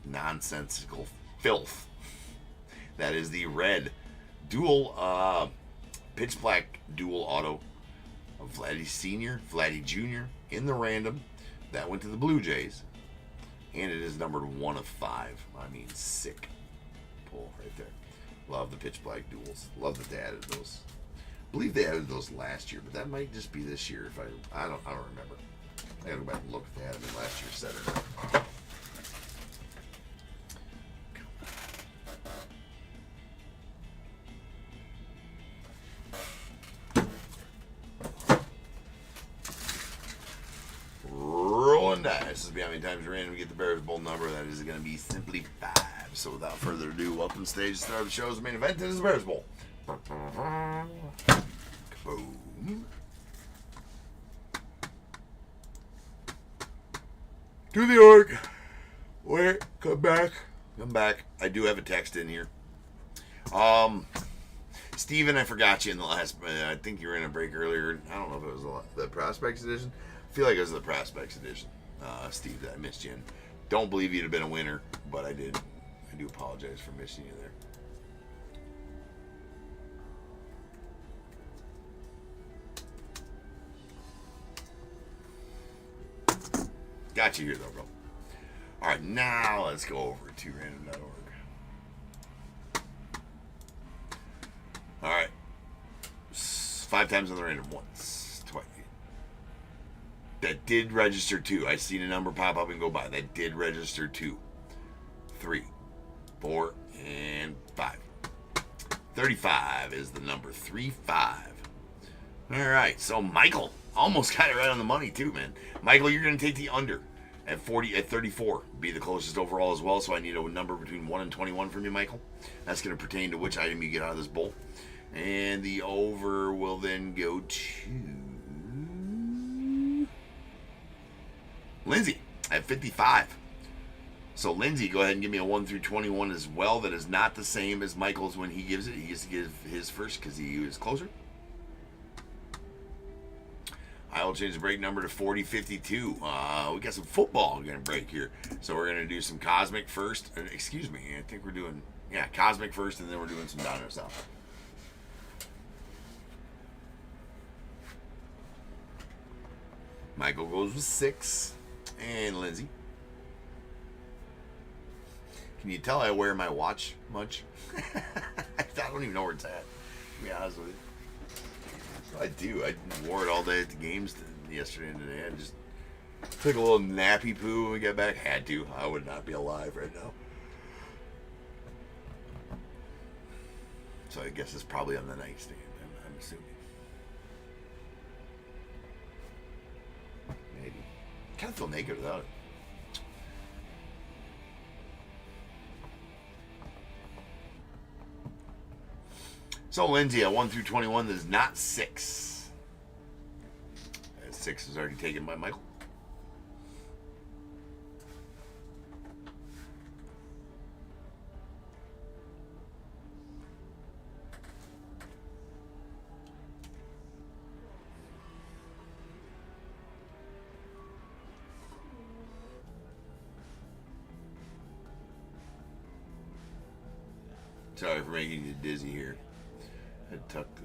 nonsensical filth. That is the red dual pitch black dual auto of Vladdy Sr., Vladdy Jr. in the random. That went to the Blue Jays. And it is numbered 1 of 5. I mean, sick pull right there. Love the pitch black duels. Love that they added those. I believe they added those last year, but that might just be this year. If I don't remember. I gotta go back and look if they had them in last year's set or not. Rolling dice. This is how many times random we get the Bears Bowl number. That is going to be simply 5. So without further ado, welcome to stage. Start of the show's main event. It is the Bears Bowl. Boom. To the org. Wait, come back. Come back. I do have a text in here. Steven, I forgot you in the last. I think you were in a break earlier. I don't know if it was the Prospects edition. I feel like it was the Prospects edition. Steve, that I missed you in. Don't believe you'd have been a winner, but I did. I do apologize for missing you there. Got you here, though, bro. All right, now let's go over to random.org. All right. 5 times on the random. Once, twice. That did register 2. I seen a number pop up and go by. That did register 2. 3, 4, and 5. 35 is the number. 35. All right. So Michael almost got it right on the money too, man. Michael, you're going to take the under at 34. Be the closest overall as well. So I need a number between 1 and 21 from you, Michael. That's going to pertain to which item you get out of this bowl. And the over will then go to Lindsay at 55. So Lindsay, go ahead and give me a 1 through 21 as well. That is not the same as Michael's when he gives it. He gets to give his first because he is closer. I will change the break number to 4052. We got some football going to break here. So we're going to do some Cosmic first. Excuse me. I think we're doing, Cosmic first, and then we're doing some DONRUSS now. Michael goes with 6. And Lindsay. Can you tell I wear my watch much? I don't even know where it's at, to be honest with you. I do. I wore it all day at the games yesterday and today. I just took a little nappy poo when we got back. Had to. I would not be alive right now. So I guess it's probably on the nightstand, I'm assuming. Maybe. I kind of feel naked without it. So Lindsay, a 1 through 21 is not 6. 6 is already taken by Michael. Sorry for making you dizzy here. I tucked the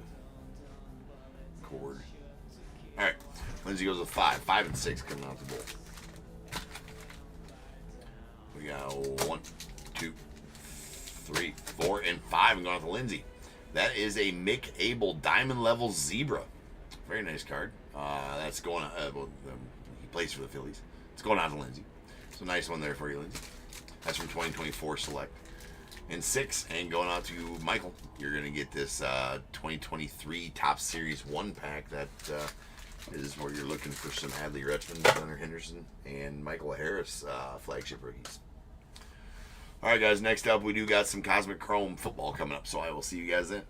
cord. Alright. Lindsay goes with 5. 5 and 6 coming out the bowl. We got 1, 2, 3, 4, and 5 and going out to Lindsay. That is a Mick Abel Diamond Level Zebra. Very nice card. That's going on. He plays for the Phillies. It's going out to Lindsay. So nice one there for you, Lindsay. That's from 2024 Select. And 6, and going out to Michael, you're going to get this 2023 Topps Series 1 pack. That is where you're looking for some Adley Rutschman, Gunnar Henderson, and Michael Harris flagship rookies. All right, guys, next up, we do got some Cosmic Chrome football coming up, so I will see you guys then.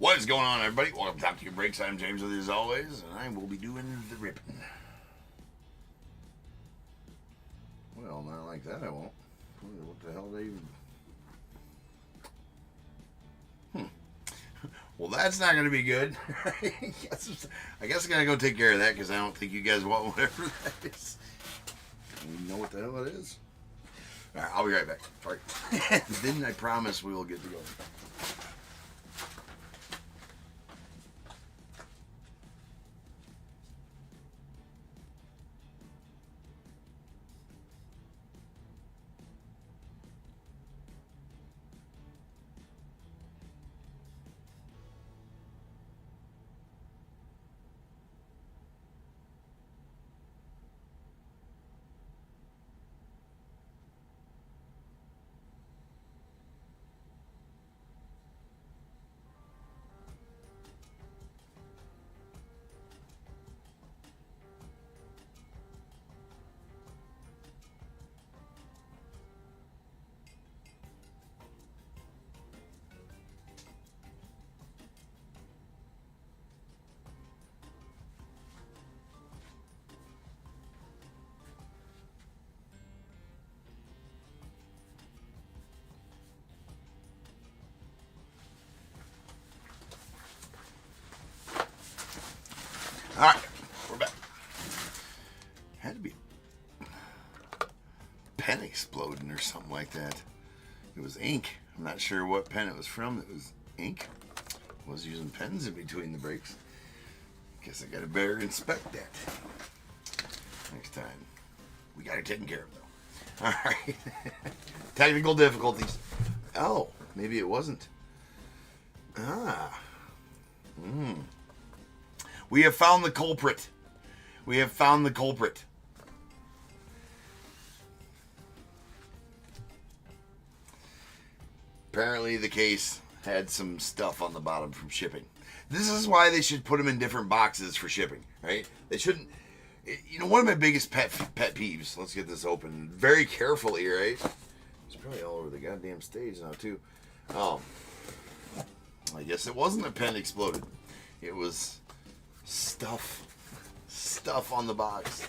What is going on, everybody? Welcome to Top Tier Breaks. I'm James with you as always, and I will be doing the ripping. Well, not like that, I won't. What the hell they even... Well, that's not going to be good. I guess I got to go take care of that because I don't think you guys want whatever that is. You know what the hell it is? All right, I'll be right back. Sorry. Didn't I promise we will get to go? All right, we're back. Had to be a pen exploding or something like that. It was ink. I'm not sure what pen it was from. It was ink. I was using pens in between the breaks. Guess I gotta better inspect that next time. We got it taken care of though. All right. Technical difficulties. Oh, maybe it wasn't. We have found the culprit. We have found the culprit. Apparently the case had some stuff on the bottom from shipping. This is why they should put them in different boxes for shipping, right? They shouldn't... You know, one of my biggest pet peeves... Let's get this open very carefully, right? It's probably all over the goddamn stage now, too. I guess it wasn't a pen exploded. It was... Stuff on the box.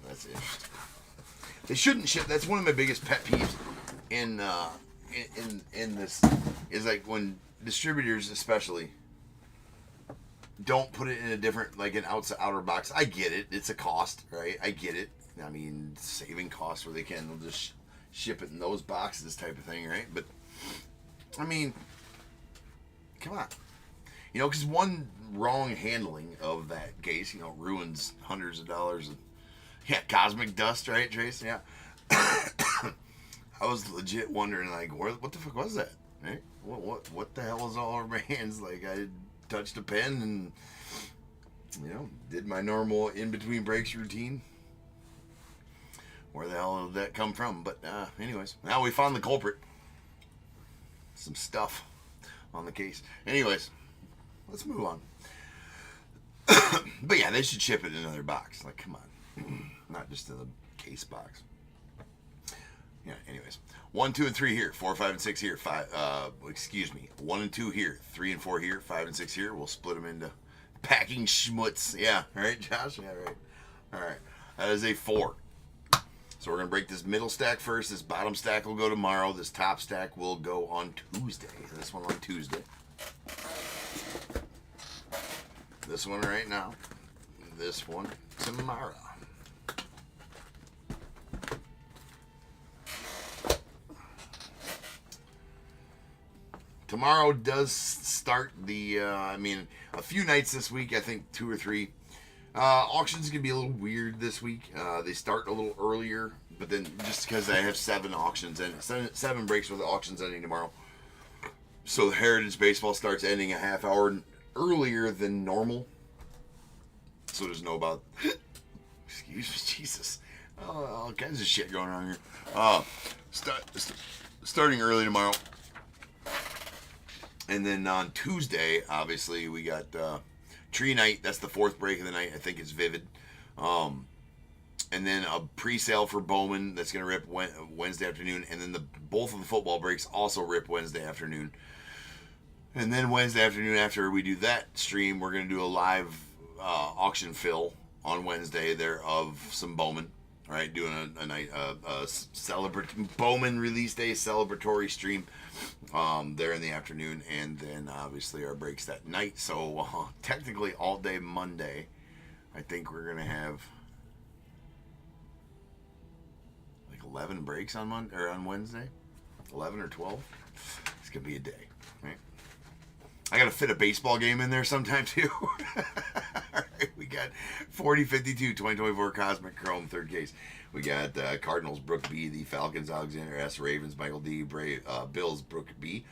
That's it. They shouldn't ship. That's one of my biggest pet peeves in this is like when distributors especially don't put it in a different, like an outer box. I get it. It's a cost, right? I get it. I mean, saving costs where they can. They'll just ship it in those boxes type of thing, right? But I mean, come on. You know, because one wrong handling of that case, you know, ruins hundreds of dollars of, cosmic dust, right, Trace? Yeah. I was legit wondering, like, what the fuck was that, right? What the hell is all over my hands? Like, I touched a pen and, you know, did my normal in-between breaks routine. Where the hell did that come from? But, anyways, now we found the culprit. Some stuff on the case. Anyways. Let's move on. But yeah, they should ship it in another box. Like, come on. Not just in the case box. Yeah, anyways. 1, 2, and 3 here. 4, 5, and 6 here. 1 and 2 here. 3 and 4 here. 5 and 6 here. We'll split them into packing schmutz. Yeah, right, Josh? Yeah, right. All right. That is a 4. So we're going to break this middle stack first. This bottom stack will go tomorrow. This top stack will go on Tuesday. This one on Tuesday. This one right now. This one tomorrow. Tomorrow does start the, a few nights this week, I think 2 or 3. Auctions can be a little weird this week. They start a little earlier, but then just because I have 7 auctions and 7 breaks with the auctions ending tomorrow. So the Heritage Baseball starts ending a half hour earlier than normal. So there's no about... Excuse me, Jesus. All kinds of shit going on here. Starting early tomorrow. And then on Tuesday, obviously, we got Tree Night. That's the 4th break of the night. I think it's Vivid. And then a pre-sale for Bowman that's going to rip Wednesday afternoon. And then both of the football breaks also rip Wednesday afternoon. And then Wednesday afternoon, after we do that stream, we're going to do a live auction fill on Wednesday there of some Bowman. All right, doing a night Bowman release day celebratory stream there in the afternoon, and then obviously our breaks that night. So technically all day Monday, I think we're gonna have like 11 breaks on Monday or on Wednesday, 11 or 12. It's gonna be a day, right? I gotta fit a baseball game in there sometime too. Alright, we got 4052 2024 Cosmic Chrome, third case. We got Cardinals Brooke B, the Falcons Alexander S, Ravens Michael D, Bills Brooke B,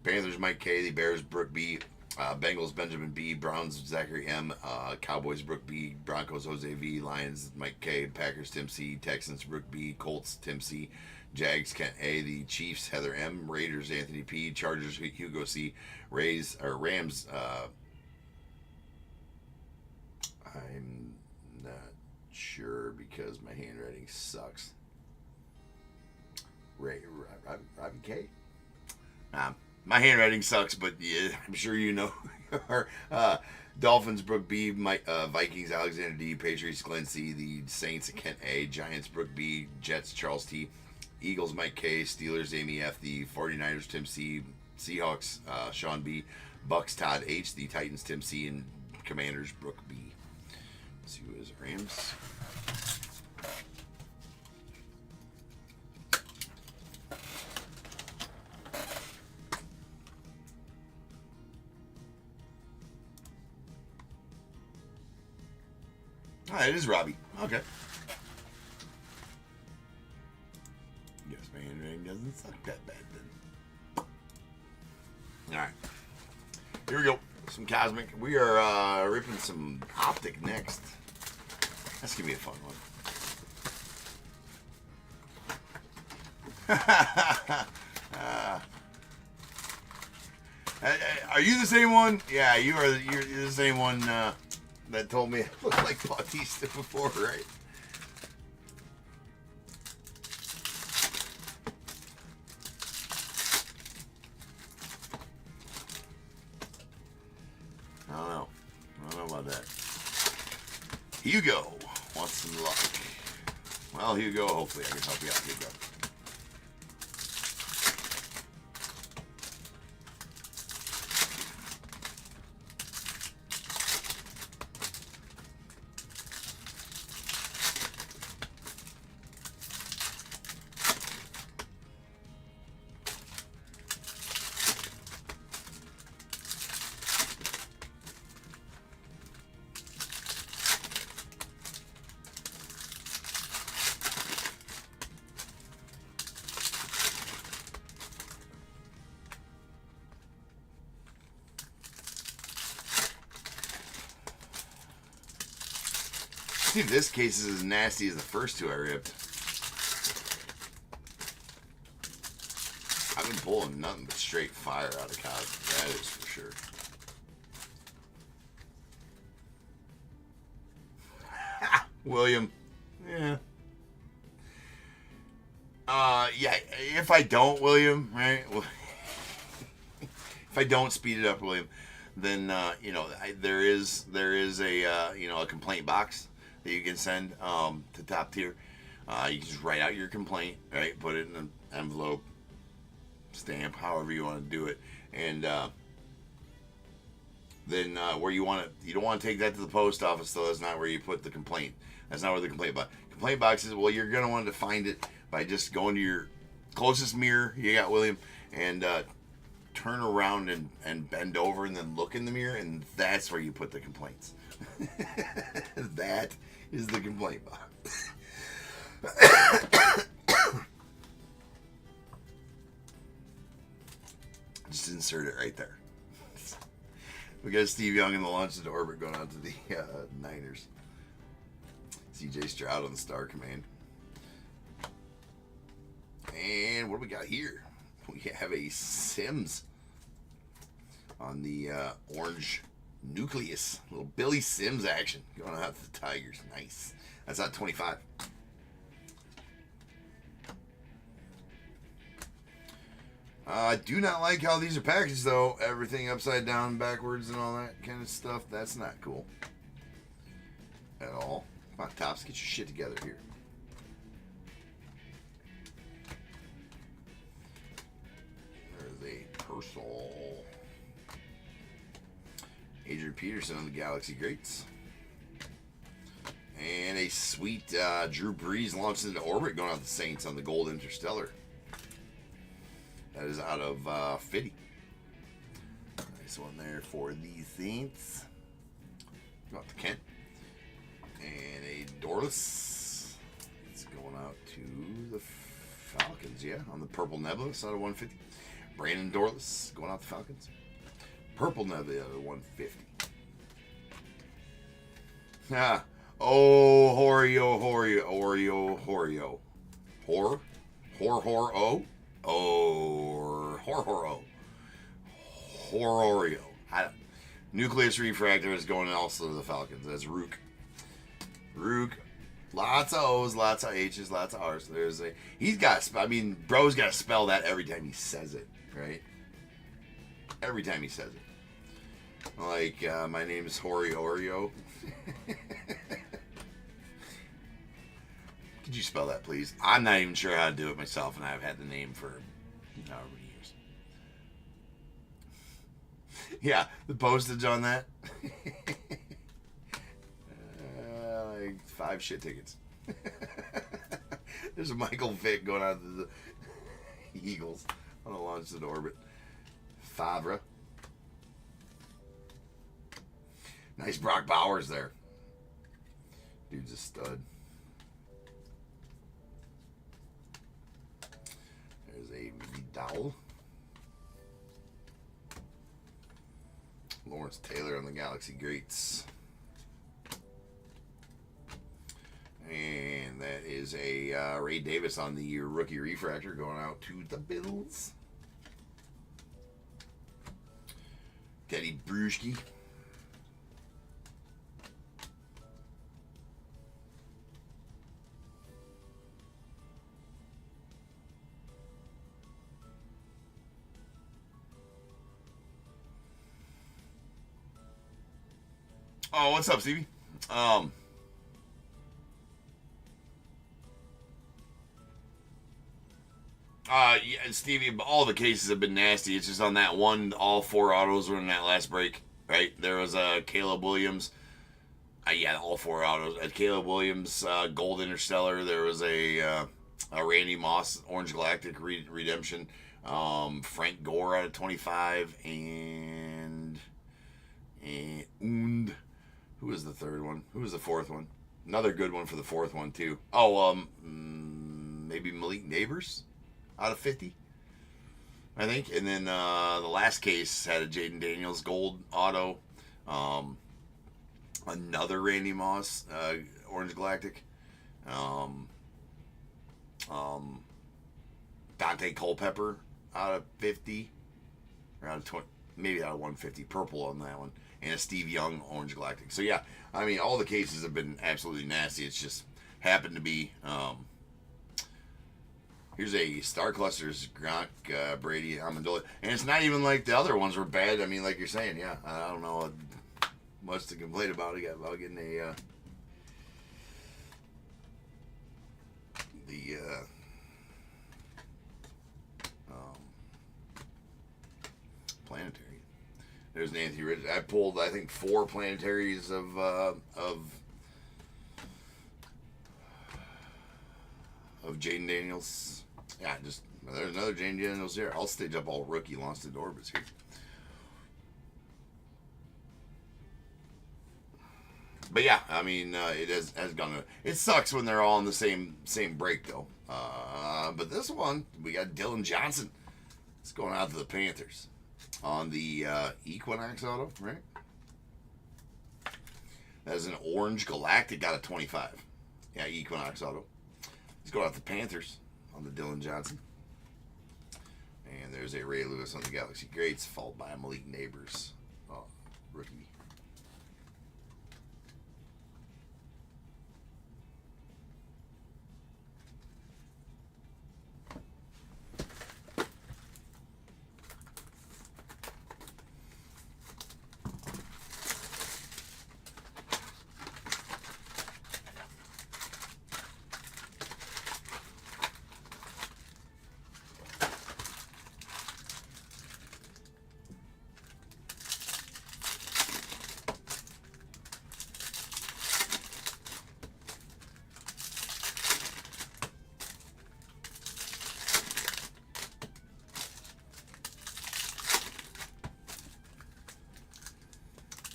Panthers Mike K, the Bears Brooke B, Bengals Benjamin B, Browns Zachary M, Cowboys Brooke B, Broncos Jose V, Lions Mike K, Packers Tim C, Texans Brooke B, Colts Tim C, Jags Kent A, the Chiefs Heather M, Raiders Anthony P, Chargers Hugo C, Rams I'm not sure because my handwriting sucks. Robbie K. My handwriting sucks, but yeah, I'm sure you know. Dolphins Brooke B, Vikings Alexander D, Patriots Glenn C, the Saints Kent A, Giants Brooke B, Jets Charles T, Eagles Mike K, Steelers Amy F, the 49ers Tim C, Seahawks Sean B, Bucks Todd H, the Titans Tim C, and Commanders Brooke B. Let's see who is Rams. Ah, it is Robbie. Okay. Guess my handwriting doesn't suck that bad then. Alright. Here we go. Some Cosmic. We are ripping some Optic next. That's going to be a fun one. Are you the same one? Yeah, you're the same one that told me I looked like Bautista before, right? I don't know about that. Hugo wants some luck. Well, Hugo, hopefully I can help you out, Hugo. See, this case is as nasty as the first two I ripped. I've been pulling nothing but straight fire out of Cosmic. That is for sure. William. Yeah. Yeah, if I don't, William, right? If I don't speed it up, William, then, there is a, a complaint box that you can send to Top Tier. You can just write out your complaint, right? Put it in an envelope, stamp, however you want to do it, and then where you want it, you don't want to take that to the post office, so that's not where you put the complaint. That's not where the complaint box is. Well, you're gonna want to find it by just going to your closest mirror you got, William, and turn around and bend over and then look in the mirror, and that's where you put the complaints. That is the complaint box. Just insert it right there. We got Steve Young in the launch into orbit going out to the Niners. CJ Stroud on the Star Command. And what do we got here? We have a Sims on the orange nucleus. Little Billy Sims action going out to the Tigers. Nice. That's not 25. I do not like how these are packaged, though. Everything upside down, backwards, and all that kind of stuff. That's not cool at all. Come on, Topps, get your shit together here. There's a Purcell. Adrian Peterson on the Galaxy Greats. And a sweet Drew Brees launched into orbit going out the Saints on the Gold Interstellar. That is out of 50. Nice one there for the Saints. Go out to Kent. And a DONRUSS. It's going out to the Falcons, yeah, on the Purple Nebula, out of 150. Brandon DONRUSS going out to Falcons. Purple Nebula out of 150. Ah, oh, Horio. Hor-hor-o? Or Hor-hor-o. Hororio. Nucleus Refractor is going also to the Falcons. That's Rook. Lots of O's, lots of H's, lots of R's. Bro's got to spell that every time he says it, right? Every time he says it. Like, my name is Horio. Could you spell that, please? I'm not even sure how to do it myself, and I've had the name for however many years. Yeah, the postage on that. Like 5 shit tickets. There's a Michael Vick going out to the Eagles on a launch into orbit. Favre. Nice Brock Bowers there. Dude's a stud. There's a Vidal. Lawrence Taylor on the Galaxy Greats. And that is a Ray Davis on the rookie refractor going out to the Bills. Teddy Bruschi. Oh, what's up, Stevie? Yeah, Stevie, all the cases have been nasty. It's just on that one, all 4 autos were in that last break, right? There was a Caleb Williams. Yeah, all 4 autos. Caleb Williams, Gold Interstellar. There was a Randy Moss, Orange Galactic Redemption. Frank Gore out of 25. And who was the 3rd one? Who was the 4th one? Another good one for the 4th one, too. Oh, maybe Malik Neighbors out of 50, I think. And then the last case had a Jaden Daniels Gold auto. Another Randy Moss Orange Galactic. Dante Culpepper out of 50. Or out of 20, maybe out of 150. Purple on that one. And a Steve Young Orange Galactic. So, yeah, I mean, all the cases have been absolutely nasty. It's just happened to be... here's a Star Clusters, Gronk, Brady, Amendola. And it's not even like the other ones were bad. I mean, like you're saying, yeah. I don't know much to complain about getting a... planetary. There's an Anthony Ridge. I pulled, I think, 4 planetaries of Jaden Daniels. Yeah, just there's another Jaden Daniels here. I'll stage up all rookie launched into orbits here. But yeah, I mean, it has gone. It sucks when they're all in the same break though. But this one, we got Dylan Johnson. It's going out to the Panthers on the Equinox auto, right? That's an Orange Galactic out of 25. Yeah, Equinox auto. He's going out to the Panthers on the Dylan Johnson. And there's a Ray Lewis on the Galaxy Greats, followed by a Malik Neighbors rookie.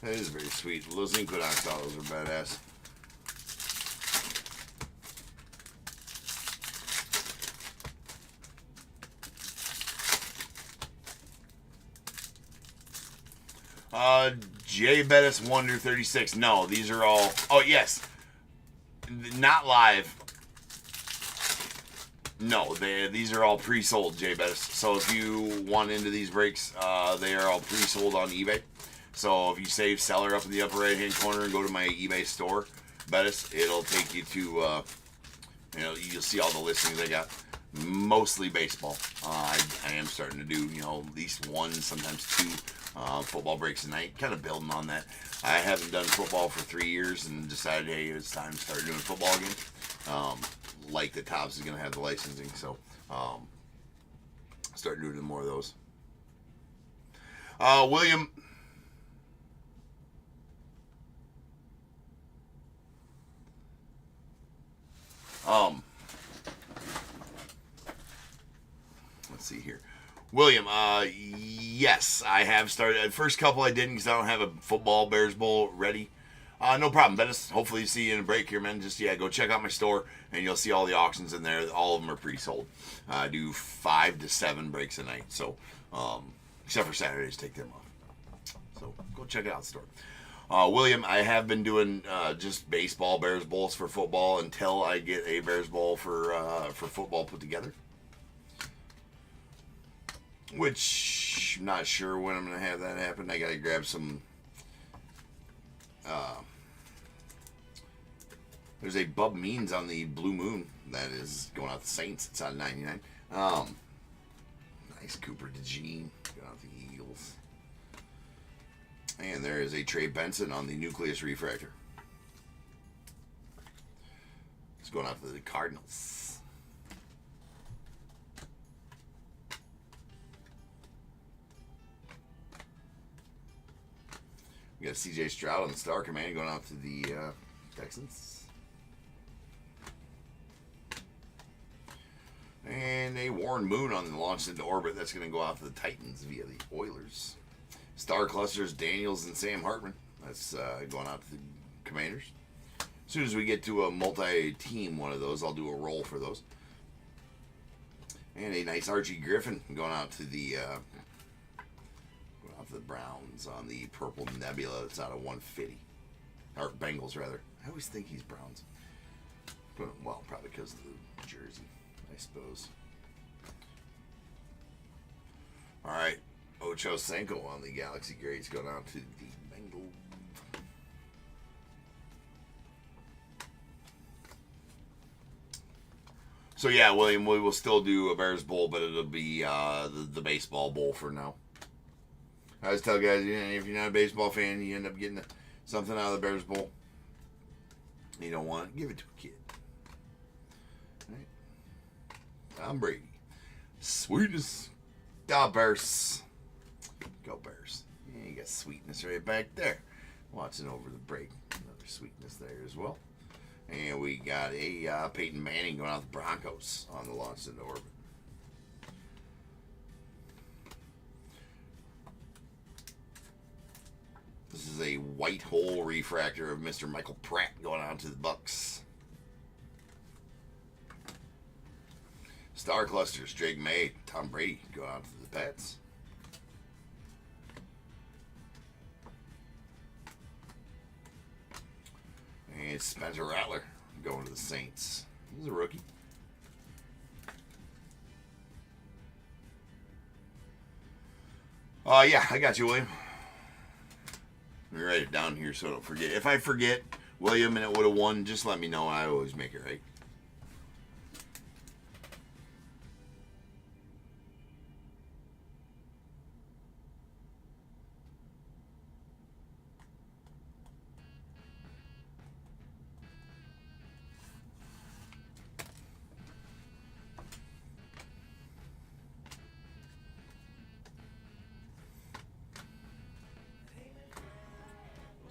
That is very sweet. Those Inquinox autos are badass. J Bettis Wonder 36. No, these are all. Oh yes, not live. No, these are all pre-sold, J Bettis. So if you want into these breaks, they are all pre-sold on eBay. So if you save seller up in the upper right-hand corner and go to my eBay store, Bettis, it'll take you to. You'll see all the listings I got. Mostly baseball. I am starting to do, at least one, sometimes two football breaks a night. Kind of building on that. I haven't done football for 3 years and decided, hey, it's time to start doing football again. Like the TOPS is going to have the licensing, so start doing more of those. William. Let's see here. William, yes, I have started. The first couple I didn't because I don't have a football Bears Bowl ready. No problem, Dennis. Hopefully see you in a break here, man. Just, go check out my store, and you'll see all the auctions in there. All of them are pre-sold. I do 5 to 7 breaks a night, so except for Saturdays, take them off. So go check it out, the store. William, I have been doing just baseball Bears Bowls for football until I get a Bears Bowl for football put together. Which I'm not sure when I'm going to have that happen. I got to grab some. There's a Bub Means on the Blue Moon that is going out the Saints. It's on 99. Nice Cooper DeJean going out the Eagles. And there is a Trey Benson on the Nucleus Refractor. It's going out to the Cardinals. We got CJ Stroud on the Star Command going out to the Texans. And a Warren Moon on the launch into orbit. That's going to go out to the Titans via the Oilers. Star Clusters, Daniels and Sam Hartman. That's going out to the Commanders. As soon as we get to a multi-team one of those, I'll do a roll for those. And a nice Archie Griffin going out to the Browns on the Purple Nebula. That's out of 150. Or Bengals, rather. I always think he's Browns. Well, probably because of the jersey, I suppose. All right. Ocho Cinco on the Galaxy Greats going out to the Bengals. So yeah, William, we will still do a Bears Bowl, but it'll be the baseball bowl for now. I always tell guys, if you're not a baseball fan, you end up getting something out of the Bears Bowl. You don't want it, give it to a kid. Right? Tom Brady. Sweetest. Bears. Go Bears. Yeah, you got sweetness right back there. Watching over the break. Another sweetness there as well. And we got a Peyton Manning going out the Broncos on the launch into orbit. This is a white hole refractor of Mr. Michael Pratt going on to the Bucks. Star Clusters, Drake May, Tom Brady going on to the Pats. And Spencer Rattler going to the Saints. He's a rookie. Yeah, I got you, William. Let me write it down here so I don't forget. If I forget, William, and it would have won, just let me know. I always make it right.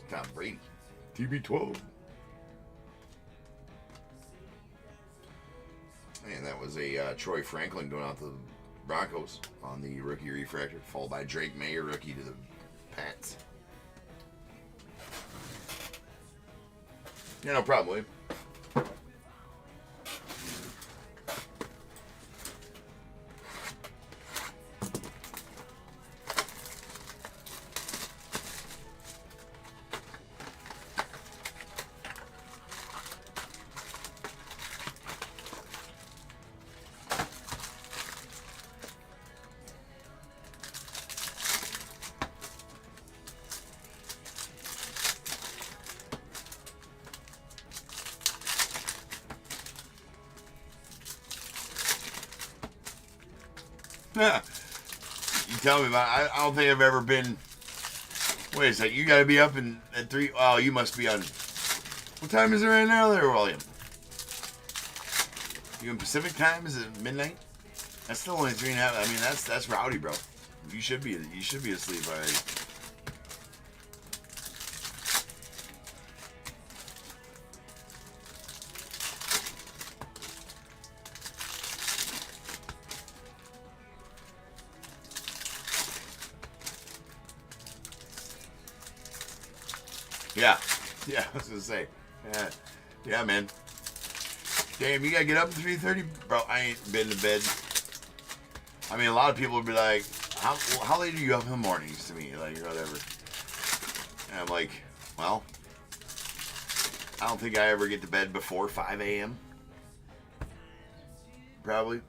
Tom Brady. TB12. And that was a Troy Franklin going out to the Broncos on the rookie refractor, followed by Drake May, rookie to the Pats. Yeah, no problem, William. Yeah. You tell me about it. I don't think I've ever been. Wait a sec. You got to be up at 3. Oh, you must be on. What time is it right now there, William? You in Pacific time? Is it midnight? That's still only 3.5. I mean, that's rowdy, bro. You should be asleep already. Yeah. Yeah, I was gonna say. Yeah, man. Damn, you gotta get up at 3:30, bro. I ain't been to bed. I mean, a lot of people would be like, "How late are you up in the mornings?" To me, like whatever. And I'm like, well, I don't think I ever get to bed before 5 a.m. Probably.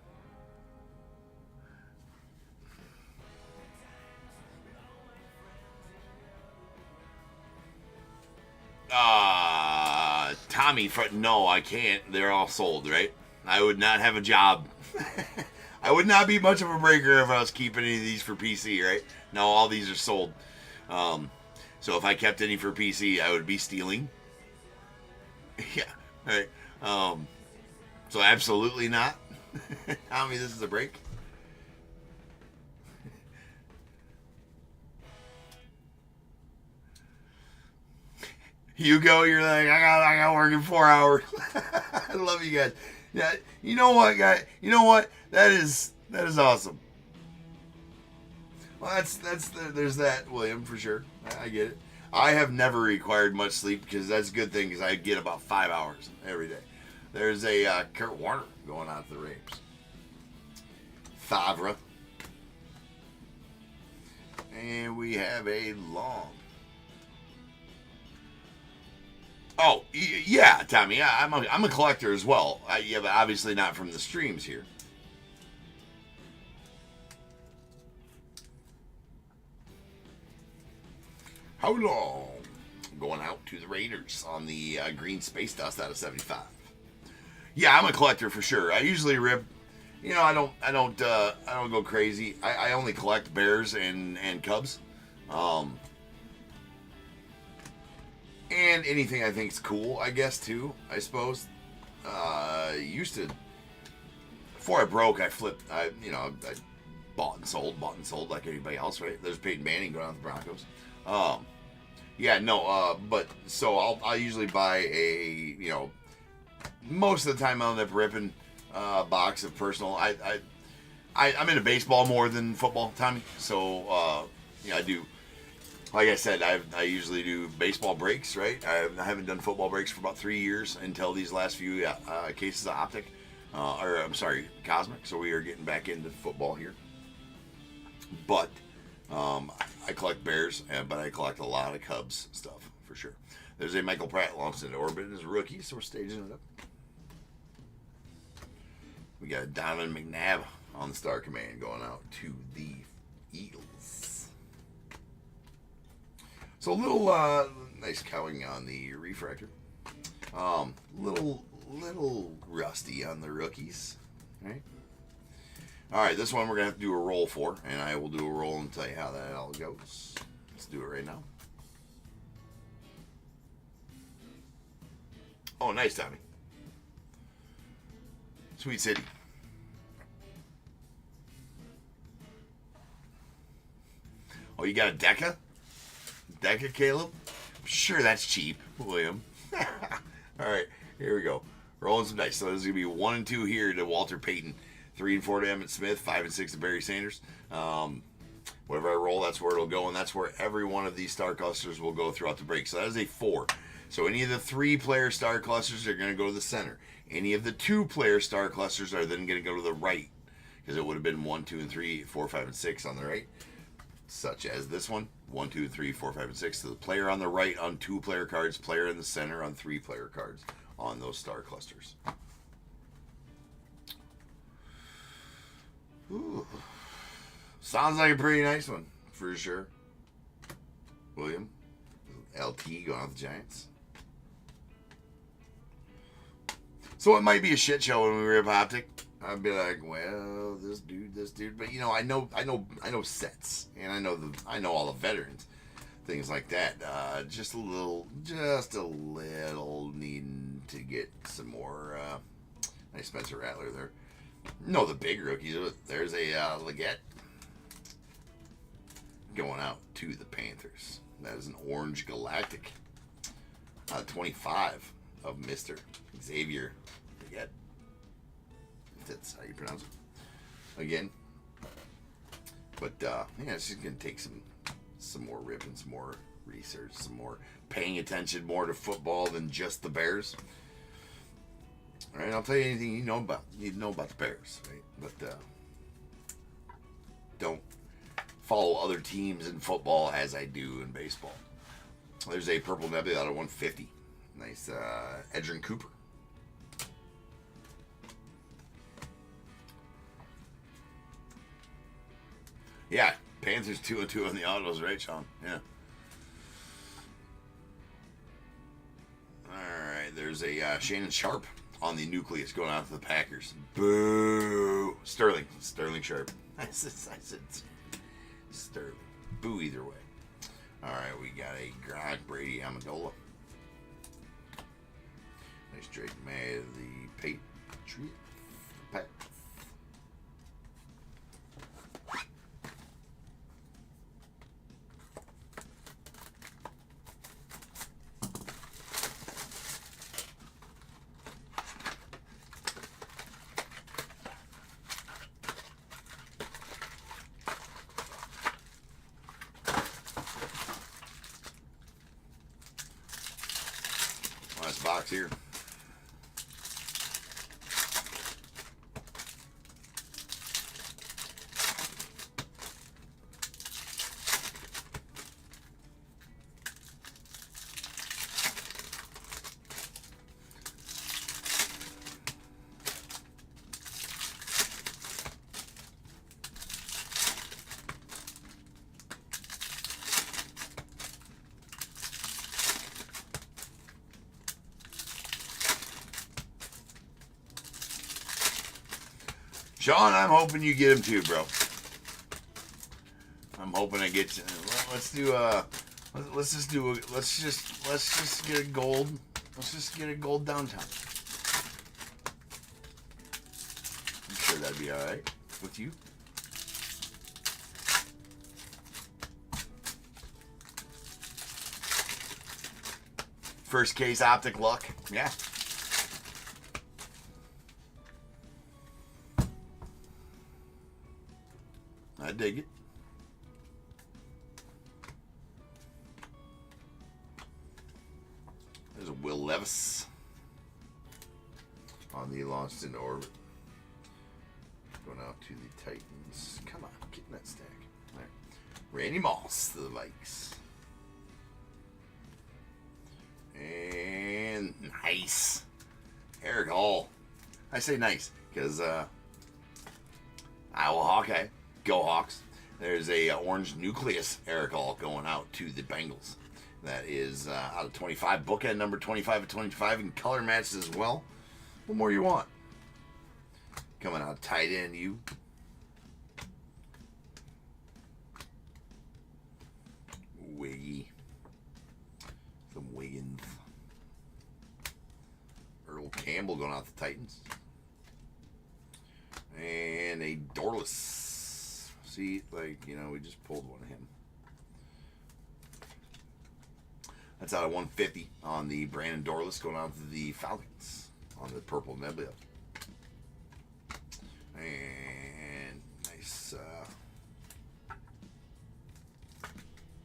Tommy, no, I can't. They're all sold, right? I would not have a job. I would not be much of a breaker if I was keeping any of these for PC, right? No, all these are sold. So if I kept any for PC, I would be stealing. Yeah, right. So absolutely not. Tommy, this is a break. You go, you're like, I got work in 4 hours. I love you guys. Yeah, you know what, guy? You know what? That is awesome. Well, there's that, William, for sure. I get it. I have never required much sleep because that's a good thing because I get about 5 hours every day. There's a Kurt Warner going out to the Rapes. Favre. And we have a long. Oh, yeah, Tommy. Yeah, I'm a collector as well. Yeah, but obviously not from the streams here. How long? Going out to the Raiders on the green space dust out of 75. Yeah, I'm a collector for sure. I usually rip. You know, I don't go crazy. I only collect Bears and Cubs. And anything I think is cool, I guess, too, I suppose. Used to, before I broke, I flipped, I bought and sold like anybody else, right? There's Peyton Manning going on with the Broncos. But so I'll usually buy most of the time I'll end up ripping a box of personal. I'm into baseball more than football, Tommy. So, I do. Like I said, I usually do baseball breaks, right? I haven't done football breaks for about 3 years until these last few cases of Optic, Cosmic. So we are getting back into football here. But I collect Bears, but I collect a lot of Cubs stuff for sure. There's a Michael Pratt launched into orbit as a rookie, so we're staging it up. We got Donovan McNabb on the Star Command going out to the Eagles. So a little nice cowing on the refractor. Little rusty on the rookies. Right? Alright, this one we're going to have to do a roll for, and I will do a roll and tell you how that all goes. Let's do it right now. Oh, nice, Tommy. Sweet City. Oh, you got a Deca? Deca, Caleb? Sure, that's cheap, William. All right, here we go. Rolling some dice. So there's going to be 1 and 2 here to Walter Payton, 3 and 4 to Emmett Smith, 5 and 6 to Barry Sanders. Whatever I roll, that's where it'll go, and that's where every one of these star clusters will go throughout the break. So that is a 4. So any of the 3-player star clusters are going to go to the center. Any of the 2-player star clusters are then going to go to the right, because it would have been 1, 2, and 3, 4, 5, and 6 on the right, such as this one. 1, 2, 3, 4, 5, and 6. So the player on the right on 2-player cards, player in the center on 3-player cards on those star clusters. Ooh. Sounds like a pretty nice one, for sure. William, LT going off the Giants. So it might be a shit show when we rip Optic. I'd be like, well, this dude. But you know, I know sets, and I know all the veterans, things like that. Just a little needing to get some more. Nice Spencer Rattler there. No, the big rookies. There's a Leggett going out to the Panthers. That is an orange galactic. 25 of Mr. Xavier Leggett. If that's how you pronounce it. Again. But yeah, it's just gonna take some more ripping, some more research, some more paying attention more to football than just the Bears. All right, I'll tell you anything you need to know about the Bears, right? But don't follow other teams in football as I do in baseball. There's a Purple Nebula out of 150. Nice Edrin Cooper. Yeah, Panthers 2-2 on the autos, right, Sean? Yeah. All right, there's a Shannon Sharp on the nucleus going out to the Packers. Boo! Sterling Sharp. I said Sterling. Boo either way. All right, we got a Gronk, Brady, Amendola. Nice Drake May of the Patriot. Last box here. Sean, I'm hoping you get him too, bro. I'm hoping I get you. Let's just get a gold. Let's just get a gold downtown. I'm sure that'd be all right with you. First case Optic luck. Yeah. I dig it. There's a Will Levis on the launched into orbit. Going out to the Titans. Come on, get in that stack. All right. Randy Moss to the Vikes. And nice. Eric Hall. I say nice because Iowa Hawkeye. Go Hawks. There's a orange nucleus Eric Hall going out to the Bengals. That is out of 25. Bookend number 25 of 25 and color matched as well. What more you want? Coming out tight end, you. Wiggy. Some Wiggins. Earl Campbell going out to the Titans. And a DONRUSS. See, like, we just pulled one of him. That's out of 150 on the Brandon DONRUSS going out to the Falcons on the Purple Nebula. And nice,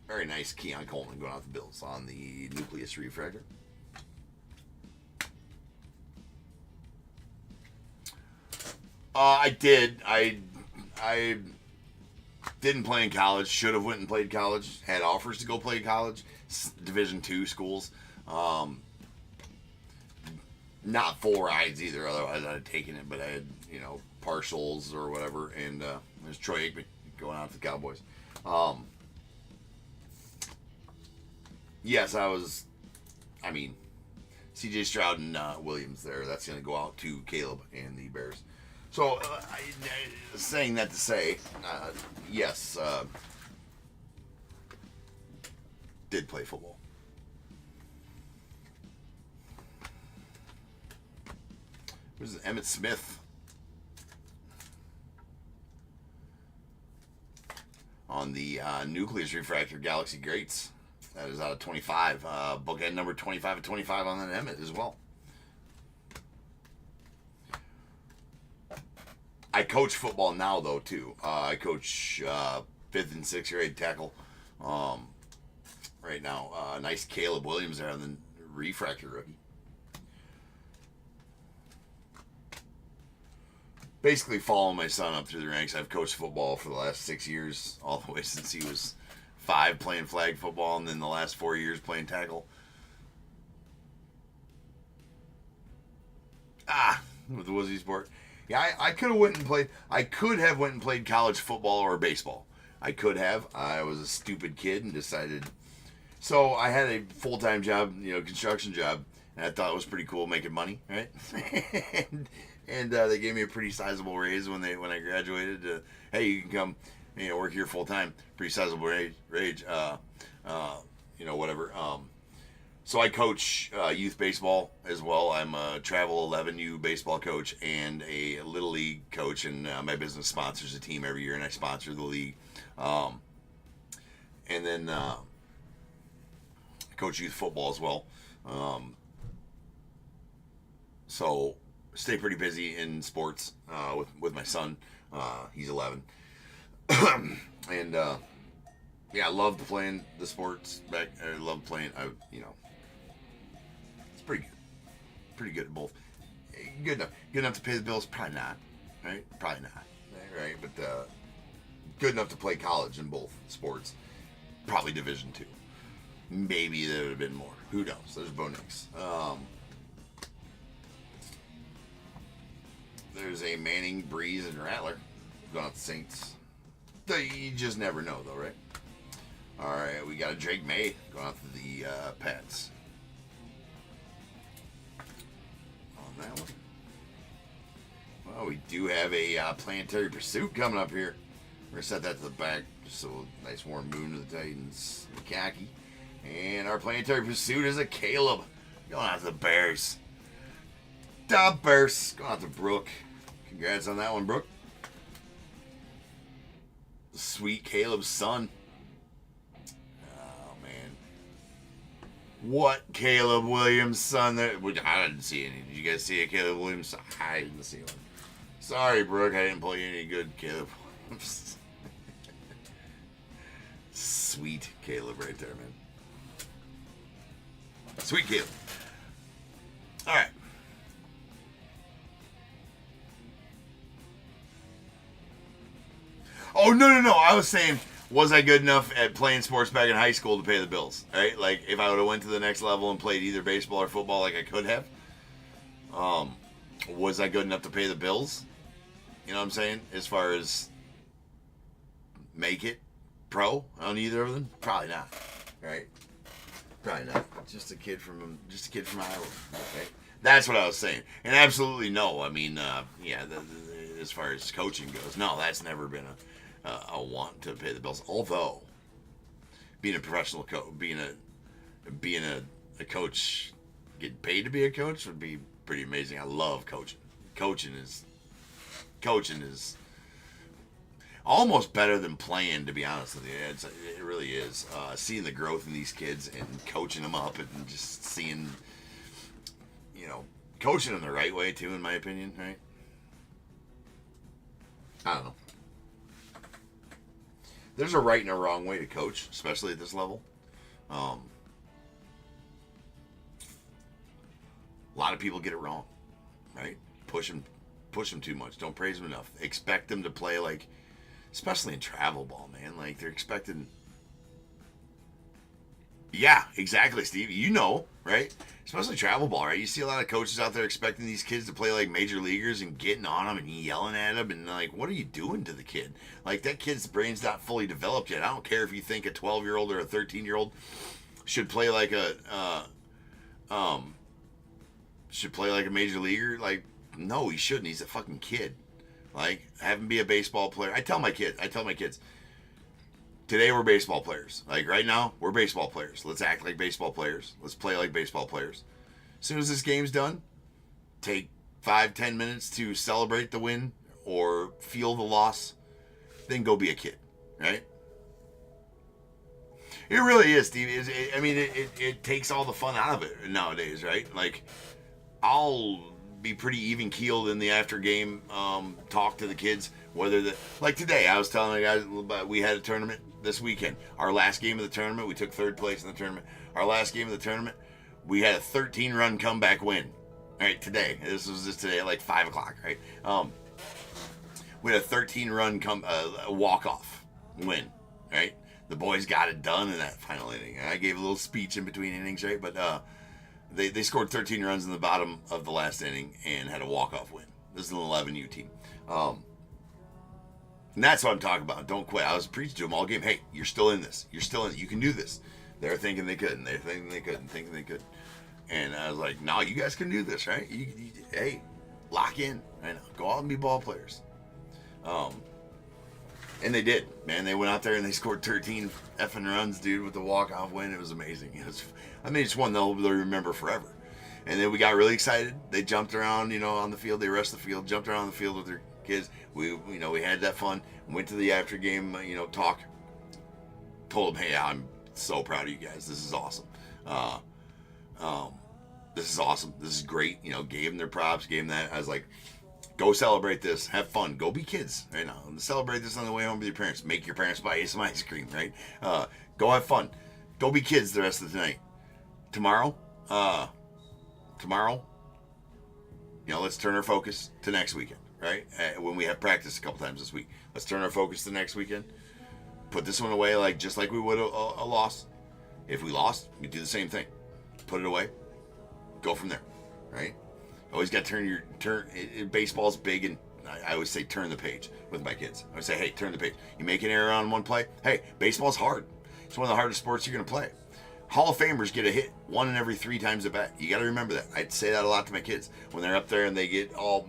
very nice Keon Coleman going out the Bills on the Nucleus Refractor. I did. I didn't play in college. Should have went and played college. Had offers to go play college. Division II schools. Not full rides either. Otherwise, I'd have taken it. But I had, partials or whatever. And there's Troy Aikman going out to the Cowboys. Yes, I was. I mean, C.J. Stroud and Williams there. That's going to go out to Caleb and the Bears. So, saying that to say, yes, did play football. Where's Emmitt Smith? On the Nucleus Refractor Galaxy Greats. That is out of 25. Bookend number 25 of 25 on that Emmett as well. I coach football now, though, too. I coach 5th and 6th grade tackle right now. Nice Caleb Williams there on the refractor rookie. Basically following my son up through the ranks. I've coached football for the last 6 years, all the way since he was 5 playing flag football, and then the last 4 years playing tackle. With the Woozy Sport. Yeah, I could have went and played. I could have went and played college football or baseball. I could have. I was a stupid kid and decided. So I had a full-time job, construction job, and I thought it was pretty cool making money, right? and they gave me a pretty sizable raise when I graduated. Hey, you can come, work here full time. Pretty sizable raise, whatever. So I coach youth baseball as well. I'm a Travel 11U baseball coach and a Little League coach, and my business sponsors a team every year, and I sponsor the league. And then I coach youth football as well. So stay pretty busy in sports with my son. He's 11. And I loved playing the sports back. I loved playing. It's pretty good. Pretty good at both. Good enough to pay the bills? Probably not. Right? Probably not. Right? But good enough to play college in both sports. Probably Division II. Maybe there would have been more. Who knows? There's Bo Nix. There's a Manning, Breeze, and Rattler going out the Saints. You just never know, though, right? All right, we got a Drake May going out to the Pats. On that one. Well, we do have a Planetary Pursuit coming up here. We're going to set that to the back, just so nice warm moon to the Titans. Khaki. And our Planetary Pursuit is a Caleb going out to the Bears. The Bears going out to Brooke. Congrats on that one, Brooke. Sweet Caleb's son. Oh, man. What Caleb Williams' son? I didn't see any. Did you guys see a Caleb Williams son? I didn't see one. Sorry, Brooke. I didn't play any good Caleb Williams. Sweet Caleb right there, man. Sweet Caleb. All right. Oh, no. I was saying, was I good enough at playing sports back in high school to pay the bills? Right? Like, if I would have went to the next level and played either baseball or football like I could have, was I good enough to pay the bills? You know what I'm saying? As far as make it pro on either of them? Probably not. Right? Probably not. Just a kid from Iowa. Okay? That's what I was saying. And absolutely no. I mean, as far as coaching goes, no, that's never been a want to pay the bills. Although, being a professional coach, being a coach, getting paid to be a coach would be pretty amazing. I love coaching. Coaching is almost better than playing, to be honest with you. It really is. Seeing the growth in these kids and coaching them up and just seeing, coaching them the right way too, in my opinion, right? I don't know. There's a right and a wrong way to coach, especially at this level. A lot of people get it wrong, right? Pushing push them too much. Don't praise them enough. Expect them to play like, especially in travel ball, man. Like they're expecting. Yeah, exactly, Steve. You know, right? Especially travel ball, right? You see a lot of coaches out there expecting these kids to play like major leaguers and getting on them and yelling at them and like, what are you doing to the kid? Like that kid's brain's not fully developed yet. I don't care if you think a 12-year-old or a 13-year-old should play like a major leaguer. Like, no, he shouldn't. He's a fucking kid. Like, have him be a baseball player. I tell my kids, today we're baseball players. Like right now, we're baseball players. Let's act like baseball players. Let's play like baseball players. As soon as this game's done, take 5-10 minutes to celebrate the win or feel the loss, then go be a kid, right? It really is, Steve. It takes all the fun out of it nowadays, right? Like, I'll be pretty even keeled in the after game talk to the kids. Like today, I was telling the guys about we had a tournament this weekend. Our last game of the tournament, we took 3rd place in the tournament. Our last game of the tournament, we had a 13-run comeback win. All right, today. This was just today at like 5 o'clock, right? We had a 13-run walk-off win, right? The boys got it done in that final inning. I gave a little speech in between innings, right? But they scored 13 runs in the bottom of the last inning and had a walk-off win. This is an 11U team. And that's what I'm talking about. Don't quit. I was preaching to them all game. Hey, you're still in this. You're still in it. You can do this. They're thinking they couldn't. They're thinking they couldn't. Thinking they could. And I was like, no, you guys can do this, right? Hey, lock in. I know. Go out and be ball players. And they did, man. They went out there and they scored 13 effing runs, dude, with the walk-off win. It was amazing. It's one they'll remember forever. And then we got really excited. They jumped around, on the field. They rushed the field, jumped around the field with their kids. We had that fun. Went to the after game, talk. Told them, hey, I'm so proud of you guys. This is awesome. This is awesome. This is great. Gave them their props, gave them that. I was like, go celebrate this. Have fun. Go be kids right now. Celebrate this on the way home with your parents. Make your parents buy you some ice cream, right? Go have fun. Go be kids the rest of the night. Tomorrow, let's turn our focus to next weekend, right? When we have practice a couple times this week. Let's turn our focus to next weekend. Put this one away just like we would a loss. If we lost, we do the same thing. Put it away. Go from there, right? Always got to turn. Baseball's big, and I always say turn the page with my kids. I would say, hey, turn the page. You make an error on one play. Hey, baseball's hard. It's one of the hardest sports you're going to play. Hall of Famers get a hit 1 in every 3 times at bat. You got to remember that. I'd say that a lot to my kids when they're up there and they get all,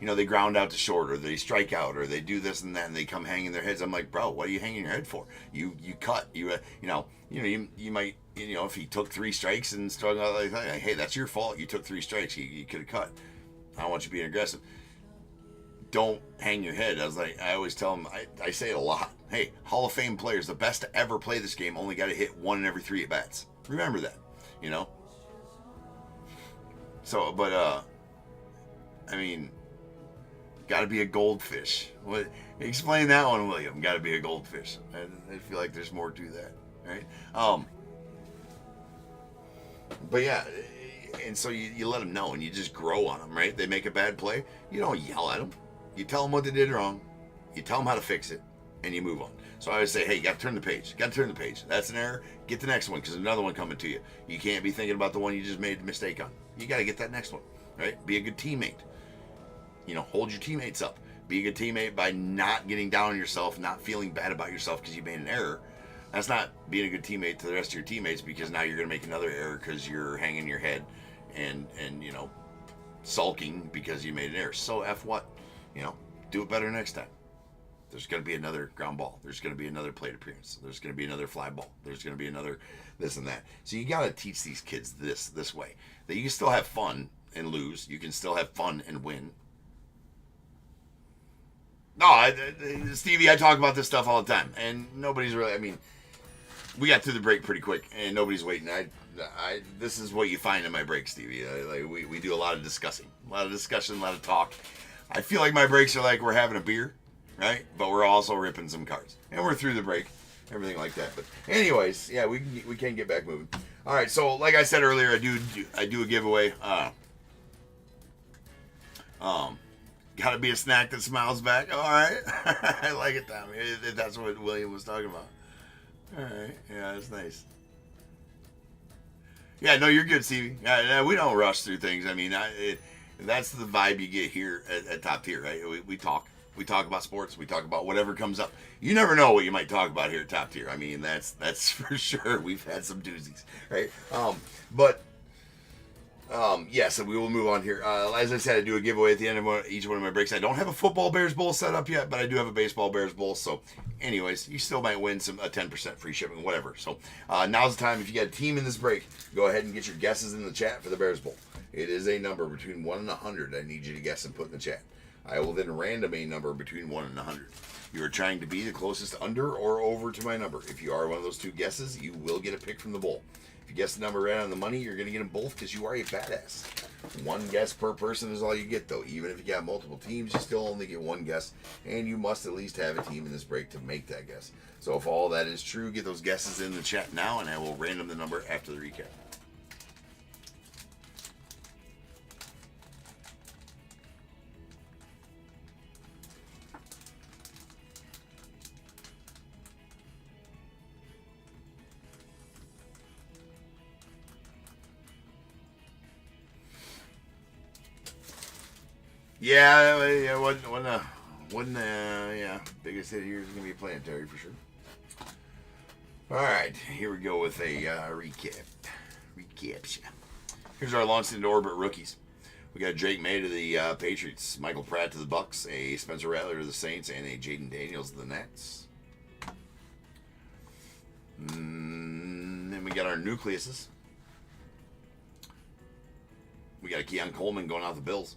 they ground out to short or they strike out or they do this and that and they come hanging their heads. I'm like, bro, what are you hanging your head for? You cut. You might. If he took 3 strikes and struck out like that, hey, that's your fault. You took 3 strikes. You could have cut. I don't want you being aggressive. Don't hang your head. I always tell them, I say it a lot. Hey, Hall of Fame players, the best to ever play this game, only got to hit 1 in every 3 at bats. Remember that, So, but, got to be a goldfish. What? Explain that one, William. Got to be a goldfish. I feel like there's more to that, right? But yeah, and so you let them know and you just grow on them, right? They make a bad play. You don't yell at them. You tell them what they did wrong. You tell them how to fix it, and you move on. So I always say, hey, you got to turn the page. That's an error. Get the next one because there's another one coming to you. You can't be thinking about the one you just made a mistake on. You got to get that next one, right? Be a good teammate. Hold your teammates up. Be a good teammate by not getting down on yourself, not feeling bad about yourself because you made an error. That's not being a good teammate to the rest of your teammates because now you're going to make another error because you're hanging your head and sulking because you made an error. So F what? Do it better next time. There's going to be another ground ball. There's going to be another plate appearance. There's going to be another fly ball. There's going to be another this and that. So you got to teach these kids this way. That you can still have fun and lose. You can still have fun and win. No, Stevie, I talk about this stuff all the time. And nobody's really, we got through the break pretty quick. And nobody's waiting. This is what you find in my break, Stevie. We do a lot of discussing. A lot of talk. I feel like my breaks are like we're having a beer. Right? But we're also ripping some cards. And we're through the break. Everything like that. But anyways, yeah, we can get back moving. All right, so like I said earlier, I do a giveaway. Gotta be a snack that smiles back. All right. I like it, Tommy. That's what William was talking about. All right. Yeah, that's nice. Yeah, no, you're good, Stevie. Yeah, we don't rush through things. I mean, that's the vibe you get here at Top Tier, right? We talk. We talk about sports. We talk about whatever comes up. You never know what you might talk about here at Top Tier. I mean, that's for sure. We've had some doozies, right? But yeah, so we will move on here. As I said, I do a giveaway at the end of each one of my breaks. I don't have a football Bears Bowl set up yet, but I do have a baseball Bears Bowl. So, anyways, you still might win a 10% free shipping, whatever. So, now's the time. If you got a team in this break, go ahead and get your guesses in the chat for the Bears Bowl. It is a number between 1 and 100 I need you to guess and put in the chat. I will then random a number between 1 and 100. You are trying to be the closest under or over to my number. If you are one of those two guesses, you will get a pick from the bowl. If you guess the number right on the money, you're going to get them both because you are a badass. One guess per person is all you get, though. Even if you got multiple teams, you still only get one guess, and you must at least have a team in this break to make that guess. So if all that is true, get those guesses in the chat now, and I will random the number after the recap. Yeah, biggest hit here is going to be planetary for sure. All right, here we go with a recap. Here's our launched into orbit rookies. We got Drake May to the Patriots, Michael Pratt to the Bucks, a Spencer Rattler to the Saints, and a Jaden Daniels to the Nets. Then we got our nucleuses. We got a Keon Coleman going out to the Bills.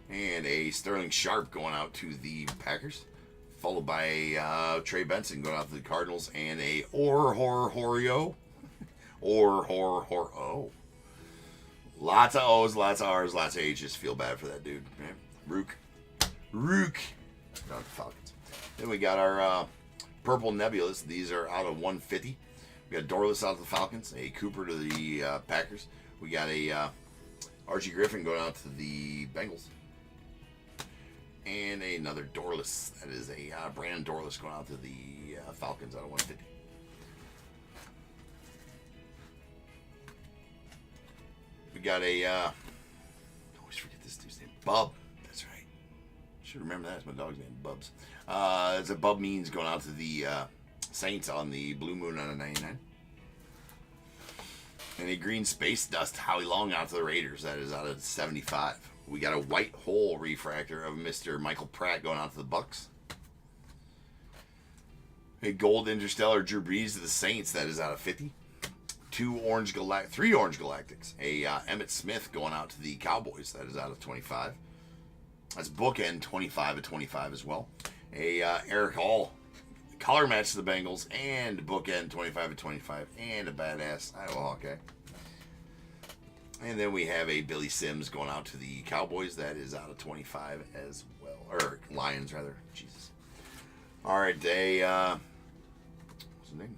And a Sterling Sharp going out to the Packers. Followed by a Trey Benson going out to the Cardinals. And a Horio. Lots of O's, lots of R's, lots of H's. Feel bad for that dude. Rook. Not the Falcons. Then we got our Purple Nebulas. These are out of 150. We got DONRUSS out to the Falcons. A Cooper to the Packers. We got a Archie Griffin going out to the Bengals. And another DONRUSS. That is a Brandon DONRUSS going out to the Falcons out of 150. We got a, I always forget this dude's name. Bub. That's right. Should remember that. It's my dog's name. Bubs. It's a Bub Means going out to the Saints on the Blue Moon out of 99. And a Green Space Dust Howie Long out to the Raiders. That is out of 75. We got a white hole refractor of Mr. Michael Pratt going out to the Bucks. A gold interstellar Drew Brees to the Saints. That is out of 50. Three Orange Galactics. A Emmett Smith going out to the Cowboys. That is out of 25. That's bookend 25 of 25 as well. A Eric Hall color match to the Bengals and bookend 25 of 25 and a badass Iowa Hawkeye. And then we have a Billy Sims going out to the Cowboys. That is out of 25 as well. Or Lions, rather. Jesus. All right, what's his name?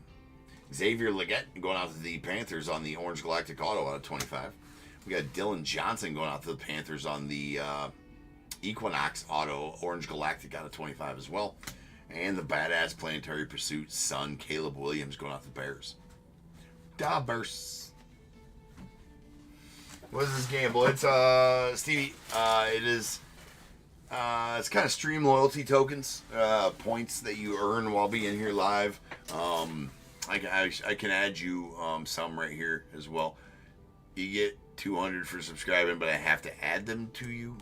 Xavier Legette going out to the Panthers on the Orange Galactic Auto out of 25. We got Dylan Johnson going out to the Panthers on the Equinox Auto Orange Galactic out of 25 as well. And the badass Planetary Pursuit son, Caleb Williams, going out to the Bears. Da Bears. What is this gamble? It's Stevie. It is. It's kind of stream loyalty tokens, points that you earn while being here live. I can add you some right here as well. You get 200 for subscribing, but I have to add them to you.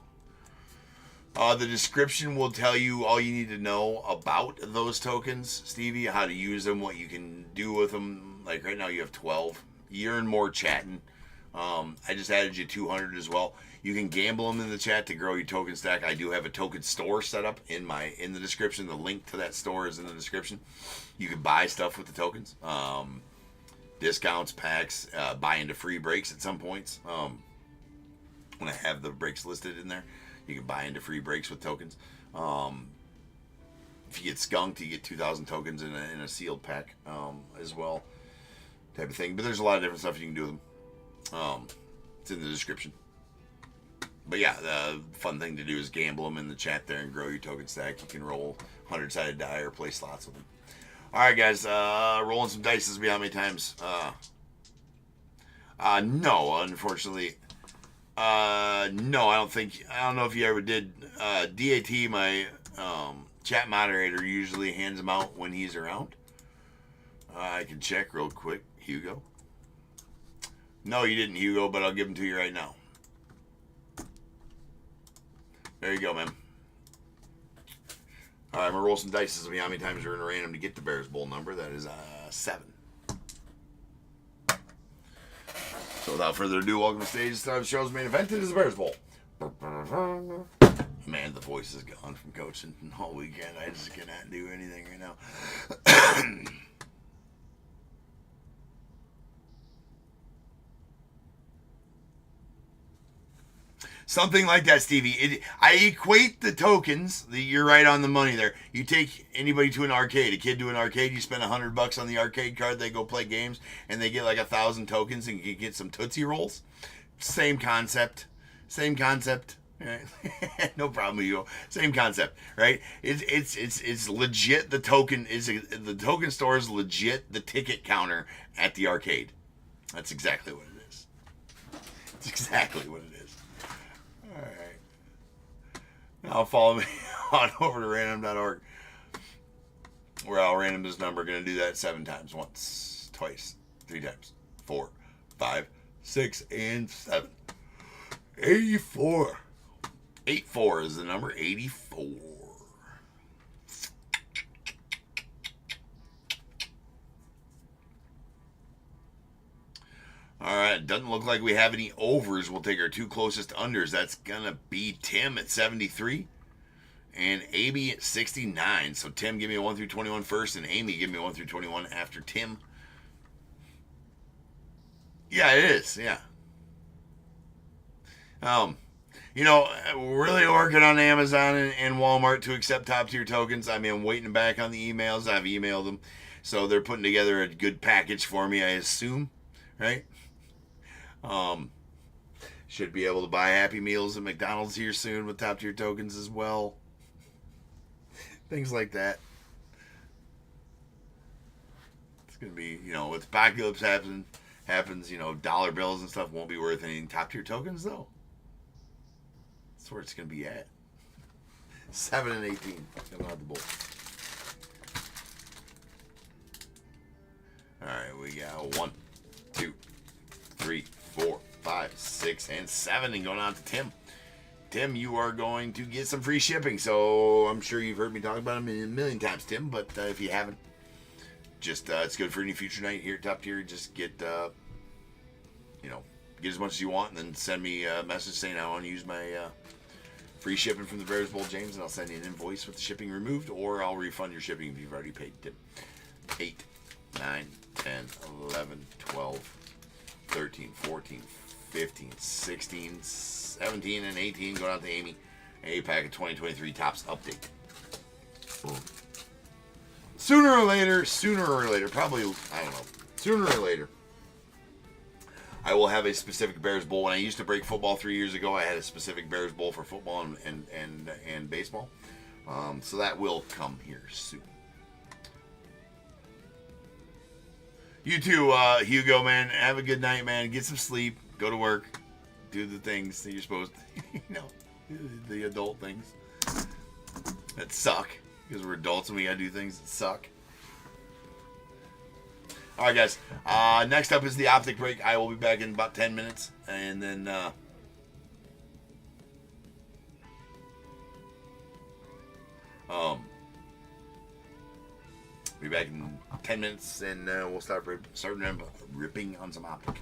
The description will tell you all you need to know about those tokens, Stevie, how to use them, what you can do with them. Like right now you have 12. You earn more chatting. I just added you 200 as well. You can gamble them in the chat to grow your token stack. I do have a token store set up in the description. The link to that store is in the description. You can buy stuff with the tokens. Discounts, packs, buy into free breaks at some points. When I have the breaks listed in there, you can buy into free breaks with tokens. If you get skunked, you get 2,000 tokens in a sealed pack as well, type of thing. But there's a lot of different stuff you can do with them. It's in the description. But yeah, the fun thing to do is gamble them in the chat there and grow your token stack. You can roll 100-sided die or play slots with them. All right, guys, rolling some dice. This will be how many times? No, unfortunately. No, I don't know if you ever did. DAT, my chat moderator, usually hands them out when he's around. I can check real quick. Hugo. No, you didn't, Hugo, but I'll give them to you right now. There you go, man. All right, I'm going to roll some dice. This will be how many times we're going to random to get the Bears Bowl number. That is 7. So without further ado, welcome to stage. Start of the show's main event. It is the Bears Bowl. Man, the voice is gone from coaching all weekend. I just cannot do anything right now. Something like that, Stevie. I equate the tokens. You're right on the money there. You take anybody to an arcade, a kid to an arcade, you spend $100 on the arcade card, they go play games, and they get like 1,000 tokens and you get some Tootsie Rolls. Same concept. Same concept. No problem, you go. Same concept, right? It's legit. The token store is legit the ticket counter at the arcade. That's exactly what it is. It's exactly what it is. All right. Now follow me on over to random.org, where I'll random this number. Going to do that 7 times. Once, twice, 3 times, 4, 5, 6, and 7. 84. 84 is the number. 84. All right, doesn't look like we have any overs. We'll take our 2 closest unders. That's going to be Tim at 73 and Amy at 69. So Tim, give me a 1 through 21 first, and Amy, give me a 1 through 21 after Tim. Yeah, it is, yeah. We're really working on Amazon and Walmart to accept top-tier tokens. I mean, I'm waiting back on the emails. I've emailed them. So they're putting together a good package for me, I assume, right? Should be able to buy Happy Meals at McDonald's here soon with top tier tokens as well. Things like that. It's gonna be, with apocalypse happens, dollar bills and stuff won't be worth anything. Top tier tokens though. That's where it's gonna be at. 7 and 18 coming out the bowl. All right, we got 1, 2, 3, 4, 5, 6, and 7, and going on to Tim. Tim, you are going to get some free shipping. So I'm sure you've heard me talk about them a million times, Tim. But if you haven't, just it's good for any future night here at Top Tier. Just get get as much as you want, and then send me a message saying I want to use my free shipping from the Bears Bowl, James, and I'll send you an invoice with the shipping removed, or I'll refund your shipping if you've already paid, Tim. 8, 9, 10, 11, 12. 13, 14, 15, 16, 17, and 18 going out to Amy. A pack of 2023 Topps update. Sooner or later, probably, I don't know, sooner or later, I will have a specific Bears Bowl. When I used to break football 3 years ago, I had a specific Bears Bowl for football and baseball. So that will come here soon. You too, Hugo, man. Have a good night, man. Get some sleep. Go to work. Do the things that you're supposed to, the adult things that suck. Because we're adults and we gotta do things that suck. Alright, guys. Next up is the Optic break. I will be back in about 10 minutes. And then, be back in 10 minutes, and we'll start ripping on some Optic.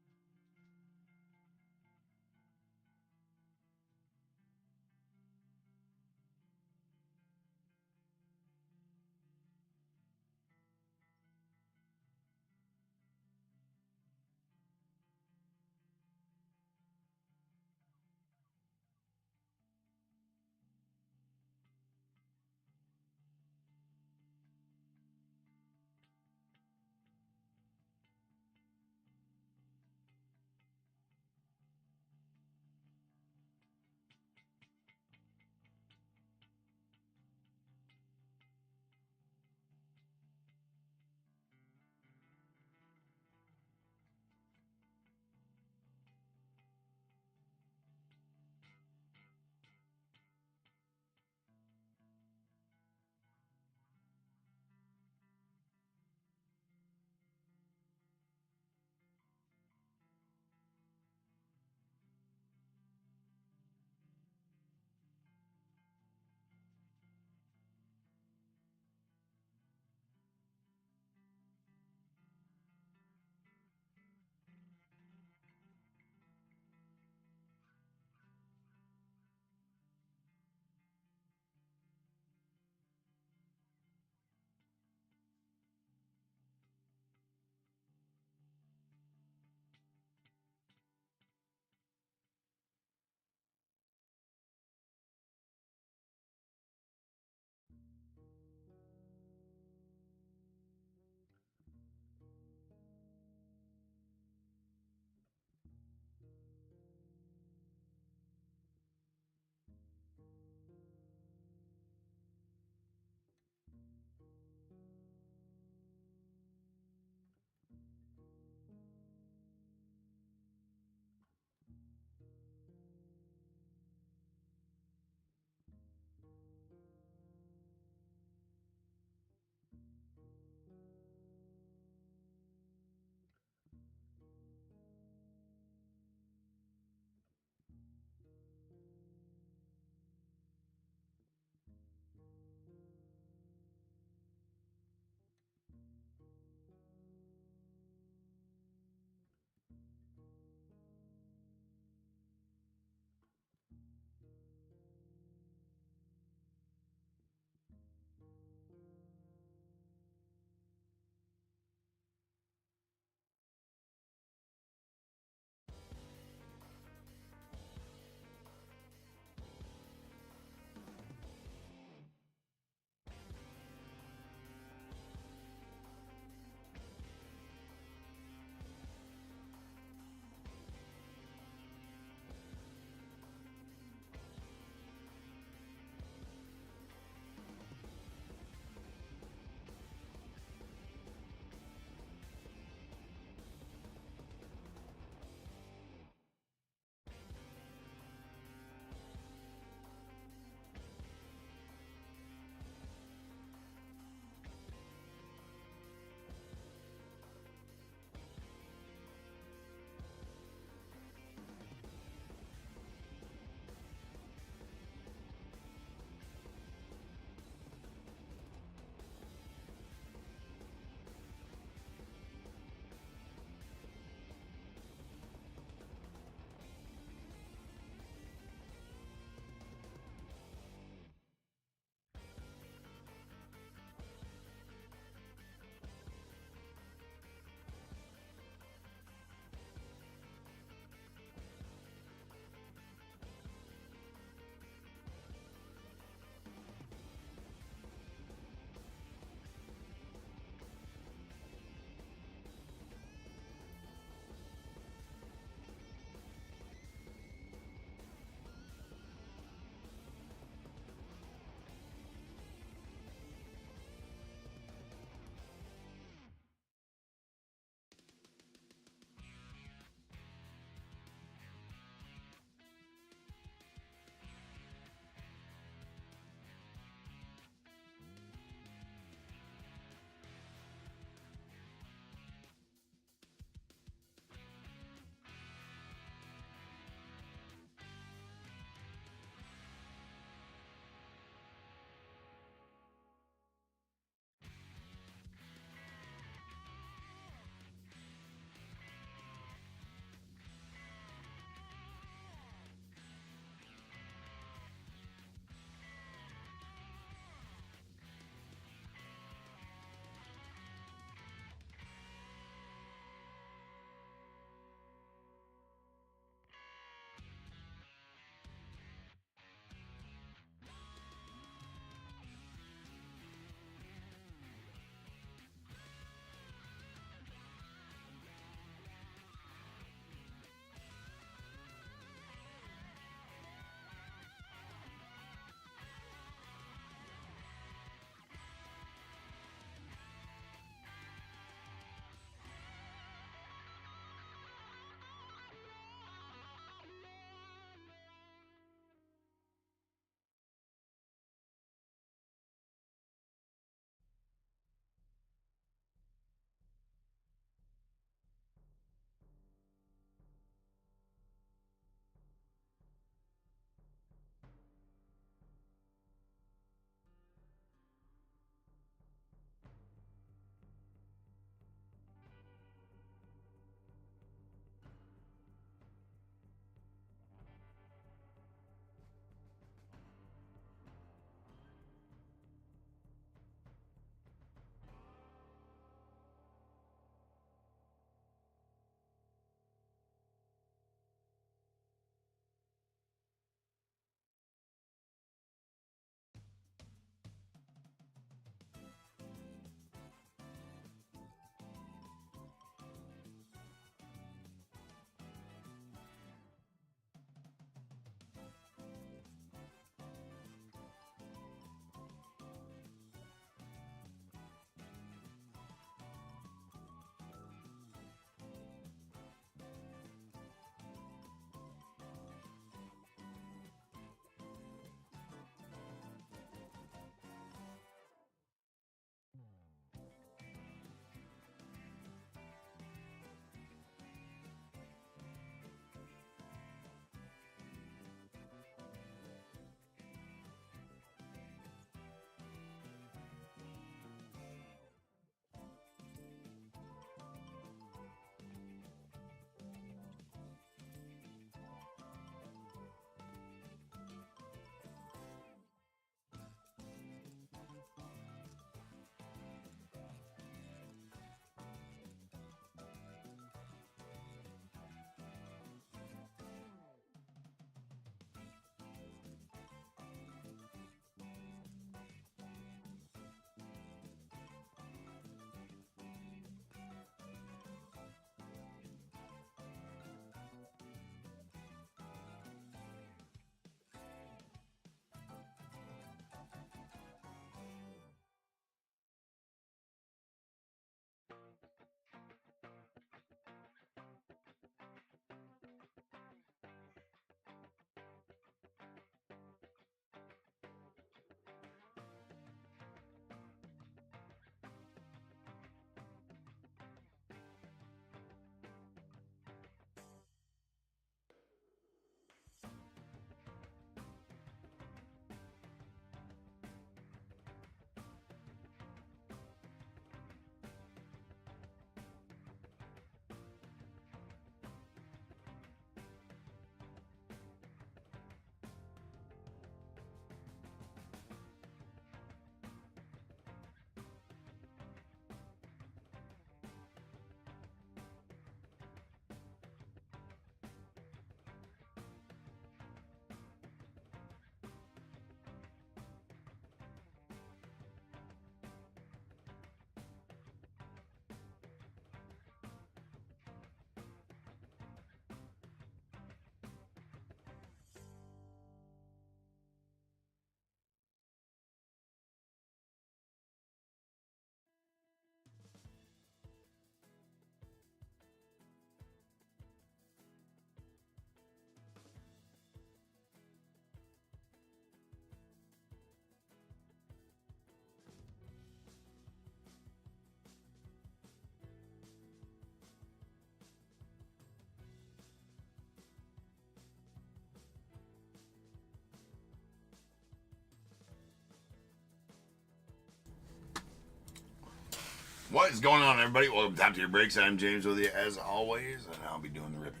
What is going on, everybody? Welcome to Top Tier Breaks. I'm James with you, as always, and I'll be doing the ripping.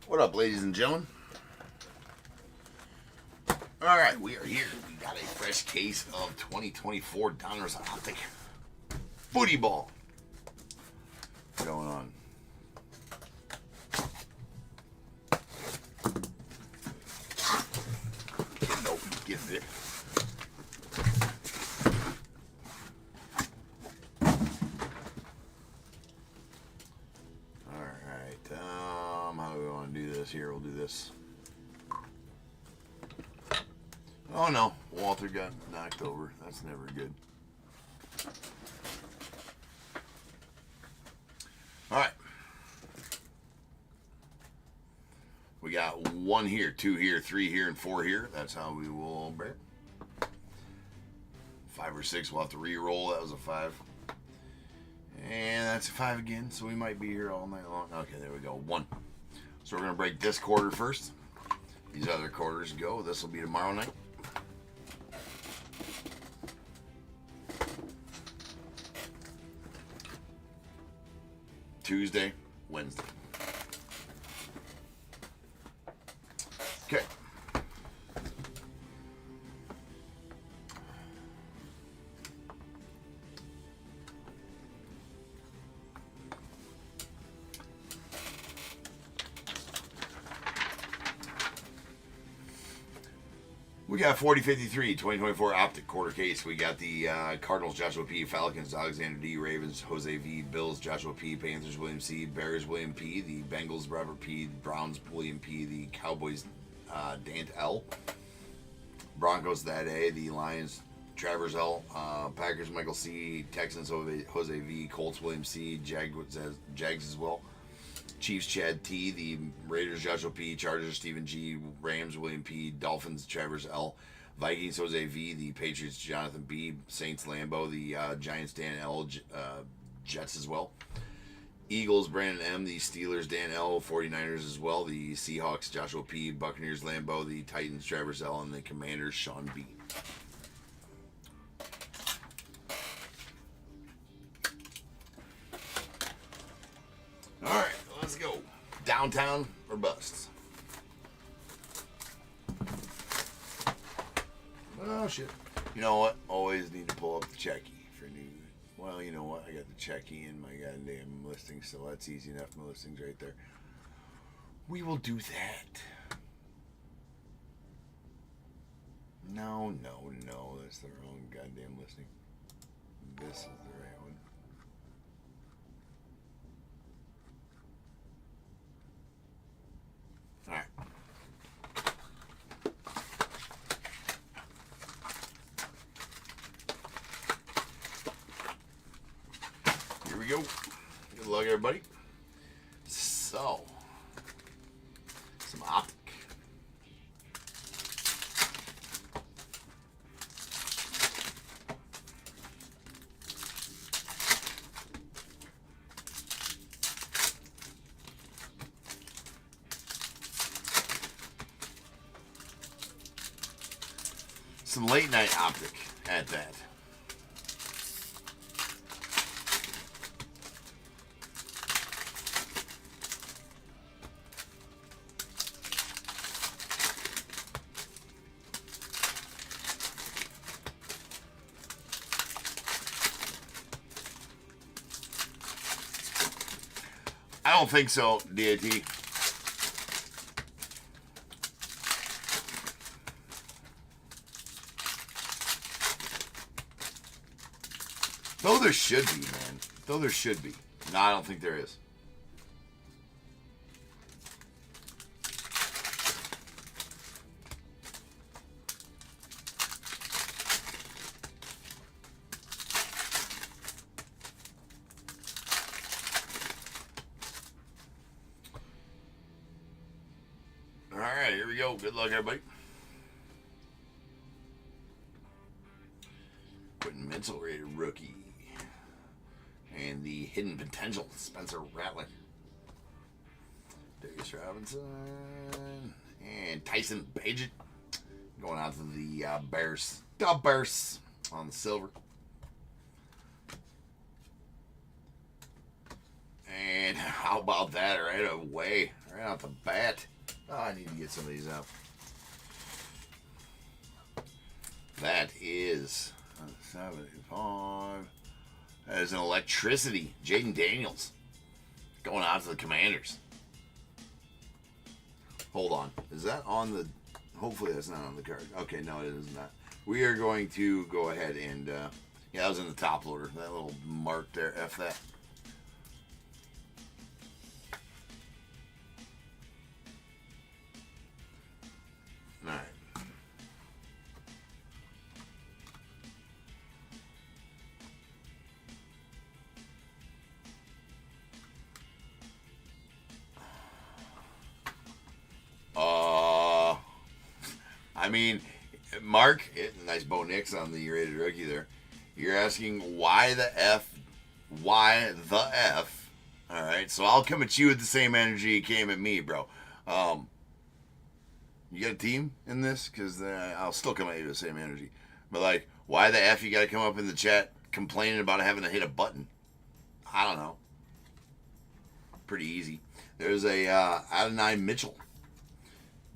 What up, ladies and gentlemen? Alright, we are here. We got a fresh case of 2024 DONRUSS Optic Footy Ball. What's going on? Get it open. Get it. How do we want to do this here? We'll do this. Oh no, Walter got knocked over. That's never good. Alright. We got 1 here, 2 here, 3 here, and 4 here. That's how we will break. 5 or 6, we'll have to re-roll. That was a 5. And that's a 5 again, so we might be here all night long. Okay, there we go. 1. So we're going to break this quarter first. These other quarters go. This will be tomorrow night. Tuesday, Wednesday. Okay. We got 4053, 2024 Optic quarter case. We got the Cardinals, Joshua P. Falcons, Alexander D. Ravens, Jose V. Bills, Joshua P. Panthers, William C. Bears, William P. The Bengals, Robert P. The Browns, William P. The Cowboys, Dant L. Broncos, that A. The Lions, Travers L. Packers, Michael C. Texans, Jose V. Colts, William C. Jags as well. Chiefs, Chad T. The Raiders, Joshua P. Chargers, Stephen G. Rams, William P. Dolphins, Travers L. Vikings, Jose V. The Patriots, Jonathan B. Saints, Lambeau. The Giants, Dan L. Jets as well. Eagles, Brandon M. The Steelers, Dan L. 49ers as well. The Seahawks, Joshua P. Buccaneers, Lambeau. The Titans, Travers L. And the Commanders, Sean B. Alright, let's go. Downtown or bust? Oh, shit. You know what? Always need to pull up the checky for new. Well, you know what? I got the checky in my goddamn listing, so that's easy enough. My listing's right there. We will do that. No. That's the wrong goddamn listing. This is the right one. Alright. Here we go. Good luck, everybody. So, some Optic. Some late night Optic at that. I don't think so, DAT. Though there should be, man. Though there should be. No, I don't think there is. Alright, here we go. Good luck, everybody. Putting mental rated rookie. And the hidden potential, Spencer Rattler. Darius Robinson. And Tyson Paget. Going out to the Bears. The Bears on the silver. How about that? Right away. Right out the bat. Oh, I need to get some of these out. That is 75. That is an electricity. Jaden Daniels. Going out to the Commanders. Hold on. Is that on the... Hopefully that's not on the card. Okay, no, it is not. We are going to go ahead and... yeah, that was in the top loader. That little mark there. F that. Alright. I mean, Mark, nice Bo Nix on the rated rookie there. You're asking why the F? Why the F? All right, so I'll come at you with the same energy you came at me, bro. You got a team in this? Because I'll still come at you with the same energy. But, like, why the F you got to come up in the chat complaining about having to hit a button? I don't know. Pretty easy. There's a out of 9 Mitchell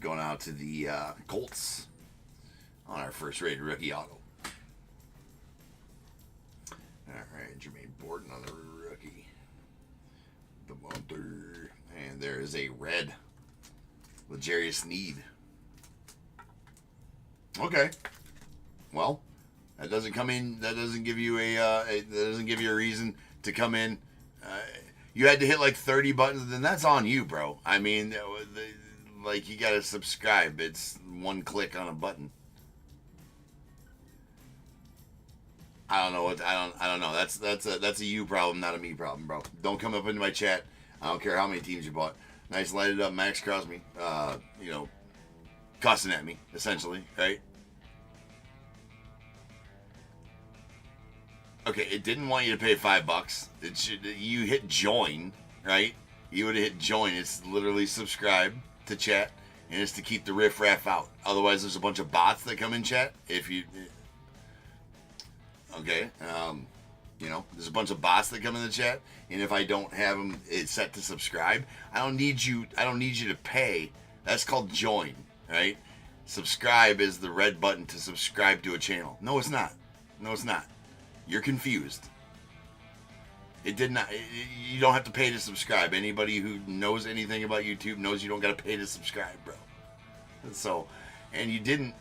going out to the Colts on our first rated rookie auto. All right, Jermaine Borden on the rookie. The Bunter. And there is a red. L'Jarius Sneed. Okay. Well, that doesn't come in. That doesn't give you that doesn't give you a reason to come in. You had to hit like 30 buttons. Then that's on you, bro. I mean, like you gotta subscribe. It's one click on a button. I don't know what I don't know. That's a you problem, not a me problem, bro. Don't come up into my chat. I don't care how many teams you bought. Nice lighted up Max Crosby. You know, cussing at me essentially, right? Okay, it didn't want you to pay $5. It should. You hit join, right? You would have hit join. It's literally subscribe to chat, and it's to keep the riffraff out. Otherwise, there's a bunch of bots that come in chat. If you, okay, you know, there's a bunch of bots that come in the chat, and if I don't have them it's set to subscribe, I don't need you to pay. That's called join, right? Subscribe is the red button to subscribe to a channel. No, it's not. No, it's not. You're confused. It did not. You don't have to pay to subscribe. Anybody who knows anything about YouTube knows you don't got to pay to subscribe, bro. So, and you didn't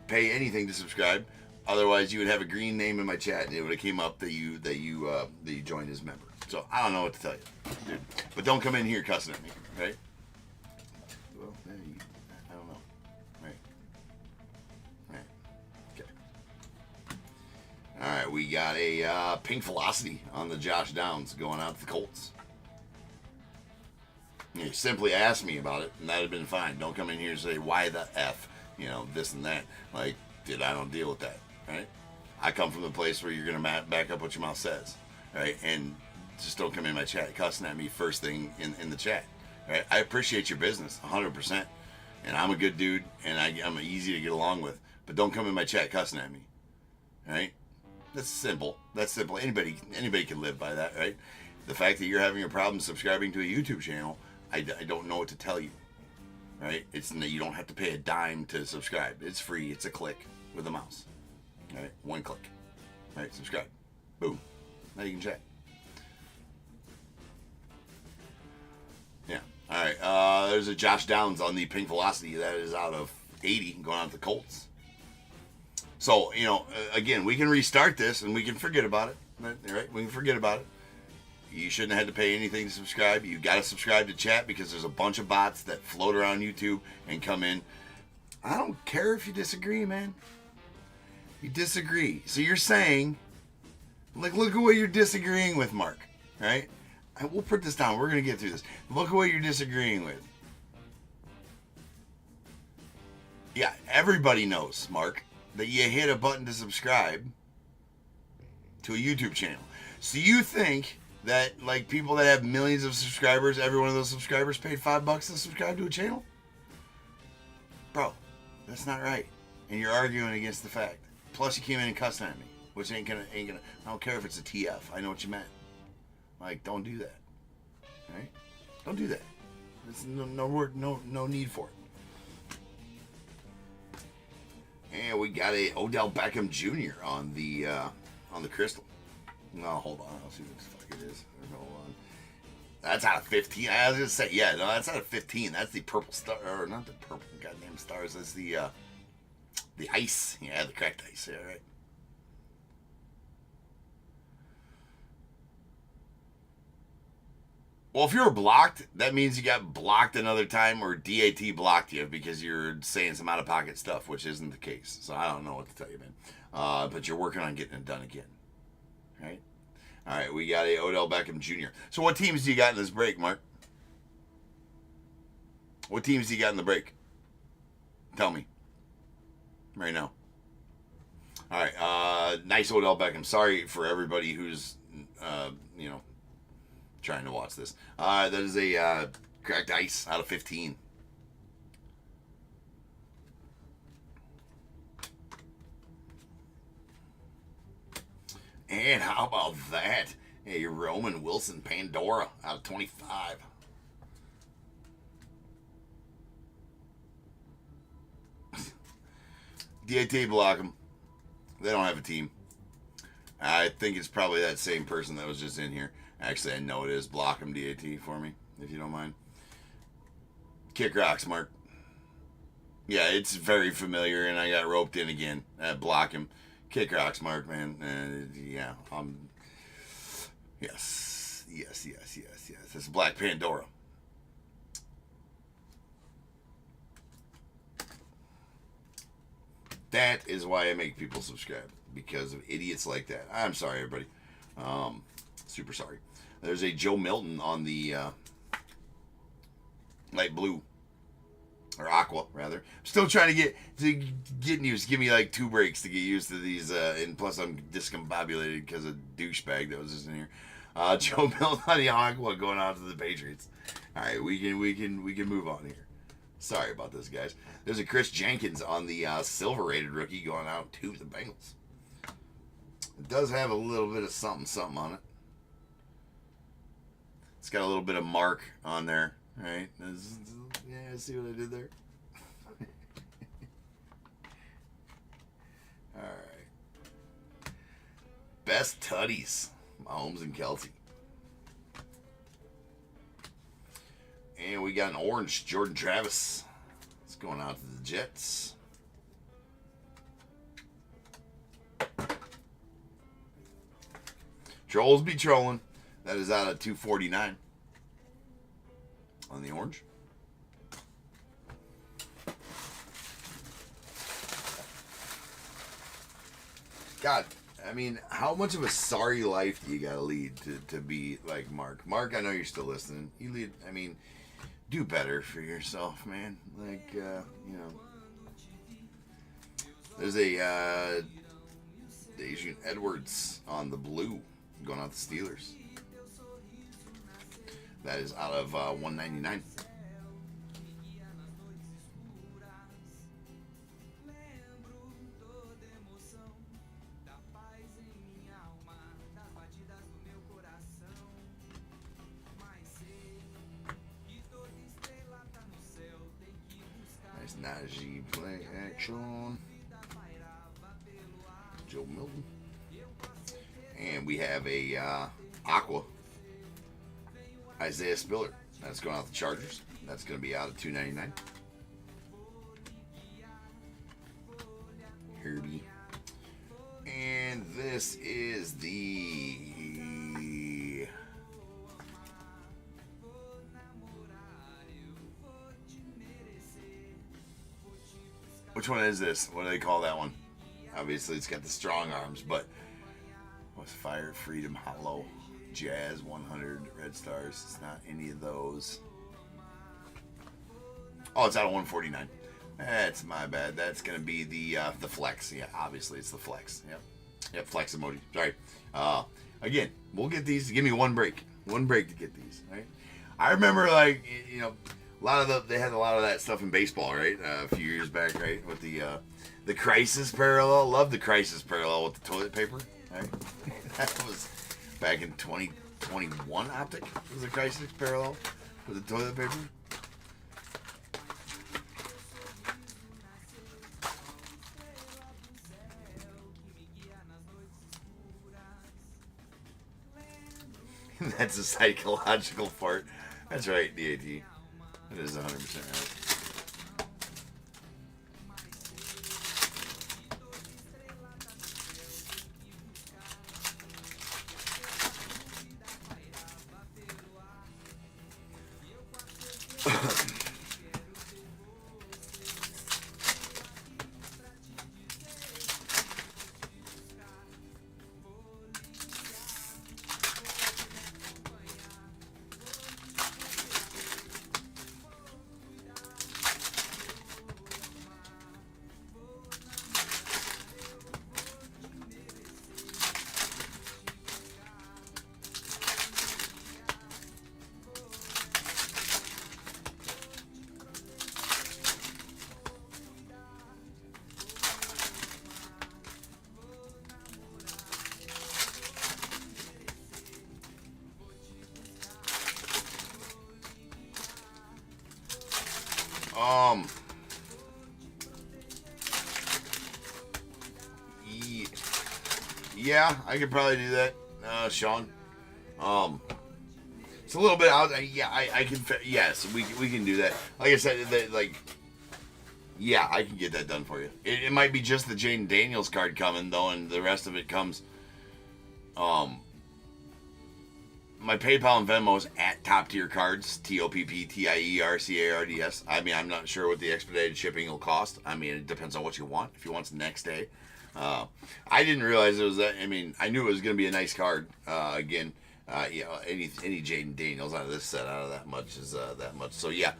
pay anything to subscribe. Otherwise, you would have a green name in my chat, and it would have came up that you joined as member. So I don't know what to tell you, dude. But don't come in here cussing at me, right? Well, I don't know. Right. Okay. All right, we got a pink velocity on the Josh Downs going out to the Colts. You simply asked me about it, and that would have been fine. Don't come in here and say, why the F? You know, this and that. Like, dude, I don't deal with that, right? I come from the place where you're going to back up what your mouth says, right? And just don't come in my chat cussing at me first thing in the chat, right? I appreciate your business, 100%. And I'm a good dude, and I'm easy to get along with. But don't come in my chat cussing at me, right? That's simple. That's simple. Anybody can live by that, right? The fact that you're having a problem subscribing to a YouTube channel, I don't know what to tell you, right? You don't have to pay a dime to subscribe. It's free. It's a click with a mouse, right? One click, right? Subscribe. Boom. Now you can check. Yeah. All right. There's a Josh Downs on the pink velocity. That is out of 80 going out to the Colts. So, you know, again, we can restart this and we can forget about it, right? We can forget about it. You shouldn't have had to pay anything to subscribe. You got to subscribe to chat because there's a bunch of bots that float around YouTube and come in. I don't care if you disagree, man. You disagree. So you're saying, like, look at what you're disagreeing with, Mark, right? We'll put this down. We're going to get through this. Look at what you're disagreeing with. Yeah, everybody knows, Mark, that you hit a button to subscribe to a YouTube channel. So you think that, like, people that have millions of subscribers, every one of those subscribers paid $5 to subscribe to a channel? Bro, that's not right. And you're arguing against the fact. Plus, you came in and cussing at me, which ain't gonna. I don't care if it's a TF. I know what you meant. Like, don't do that. Right? Don't do that. There's no need for it. And we got a Odell Beckham Jr. on the crystal. No, hold on. I'll see what the fuck it is. Hold on. That's out of 15. I was gonna say, yeah, no, that's out of 15. That's the purple star, or not the purple goddamn stars. That's the ice. Yeah, the cracked ice. Yeah, right. Well, if you were blocked, that means you got blocked another time, or DAT blocked you because you're saying some out-of-pocket stuff, which isn't the case. So I don't know what to tell you, man. But you're working on getting it done again. Right? All right, we got a Odell Beckham Jr. So what teams do you got in this break, Mark? What teams do you got in the break? Tell me. Right now. All right, nice Odell Beckham. Sorry for everybody who's, trying to watch this. That is a cracked ice out of 15. And how about that? A Roman Wilson Pandora out of 25. DAT block them. They don't have a team. I think it's probably that same person that was just in here. Actually, I know it is. Block them, DAT, for me, if you don't mind. Kick rocks, Mark. Yeah, it's very familiar, and I got roped in again. Block him. Kick rocks, Mark, man. Yeah. Yes. It's Black Pandora. That is why I make people subscribe. Because of idiots like that. I'm sorry, everybody. Super sorry. There's a Joe Milton on the light blue. Or aqua, rather. I'm still trying to get used. Give me like 2 breaks to get used to these. And plus I'm discombobulated because of douchebag that was just in here. Joe Milton on the aqua going out to the Patriots. All right, we can move on here. Sorry about this, guys. There's a Chris Jenkins on the silver rated rookie going out to the Bengals. It does have a little bit of something on it. It's got a little bit of mark on there, right? Yeah, see what I did there? All right. Best tutties, Mahomes and Kelsey. And we got an orange, Jordan Travis. It's going out to the Jets. Trolls be trolling. That is out of 249 on the orange. God, I mean, how much of a sorry life do you gotta lead to be like Mark? Mark, I know you're still listening. You lead, I mean, do better for yourself, man. Like, there's a Adrian Edwards on the blue going out the Steelers. That is out of 199. Nice Najee play action. Joe Milton. And we have a Aqua Isaiah Spiller. That's going out the Chargers. That's going to be out of $2.99. Herbie. And this is the which one is this? What do they call that one? Obviously it's got the strong arms, but what's Fire, Freedom, Hollow, Jazz 100, Red Stars? It's not any of those. Oh, it's out of 149. That's my bad. That's gonna be the flex. Yeah, obviously it's the flex. Yep, flex emoji. Sorry. Again, we'll get these. Give me one break to get these. Right. I remember, like, a lot of they had a lot of that stuff in baseball, right? A few years back, right, with the crisis parallel. Love the crisis parallel with the toilet paper. Right. That was back in 2021. Optic was a crisis parallel. Was it toilet paper? That's a psychological fart. That's right, DAT. That is 100% right. Yeah, I could probably do that, Sean. It's a little bit out. Yeah, I can. Yes, we can do that. Like I said, yeah, I can get that done for you. It might be just the Jaden Daniels card coming though, and the rest of it comes. My PayPal and Venmo is at Top Tier Cards, TOPPTIERCARDS. I mean, I'm not sure what the expedited shipping will cost. I mean, it depends on what you want. If you want it next day, I didn't realize it was that. I mean, I knew it was going to be a nice card. Again, you know, any Jaden Daniels out of this set, out of that much is that much. So yeah,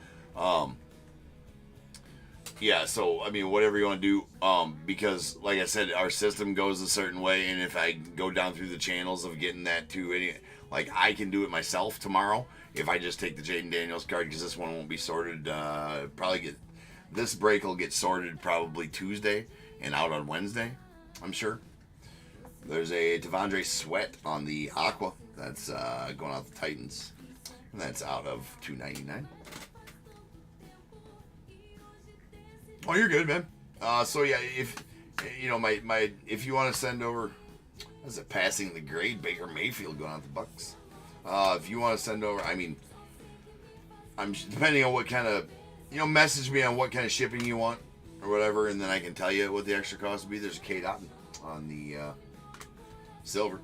yeah. So I mean, whatever you want to do, because like I said, our system goes a certain way, and if I go down through the channels of getting that to any. Like, I can do it myself tomorrow if I just take the Jaden Daniels card, because this one won't be sorted. This break will get sorted probably Tuesday and out on Wednesday, I'm sure. There's a Devondre Sweat on the Aqua. That's going out the Titans. And that's out of $2.99. Oh, you're good, man. So, yeah, if, you know, if you want to send over... That's a passing the grade. Baker Mayfield going out the Bucks. If you want to send over, I mean, I'm depending on what kind of, you know, message me on what kind of shipping you want or whatever, and then I can tell you what the extra cost would be. There's a K. Dotton on the silver,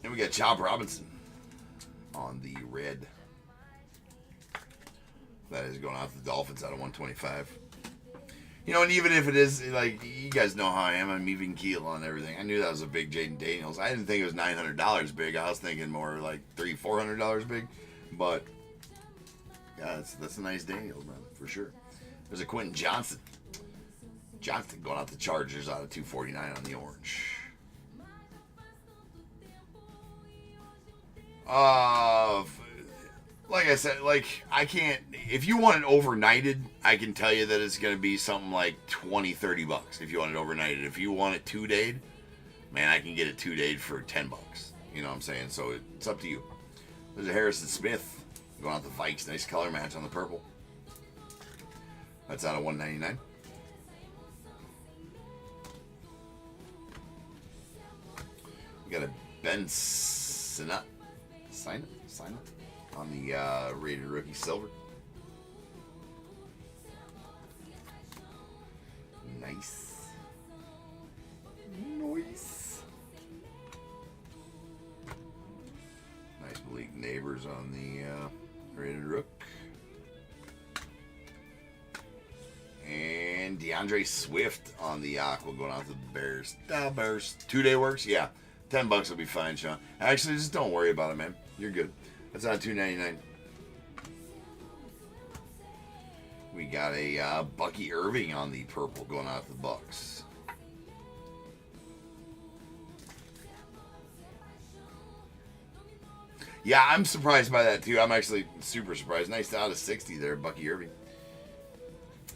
and we got Chop Robinson on the red. That is going out to the Dolphins out of 125. You know, and even if it is, like, you guys know how I am. I'm even keel on everything. I knew that was a big Jaden Daniels. I didn't think it was $900 big. I was thinking more like $300-400 big. But, yeah, that's a nice Daniels, man, for sure. There's a Quentin Johnson. Johnson going out the Chargers out of 249 on the orange. Like I said, like, I can't, if you want it overnighted, I can tell you that it's going to be something like $20-30 if you want it overnighted. If you want it 2-dayed, man, I can get it 2-dayed for $10. You know what I'm saying? So it's up to you. There's a Harrison Smith going out the Vikes. Nice color match on the purple. That's out of $199. We got a Ben Sinnott. Sign it. On the rated rookie silver. Nice. Nice Malik Neighbors on the rated rook. And DeAndre Swift on the Aqua going out to the Bears. Bears. 2-day works? Yeah. $10 will be fine, Sean. Actually, just don't worry about it, man. You're good. That's on $2.99. We got a Bucky Irving on the purple going out to the Bucks. Yeah, I'm surprised by that too. I'm actually super surprised. Nice out of 60 there, Bucky Irving.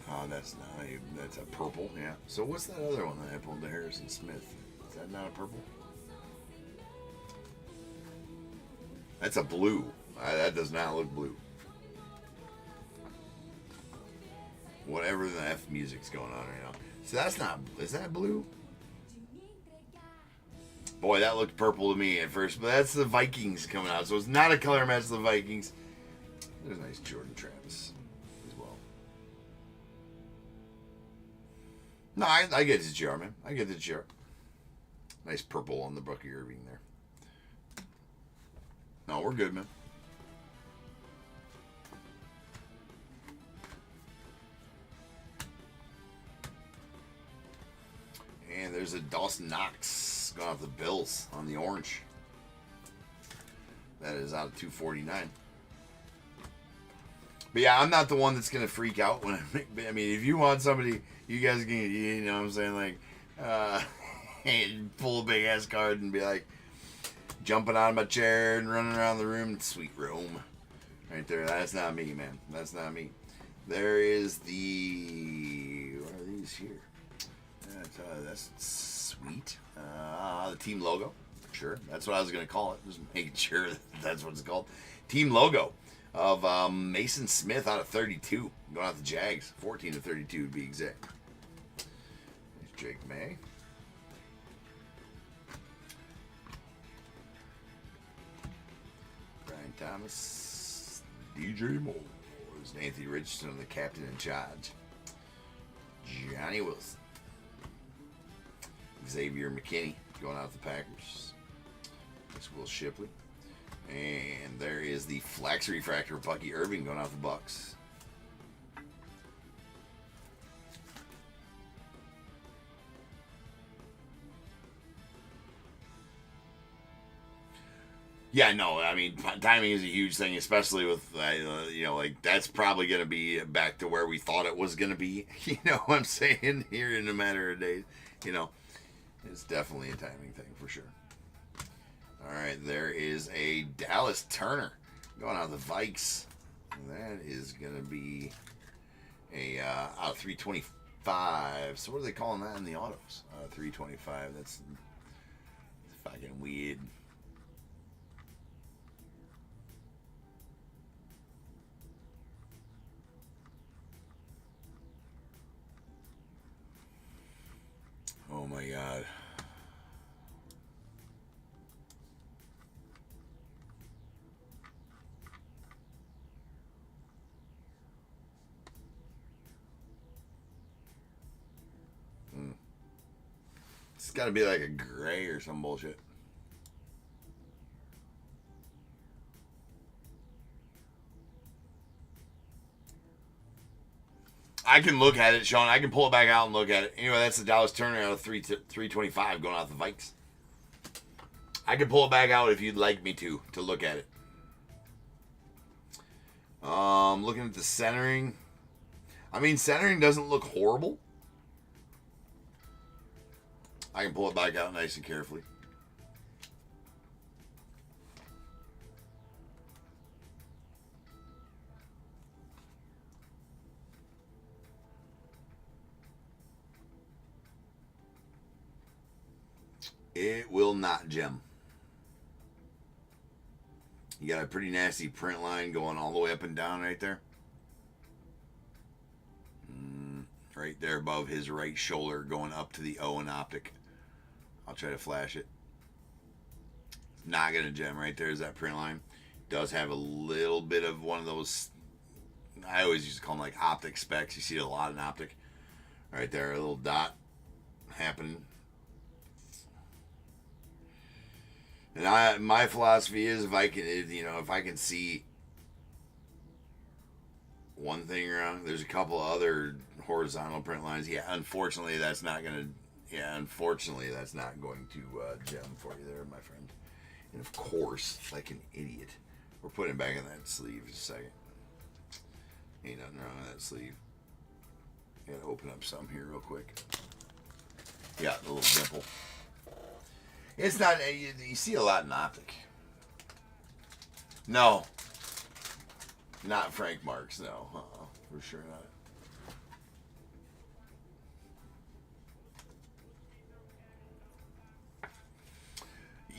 Oh, that's a purple. Yeah. So what's that other one that I pulled? The Harrison Smith. Is that not a purple? That's a blue. That does not look blue. Whatever the F music's going on right now. So that's not. Is that blue? Boy, that looked purple to me at first, but that's the Vikings coming out, so it's not a color match of the Vikings. There's a nice Jordan Travis as well. No, I get the GR, man. I get the GR. Nice purple on the Bucky Irving there. No, we're good, man. And there's a Dawson Knox going off the Bills on the orange. That is out of 249. But yeah, I'm not the one that's going to freak out when I make... I mean, if you want somebody, you guys can, you know what I'm saying, like, pull a big-ass card and be like, jumping out of my chair and running around the room. Sweet Rome. Right there. That's not me, man. That's not me. There is the... What are these here? That's sweet. The team logo. Sure. That's what I was going to call it. Just making sure that's what it's called. Team logo of Mason Smith out of 32. Going out the Jags. 14 to 32 to be exact. There's Jake May. Brian Thomas. DJ Moore. There's Anthony Richardson, the captain in charge. Johnny Wilson. Xavier McKinney going out the Packers. There's Will Shipley. And there is the Flex Refractor of Bucky Irving going out the Bucks. Yeah, no, I mean, timing is a huge thing, especially with, you know, like, that's probably going to be back to where we thought it was going to be. You know what I'm saying? Here in a matter of days. You know, it's definitely a timing thing for sure. All right, there is a Dallas Turner going out of the Vikes. That is going to be a out of 325. So what are they calling that in the autos? 325. That's fucking weird. Oh my God. It's got to be like a gray or some bullshit. I can look at it, Sean. I can pull it back out and look at it. Anyway, that's the Dallas Turner out of 325 going out the Vikes. I can pull it back out if you'd like me to look at it. Looking at the centering. I mean, centering doesn't look horrible. I can pull it back out nice and carefully. It will not gem. You got a pretty nasty print line going all the way up and down right there. Right there above his right shoulder going up to the O in Optic. I'll try to flash it. Not going to gem. Right there is that print line. Does have a little bit of one of those, I always used to call them like Optic specs. You see it a lot in Optic. Right there, a little dot happening. And my philosophy is if I can see one thing wrong, there's a couple other horizontal print lines. Yeah, unfortunately that's not going to gem for you there, my friend. And of course, like an idiot, we're putting it back in that sleeve in a second. Ain't nothing wrong with that sleeve. Gotta open up some here real quick. Yeah, the little dimple. It's not, you see a lot in Optic. No. Not Frank Marks, no. For sure not.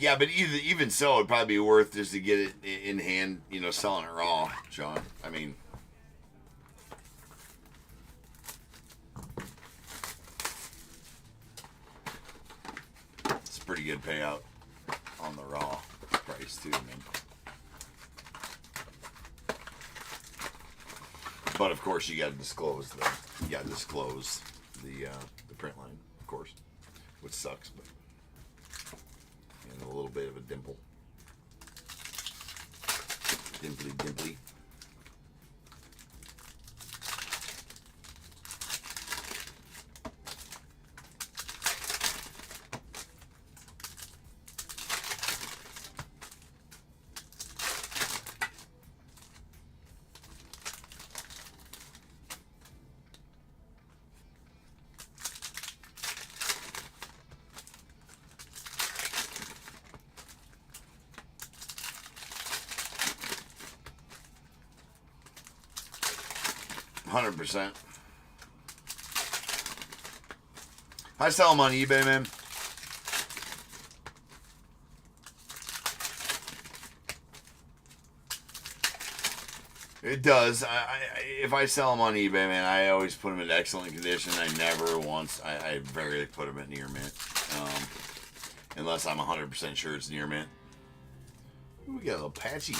Yeah, but even so, it'd probably be worth just to get it in hand, you know, selling it raw, Sean. I mean, it's a pretty good payout on the raw price too, man. But of course, you got to disclose the print line, of course, which sucks, but and a little bit of a dimple, dimply. 100%. I sell them on eBay, man. It does. If I sell them on eBay, man, I always put them in excellent condition. I never once, I rarely put them at near mint, unless I'm 100% sure it's near mint. Ooh, we got a little patchy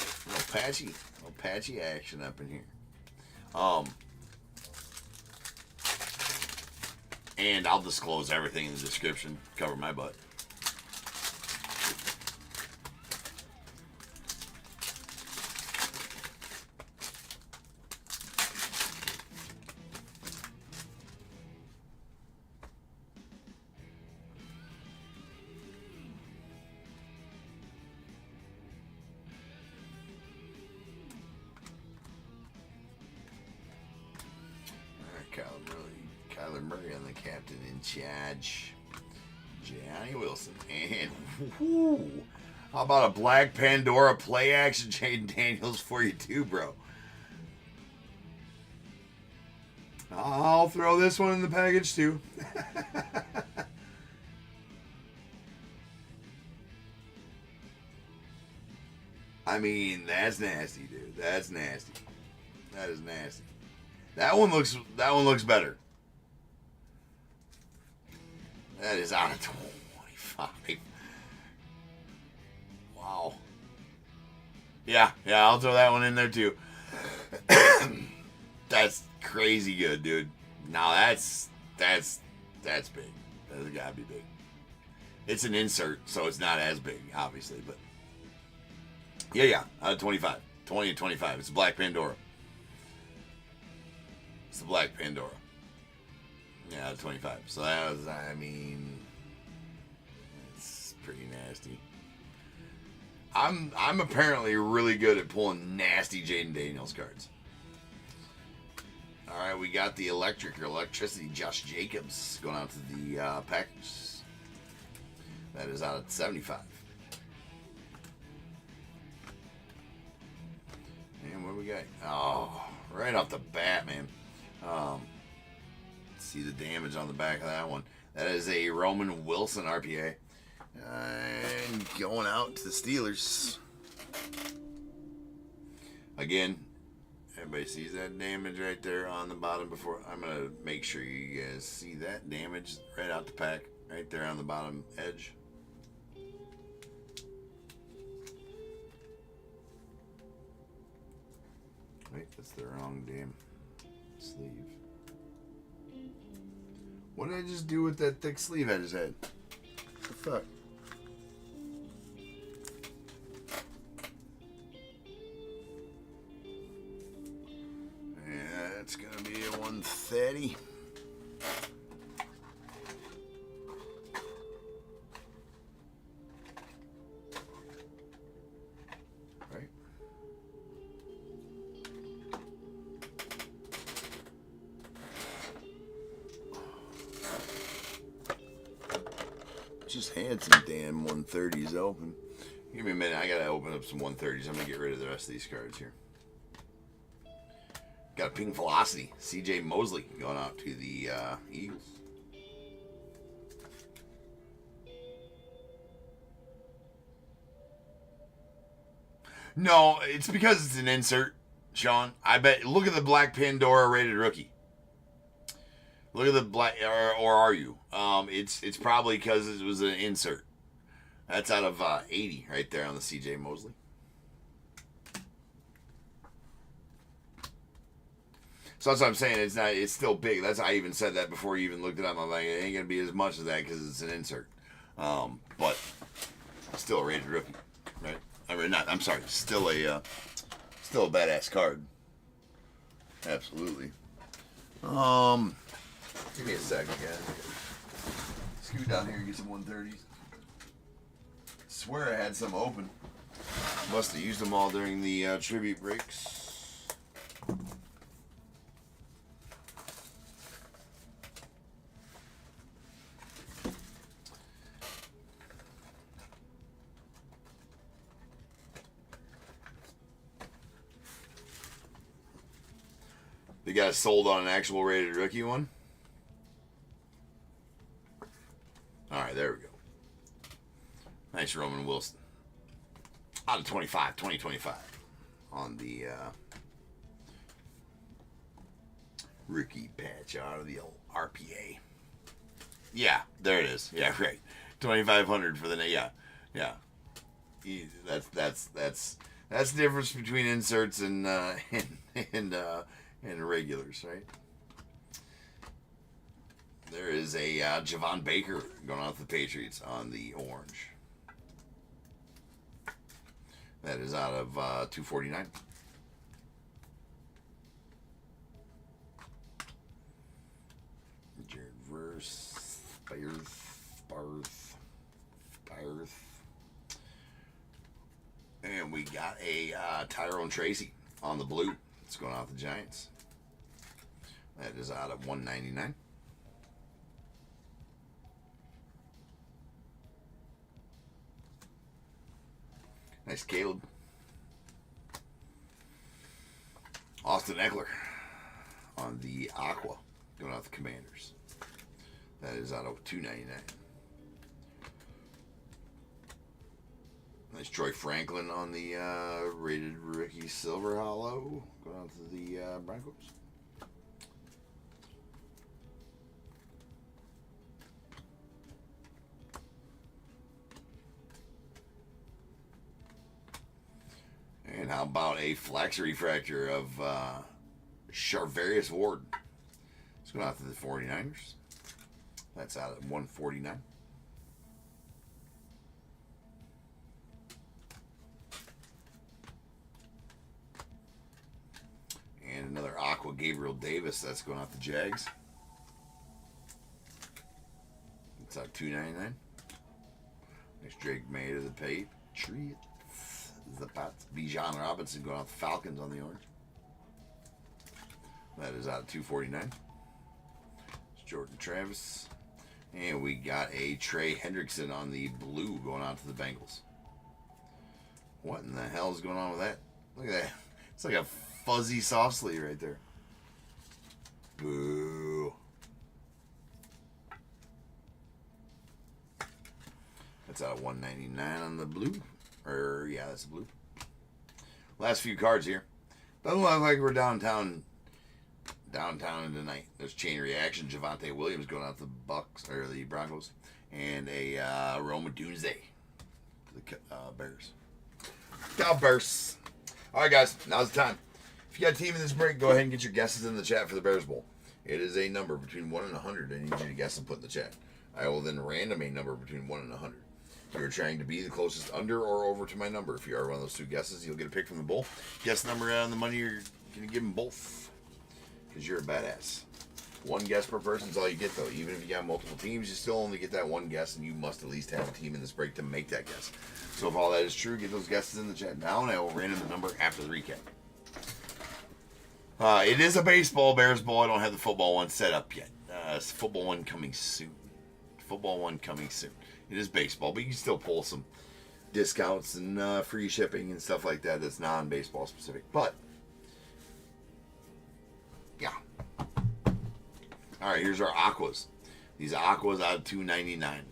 action up in here. And I'll disclose everything in the description. Cover my butt. Kyler Murray on the captain in charge. Johnny Wilson. And whoo, how about a Black Pandora play action Jaden Daniels for you too, bro? I'll throw this one in the package too. I mean, that's nasty, dude. That's nasty. That is nasty. That one looks better. That is out of 25. Wow. Yeah, I'll throw that one in there too. That's crazy good, dude. Now that's big. That's gotta be big. It's an insert, so it's not as big, obviously, but yeah, out of 25. 20 and 25. It's a Black Pandora. It's the Black Pandora. Yeah, out of 25. So that was, I mean, it's pretty nasty. I'm apparently really good at pulling nasty Jaden Daniels cards. All right, we got the electricity Josh Jacobs going out to the Packers. That is out at 75. And what we got? Oh, right off the bat, man. See the damage on the back of that one. That is a Roman Wilson RPA. And going out to the Steelers. Again, everybody sees that damage right there on the bottom before. I'm going to make sure you guys see that damage right out the pack. Right there on the bottom edge. Wait, that's the wrong damn sleeve. What did I just do with that thick sleeve I just had? What the fuck? Yeah, that's gonna be a 130. Just had some damn 130s open. Give me a minute. I gotta open up some 130s. I'm gonna get rid of the rest of these cards here. Got a pink velocity. CJ Mosley going out to the Eagles. – No, it's because it's an insert, Sean. I bet. Look at the black Pandora rated rookie. Look at the black, or are you? It's probably because it was an insert. That's out of 80 right there on the C.J. Mosley. So that's what I'm saying. It's not. It's still big. That's I even said that before you even looked it up. I'm like, it ain't gonna be as much as that because it's an insert. But still a rated rookie, right? I mean, not. I'm sorry. Still a badass card. Absolutely. Give me a second, guys. Scoot down here and get some 130s. Swear I had some open. Must have used them all during the tribute breaks. They got it sold on an actual rated rookie one. All right, there we go. Nice Roman Wilson. Out of 25, 2025 on the rookie patch out of the old RPA. Yeah, there it is. Yeah, right. 2,500 for the yeah. That's the difference between inserts and regulars, right? There is a Javon Baker going off the Patriots on the orange. That is out of 249. Jared Verse, Barth. And we got a Tyrone Tracy on the blue. It's going off the Giants. That is out of 199. Nice Caleb. Austin Eckler on the Aqua, going out the Commanders. That is out of 299. Nice Troy Franklin on the rated rookie Silver Hollow, going out to the Broncos. And how about a flex refractor of Charvarius Ward? It's going out to the 49ers. That's out at 149. And another Aqua Gabriel Davis. That's going out the Jags. It's out 299. Nice Drake May to the Patriots. The Pats. Bijan Robinson going out the Falcons on the orange. That is out of 249. It's Jordan Travis. And we got a Trey Hendrickson on the blue going out to the Bengals. What in the hell is going on with that? Look at that. It's like a fuzzy soft sleeve right there. Boo. That's out of 199 on the blue. Yeah, that's the blue. Last few cards here. Doesn't look like we're downtown tonight. There's chain reaction. Javonte Williams going out to the Bucks or the Broncos, and a Roma Doomsday to the Bears. Bears. All right, guys. Now's the time. If you got a team in this break, go ahead and get your guesses in the chat for the Bears Bowl. It is a number between 1 and 100. I need you to guess and put in the chat. I will then random a number between 1 and 100. If you're trying to be the closest under or over to my number, if you are one of those two guesses, you'll get a pick from the bowl. Guess number on the money, you're going to give them both. Because you're a badass. One guess per person is all you get, though. Even if you got multiple teams, you still only get that one guess, and you must at least have a team in this break to make that guess. So if all that is true, get those guesses in the chat now, and I will random the number after the recap. It is a baseball Bears Bowl. I don't have the football one set up yet. It's football one coming soon. It is baseball, but you can still pull some discounts and free shipping and stuff like that that's non-baseball specific. But, yeah. All right, here's our Aquas. These Aquas out of $2.99.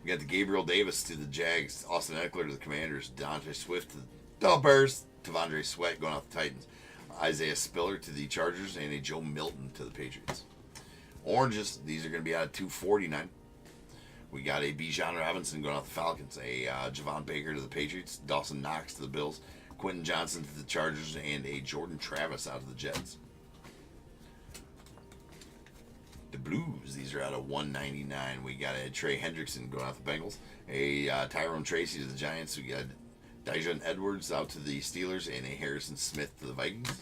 We got the Gabriel Davis to the Jags, Austin Eckler to the Commanders, DeAndre Swift to the Bears, Tavondre Sweat going off the Titans, Isaiah Spiller to the Chargers, and a Joe Milton to the Patriots. Oranges, these are going to be out of 249. We got a Bijan Robinson going off the Falcons, a Javon Baker to the Patriots, Dawson Knox to the Bills, Quentin Johnson to the Chargers, and a Jordan Travis out of the Jets. The Blues, these are out of 199. We got a Trey Hendrickson going out the Bengals, a Tyrone Tracy to the Giants. We got Dijon Edwards out to the Steelers, and a Harrison Smith to the Vikings.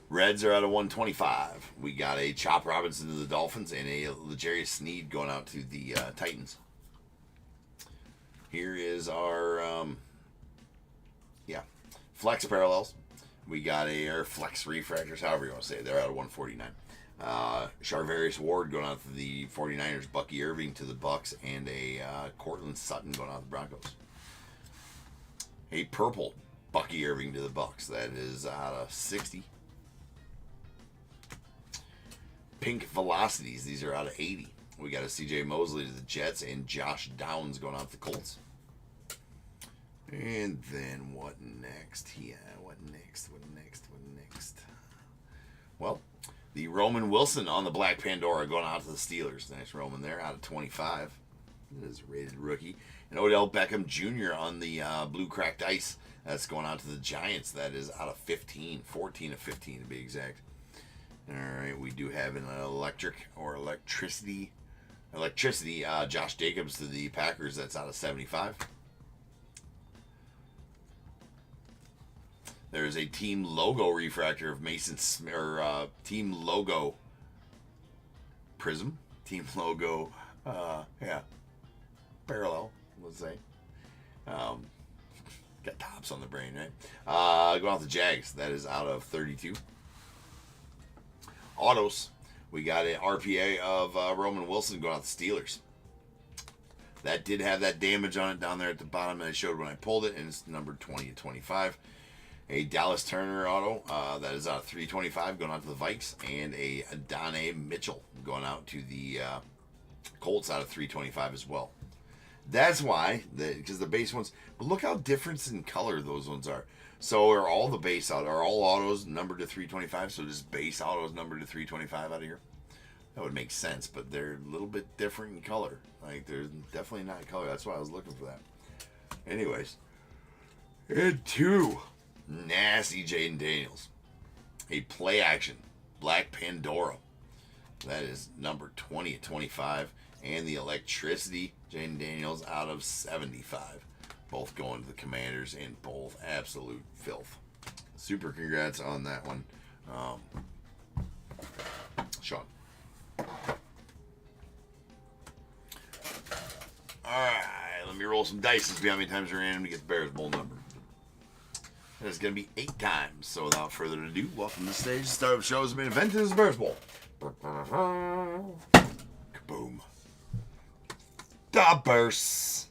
Reds are out of 125. We got a Chop Robinson to the Dolphins and a L'Jarius Sneed going out to the Titans. Here is our flex parallels. We got or flex refractors, however you want to say it. They're out of 149. Charvarius Ward going out to the 49ers, Bucky Irving to the Bucks, and a Cortland Sutton going out to the Broncos. A purple Bucky Irving to the Bucks. That is out of 60. Pink Velocities. These are out of 80. We got a C.J. Mosley to the Jets and Josh Downs going out to the Colts. And then what next? What next? Well, the Roman Wilson on the Black Pandora going out to the Steelers. Nice Roman there, out of 25. That is a rated rookie. And Odell Beckham Jr. on the Blue Cracked Ice. That's going out to the Giants. That is out of 15. 14 of 15 to be exact. All right, we do have an electricity. Josh Jacobs to the Packers. That's out of 75. There's a team logo refractor of Mason Smith, or team logo prism. Team logo, parallel, let's say. Got tops on the brain, right? Going off the Jags. That is out of 32. Autos. We got an RPA of Roman Wilson going off the Steelers. That did have that damage on it down there at the bottom that I showed when I pulled it, and it's numbered 20 to 25. A Dallas Turner auto, that is out of 325 going out to the Vikes, and a Adonai Mitchell going out to the Colts out of 325 as well. That's why, because the base ones, but look how different in color those ones are. So are all the base out, are all autos numbered to 325? So just base autos numbered to 325 out of here? That would make sense, but they're a little bit different in color. Like, they're definitely not color. That's why I was looking for that. Anyways, and two nasty Jaden Daniels. A play action Black Pandora. That is number 20 at 25. And the electricity Jaden Daniels out of 75. Both going to the Commanders and both absolute filth. Super congrats on that one, Sean. Alright, let me roll some dice and see how many times we're in to get the Bears Bowl number. It's going to be 8 times. So without further ado, welcome to the stage. The start of the show has been invented as the Bears Bowl. Kaboom. The Bears.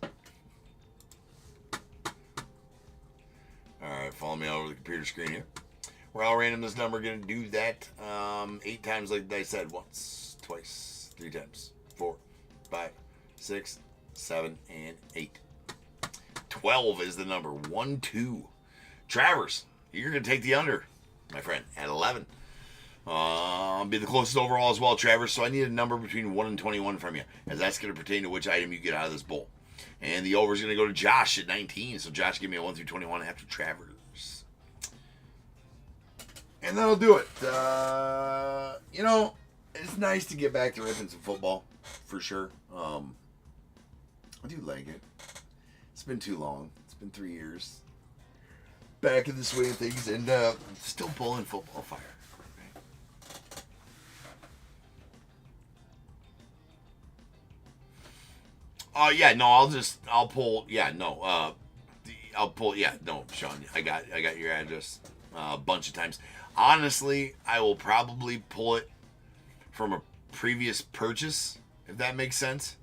Alright, follow me over the computer screen here. We're all random this number. Going to do that 8 times like I said. Once, twice, 3 times. 4, 5, 6, 7, and 8. 12 is the number. 1, 2. Travers, you're going to take the under, my friend, at 11. I'll be the closest overall as well, Travers, so I need a number between 1 and 21 from you, as that's going to pertain to which item you get out of this bowl. And the over is going to go to Josh at 19, so Josh, give me a 1 through 21 after Travers. And that'll do it. It's nice to get back to ripping some football, for sure. I do like it. It's been too long. It's been 3 years. Back in the swing of things, and still pulling football fire. I'll pull, Sean, I got your address a bunch of times. Honestly, I will probably pull it from a previous purchase, if that makes sense.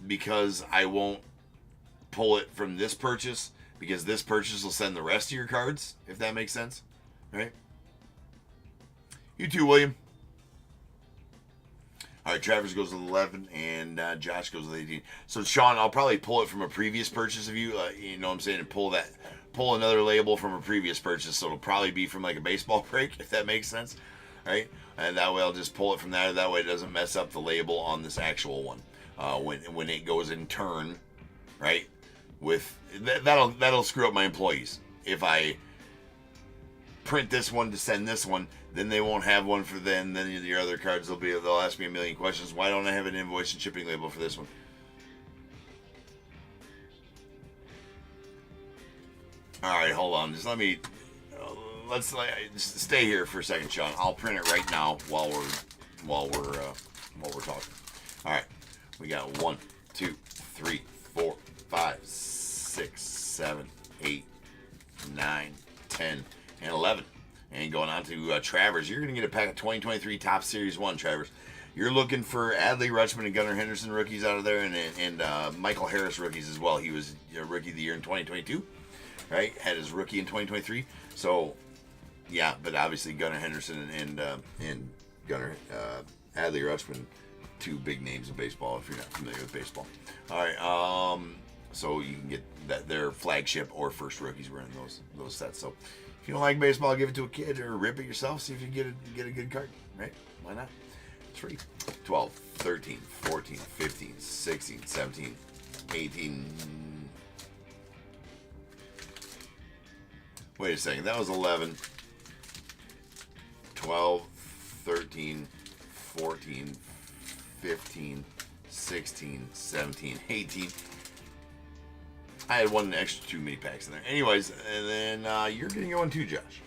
Because I won't pull it from this purchase, because this purchase will send the rest of your cards, if that makes sense. All right? You too, William. All right, Travis goes with 11, and Josh goes with 18. So, Sean, I'll probably pull it from a previous purchase of you. You know what I'm saying? And pull another label from a previous purchase. So it'll probably be from like a baseball break, if that makes sense. Right? And that way I'll just pull it from that. That way it doesn't mess up the label on this actual one. When it goes in turn, right? With that'll screw up my employees. If I print this one to send this one, then they won't have one for then your other cards they'll ask me a million questions. Why don't I have an invoice and shipping label for this one? All right, hold on. Just let's just stay here for a second, Sean. I'll print it right now while we're talking. All right, we got 1, 2, 3, 4, 5, 6, 7, 8, 9, 10, and 11. And going on to Travers, you're going to get a pack of 2023 Topps Series 1, Travers. You're looking for Adley Rutschman and Gunnar Henderson rookies out of there, and Michael Harris rookies as well. He was Rookie of the Year in 2022, right? Had his rookie in 2023. So, yeah, but obviously Gunnar Henderson and Gunnar Adley Rutschman, two big names in baseball if you're not familiar with baseball. All right, so you can get that their flagship or first rookies were in those sets. So if you don't like baseball, give it to a kid or rip it yourself. See if you can get a good card, right? Why not? It's free. 12, 13, 14, 15, 16, 17, 18. Wait a second. That was 11, 12, 13, 14, 15, 16, 17, 18. I had one extra 2 mini packs in there. Anyways, and then you're getting your one too, Josh.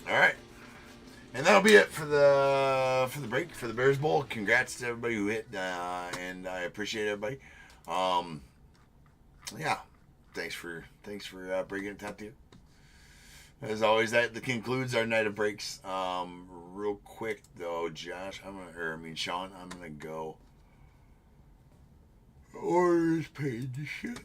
All right, and that'll be it for the break for the Bears Bowl. Congrats to everybody who hit, and I appreciate everybody. Yeah, thanks for breaking it top to you. As always, that concludes our night of breaks. Real quick though, Josh, Sean, I'm gonna go. Orders paid to shit.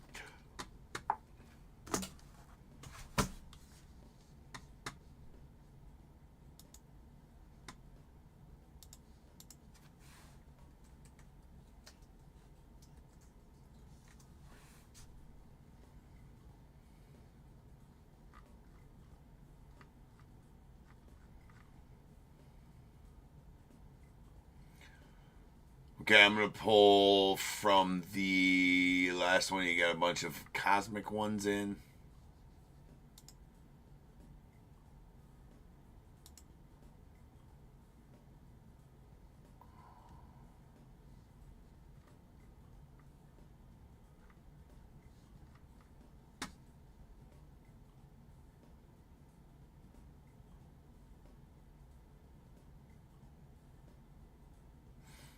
Okay, I'm going to pull from the last one. You got a bunch of cosmic ones in.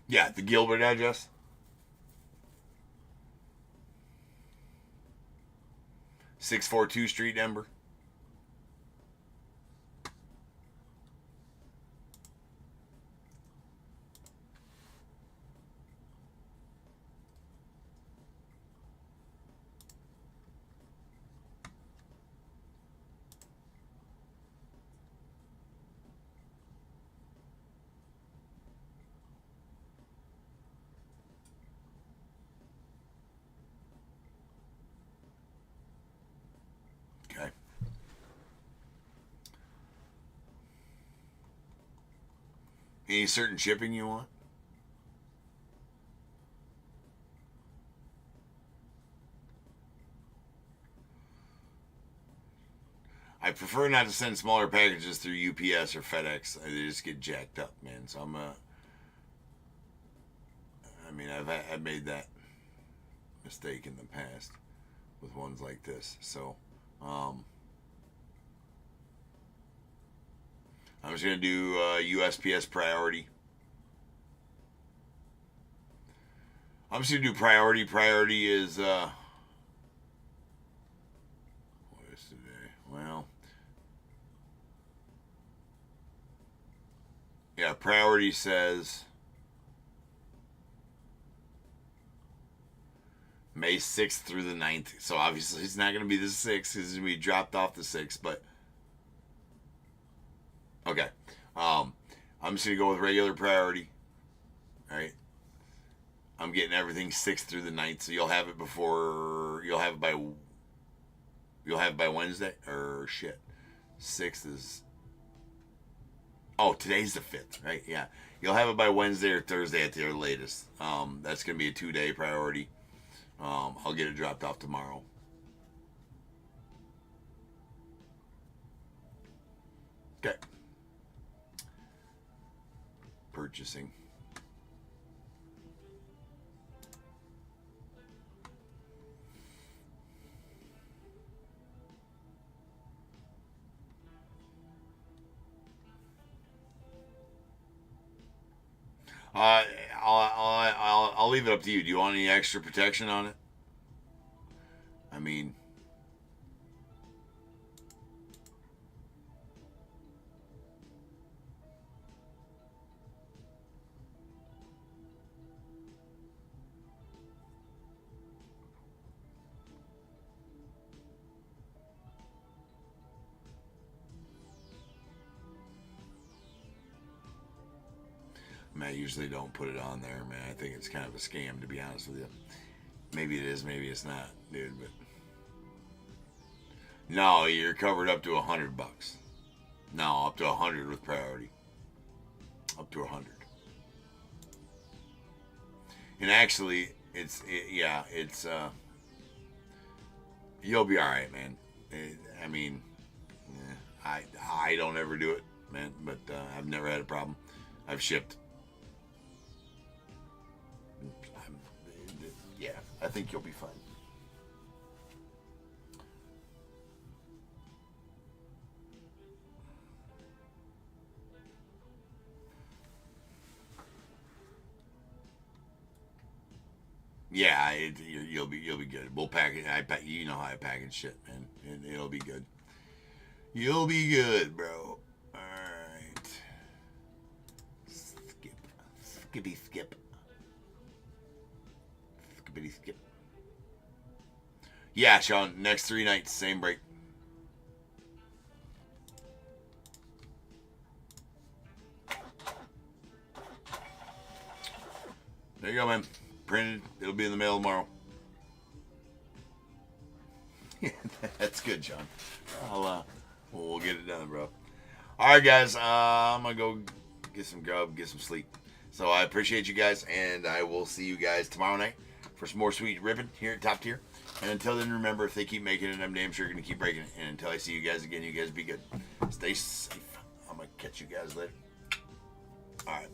Yeah, the Gilbert address. 642 Street, Denver. Okay. Any certain shipping you want? I prefer not to send smaller packages through UPS or FedEx. They just get jacked up, man. So I've made that mistake in the past with ones like this. So, I'm just gonna do USPS priority. I'm just gonna do priority. Priority is what is today? Well, yeah, priority says May 6th through the 9th. So obviously it's not going to be the 6th because it's going to be dropped off the 6th. But Okay. I'm just gonna go with regular priority. All right. I'm getting everything 6th through the 9th, so you'll have it before. You'll have it by Wednesday or shit. 6th is. Oh, today's the 5th, right? Yeah. You'll have it by Wednesday or Thursday at the latest. That's gonna be a 2-day priority. I'll get it dropped off tomorrow. Okay. Purchasing. I'll leave it up to you. Do you want any extra protection on it? I mean, I usually don't put it on there, man. I think it's kind of a scam, to be honest with you. Maybe it is, maybe it's not, dude. But no, you're covered up to $100. No, up to 100 with priority. Up to 100. And actually, it's you'll be all right, man. I mean, I don't ever do it, man. But I've never had a problem. I've shipped. Yeah, I think you'll be fine. Yeah, you'll be good. We'll pack it. You know how I package shit, man. It'll be good. You'll be good, bro. All right. Skippy skip. Skippity skip. Yeah, Sean. Next 3 nights, same break. There you go, man. Printed. It'll be in the mail tomorrow. That's good, Sean. We'll get it done, bro. All right, guys. I'm gonna go get some grub, get some sleep. So I appreciate you guys, and I will see you guys tomorrow night for some more sweet ribbon here at Top Tier. And until then, remember, if they keep making it, I'm damn sure gonna keep breaking it. And until I see you guys again, you guys be good. Stay safe. I'm gonna catch you guys later. All right.